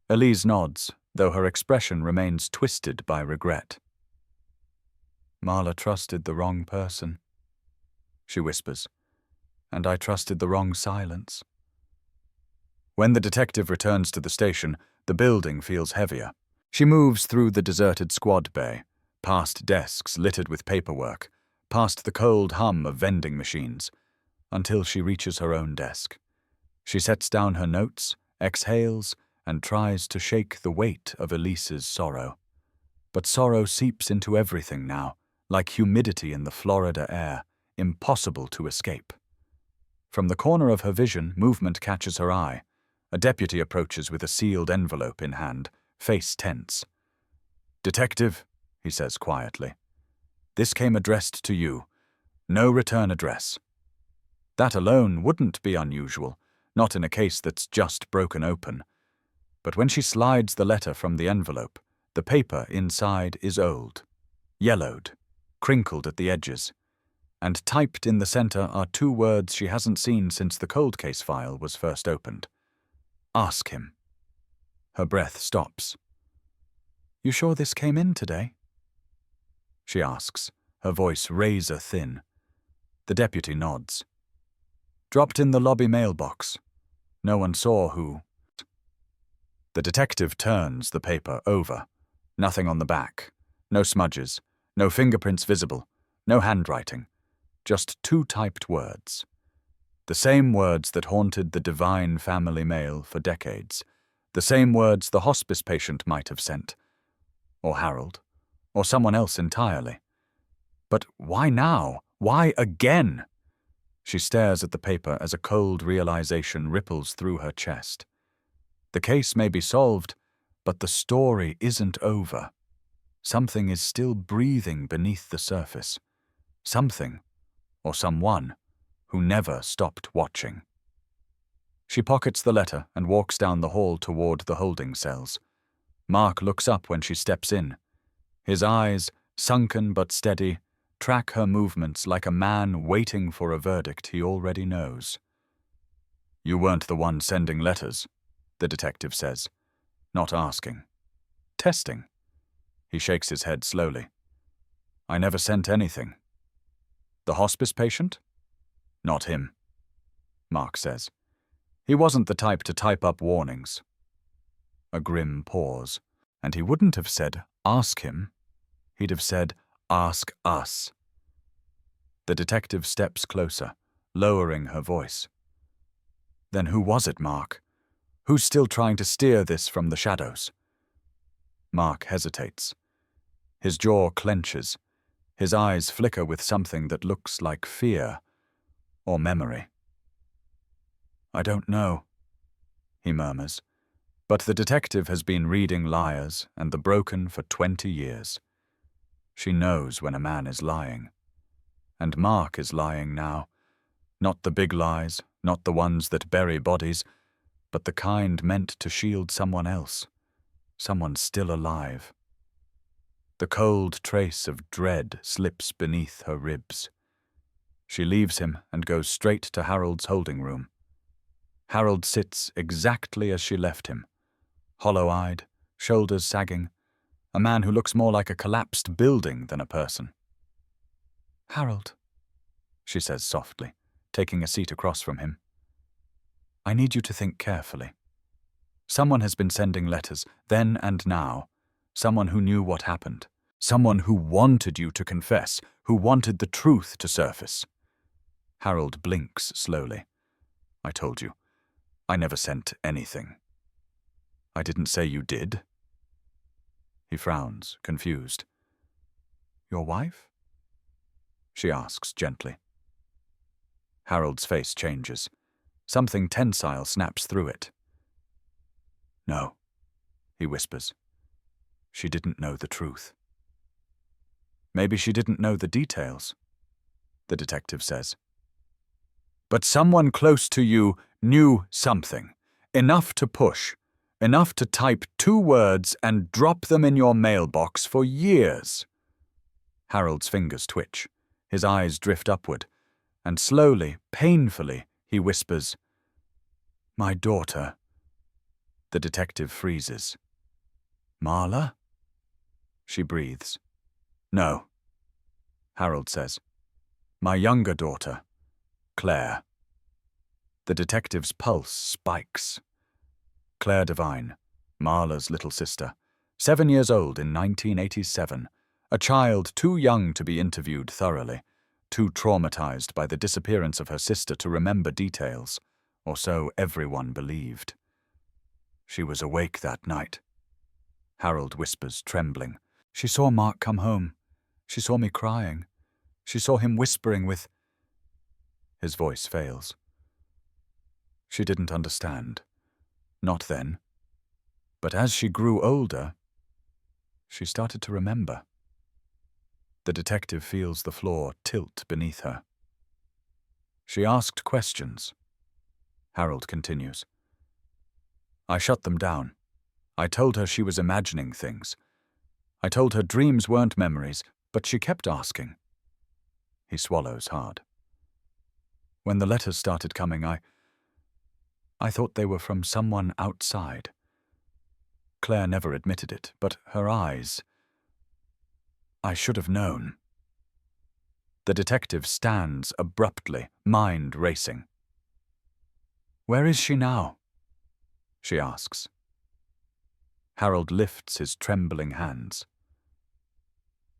Elise nods, though her expression remains twisted by regret. Marla trusted the wrong person, she whispers, and I trusted the wrong silence. When the detective returns to the station, the building feels heavier. She moves through the deserted squad bay, past desks littered with paperwork, past the cold hum of vending machines, until she reaches her own desk. She sets down her notes, exhales, and tries to shake the weight of Elise's sorrow. But sorrow seeps into everything now, like humidity in the Florida air, impossible to escape. From the corner of her vision, movement catches her eye. A deputy approaches with a sealed envelope in hand, face tense. Detective, he says quietly, this came addressed to you. No return address. That alone wouldn't be unusual, not in a case that's just broken open. But when she slides the letter from the envelope, the paper inside is old, yellowed, crinkled at the edges, and typed in the center are two words she hasn't seen since the cold case file was first opened. Ask him. Her breath stops. You sure this came in today? She asks, her voice razor thin. The deputy nods. Dropped in the lobby mailbox. No one saw who. The detective turns the paper over. Nothing on the back. No smudges. No fingerprints visible. No handwriting. Just two typed words. The same words that haunted the Divine Family Mail for decades. The same words the hospice patient might have sent. Or Harold. Or someone else entirely. But why now? Why again? She stares at the paper as a cold realization ripples through her chest. The case may be solved, but the story isn't over. Something is still breathing beneath the surface. Something, or someone, who never stopped watching. She pockets the letter and walks down the hall toward the holding cells. Mark looks up when she steps in. His eyes, sunken but steady, track her movements like a man waiting for a verdict he already knows. You weren't the one sending letters, the detective says, not asking. Testing. He shakes his head slowly. I never sent anything. The hospice patient? Not him, Mark says. He wasn't the type to type up warnings. A grim pause, and he wouldn't have said, ask him. He'd have said, ask us. The detective steps closer, lowering her voice. Then who was it, Mark? Who's still trying to steer this from the shadows? Mark hesitates. His jaw clenches. His eyes flicker with something that looks like fear or memory. I don't know, he murmurs, but the detective has been reading Liars and The Broken for 20 years. She knows when a man is lying. And Mark is lying now. Not the big lies, not the ones that bury bodies, but the kind meant to shield someone else, someone still alive. The cold trace of dread slips beneath her ribs. She leaves him and goes straight to Harold's holding room. Harold sits exactly as she left him, hollow-eyed, shoulders sagging, a man who looks more like a collapsed building than a person. Harold, she says softly, taking a seat across from him. I need you to think carefully. Someone has been sending letters, then and now. Someone who knew what happened. Someone who wanted you to confess, who wanted the truth to surface. Harold blinks slowly. I told you. I never sent anything. I didn't say you did. He frowns, confused. Your wife? She asks gently. Harold's face changes. Something tensile snaps through it. No, he whispers. She didn't know the truth. Maybe she didn't know the details, the detective says. But someone close to you knew something, enough to push, Enough to type 2 words and drop them in your mailbox for years. Harold's fingers twitch. His eyes drift upward. And slowly, painfully, he whispers, "My daughter." The detective freezes. "Marla?" She breathes. "No," Harold says. "My younger daughter, Claire." The detective's pulse spikes. Claire Devine, Marla's little sister, 7 years old in 1987, a child too young to be interviewed thoroughly, too traumatized by the disappearance of her sister to remember details, or so everyone believed. "She was awake that night," Harold whispers, trembling. "She saw Mark come home. She saw me crying. She saw him whispering with—" His voice fails. She didn't understand. Not then. But as she grew older, she started to remember. The detective feels the floor tilt beneath her. "She asked questions," Harold continues. "I shut them down. I told her she was imagining things. I told her dreams weren't memories, but she kept asking." He swallows hard. "When the letters started coming, I thought they were from someone outside." Claire never admitted it, but her eyes... I should have known. The detective stands abruptly, mind racing. "Where is she now?" she asks. Harold lifts his trembling hands.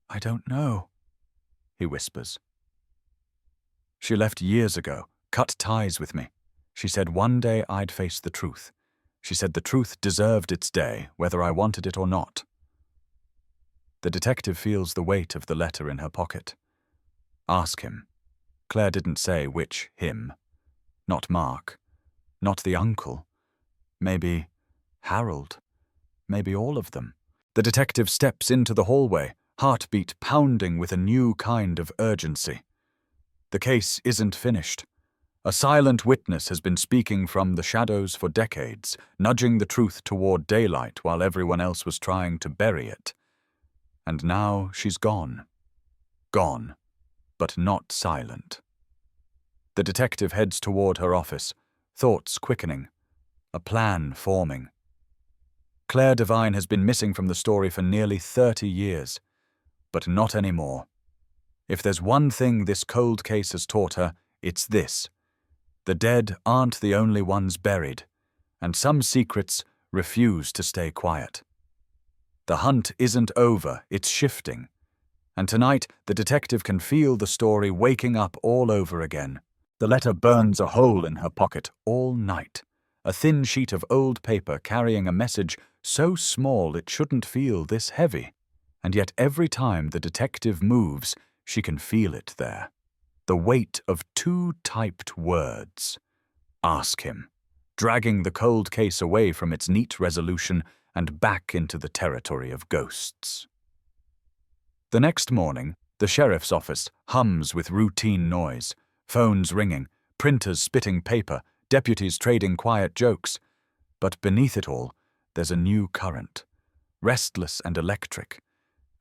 "I don't know," he whispers. "She left years ago, cut ties with me. She said one day I'd face the truth. She said the truth deserved its day, whether I wanted it or not." The detective feels the weight of the letter in her pocket. Ask him. Claire didn't say which him. Not Mark. Not the uncle. Maybe Harold. Maybe all of them. The detective steps into the hallway, heartbeat pounding with a new kind of urgency. The case isn't finished. A silent witness has been speaking from the shadows for decades, nudging the truth toward daylight while everyone else was trying to bury it. And now she's gone. Gone, but not silent. The detective heads toward her office, thoughts quickening, a plan forming. Claire Devine has been missing from the story for nearly 30 years, but not anymore. If there's one thing this cold case has taught her, it's this. The dead aren't the only ones buried, and some secrets refuse to stay quiet. The hunt isn't over, it's shifting. And tonight, the detective can feel the story waking up all over again. The letter burns a hole in her pocket all night. A thin sheet of old paper carrying a message so small it shouldn't feel this heavy. And yet every time the detective moves, she can feel it there. The weight of 2 typed words. Ask him, dragging the cold case away from its neat resolution and back into the territory of ghosts. The next morning, the sheriff's office hums with routine noise, phones ringing, printers spitting paper, deputies trading quiet jokes. But beneath it all, there's a new current, restless and electric,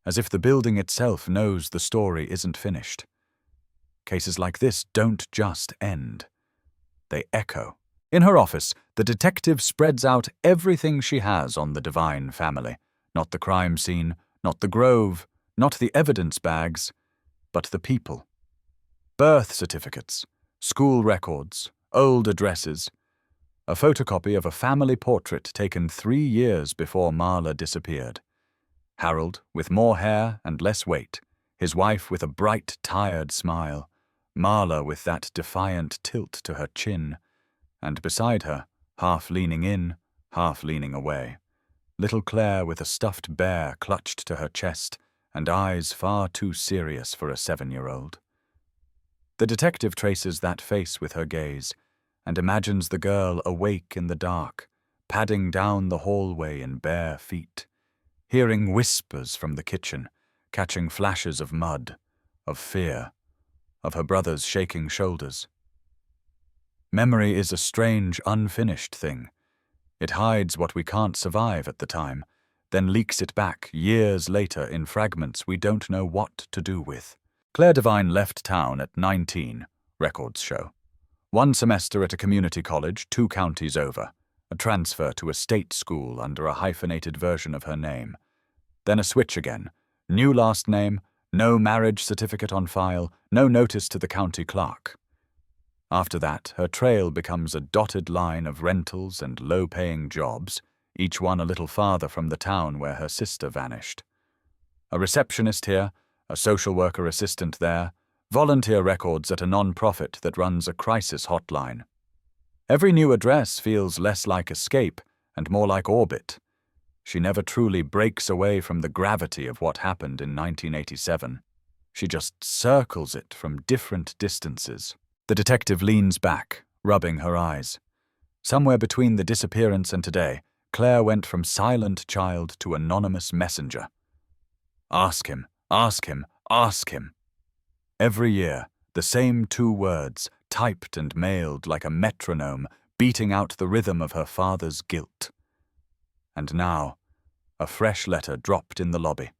as if the building itself knows the story isn't finished. Cases like this don't just end. They echo. In her office, the detective spreads out everything she has on the Devine family. Not the crime scene, not the grove, not the evidence bags, but the people. Birth certificates, school records, old addresses, a photocopy of a family portrait taken 3 years before Marla disappeared. Harold, with more hair and less weight, his wife with a bright, tired smile, Marla with that defiant tilt to her chin, and beside her, half leaning in, half leaning away, little Claire with a stuffed bear clutched to her chest and eyes far too serious for a 7-year-old. The detective traces that face with her gaze and imagines the girl awake in the dark, padding down the hallway in bare feet, hearing whispers from the kitchen, catching flashes of mud, of fear, of her brother's shaking shoulders. Memory is a strange, unfinished thing. It hides what we can't survive at the time, then leaks it back years later in fragments we don't know what to do with. Claire Devine left town at 19, records show. 1 semester at a community college 2 counties over, a transfer to a state school under a hyphenated version of her name. Then a switch again, new last name, no marriage certificate on file, no notice to the county clerk. After that, her trail becomes a dotted line of rentals and low-paying jobs, each one a little farther from the town where her sister vanished. A receptionist here, a social worker assistant there, volunteer records at a non-profit that runs a crisis hotline. Every new address feels less like escape and more like orbit. She never truly breaks away from the gravity of what happened in 1987. She just circles it from different distances. The detective leans back, rubbing her eyes. Somewhere between the disappearance and today, Claire went from silent child to anonymous messenger. Ask him, ask him, ask him. Every year, the same 2 words, typed and mailed like a metronome, beating out the rhythm of her father's guilt. And now, a fresh letter dropped in the lobby.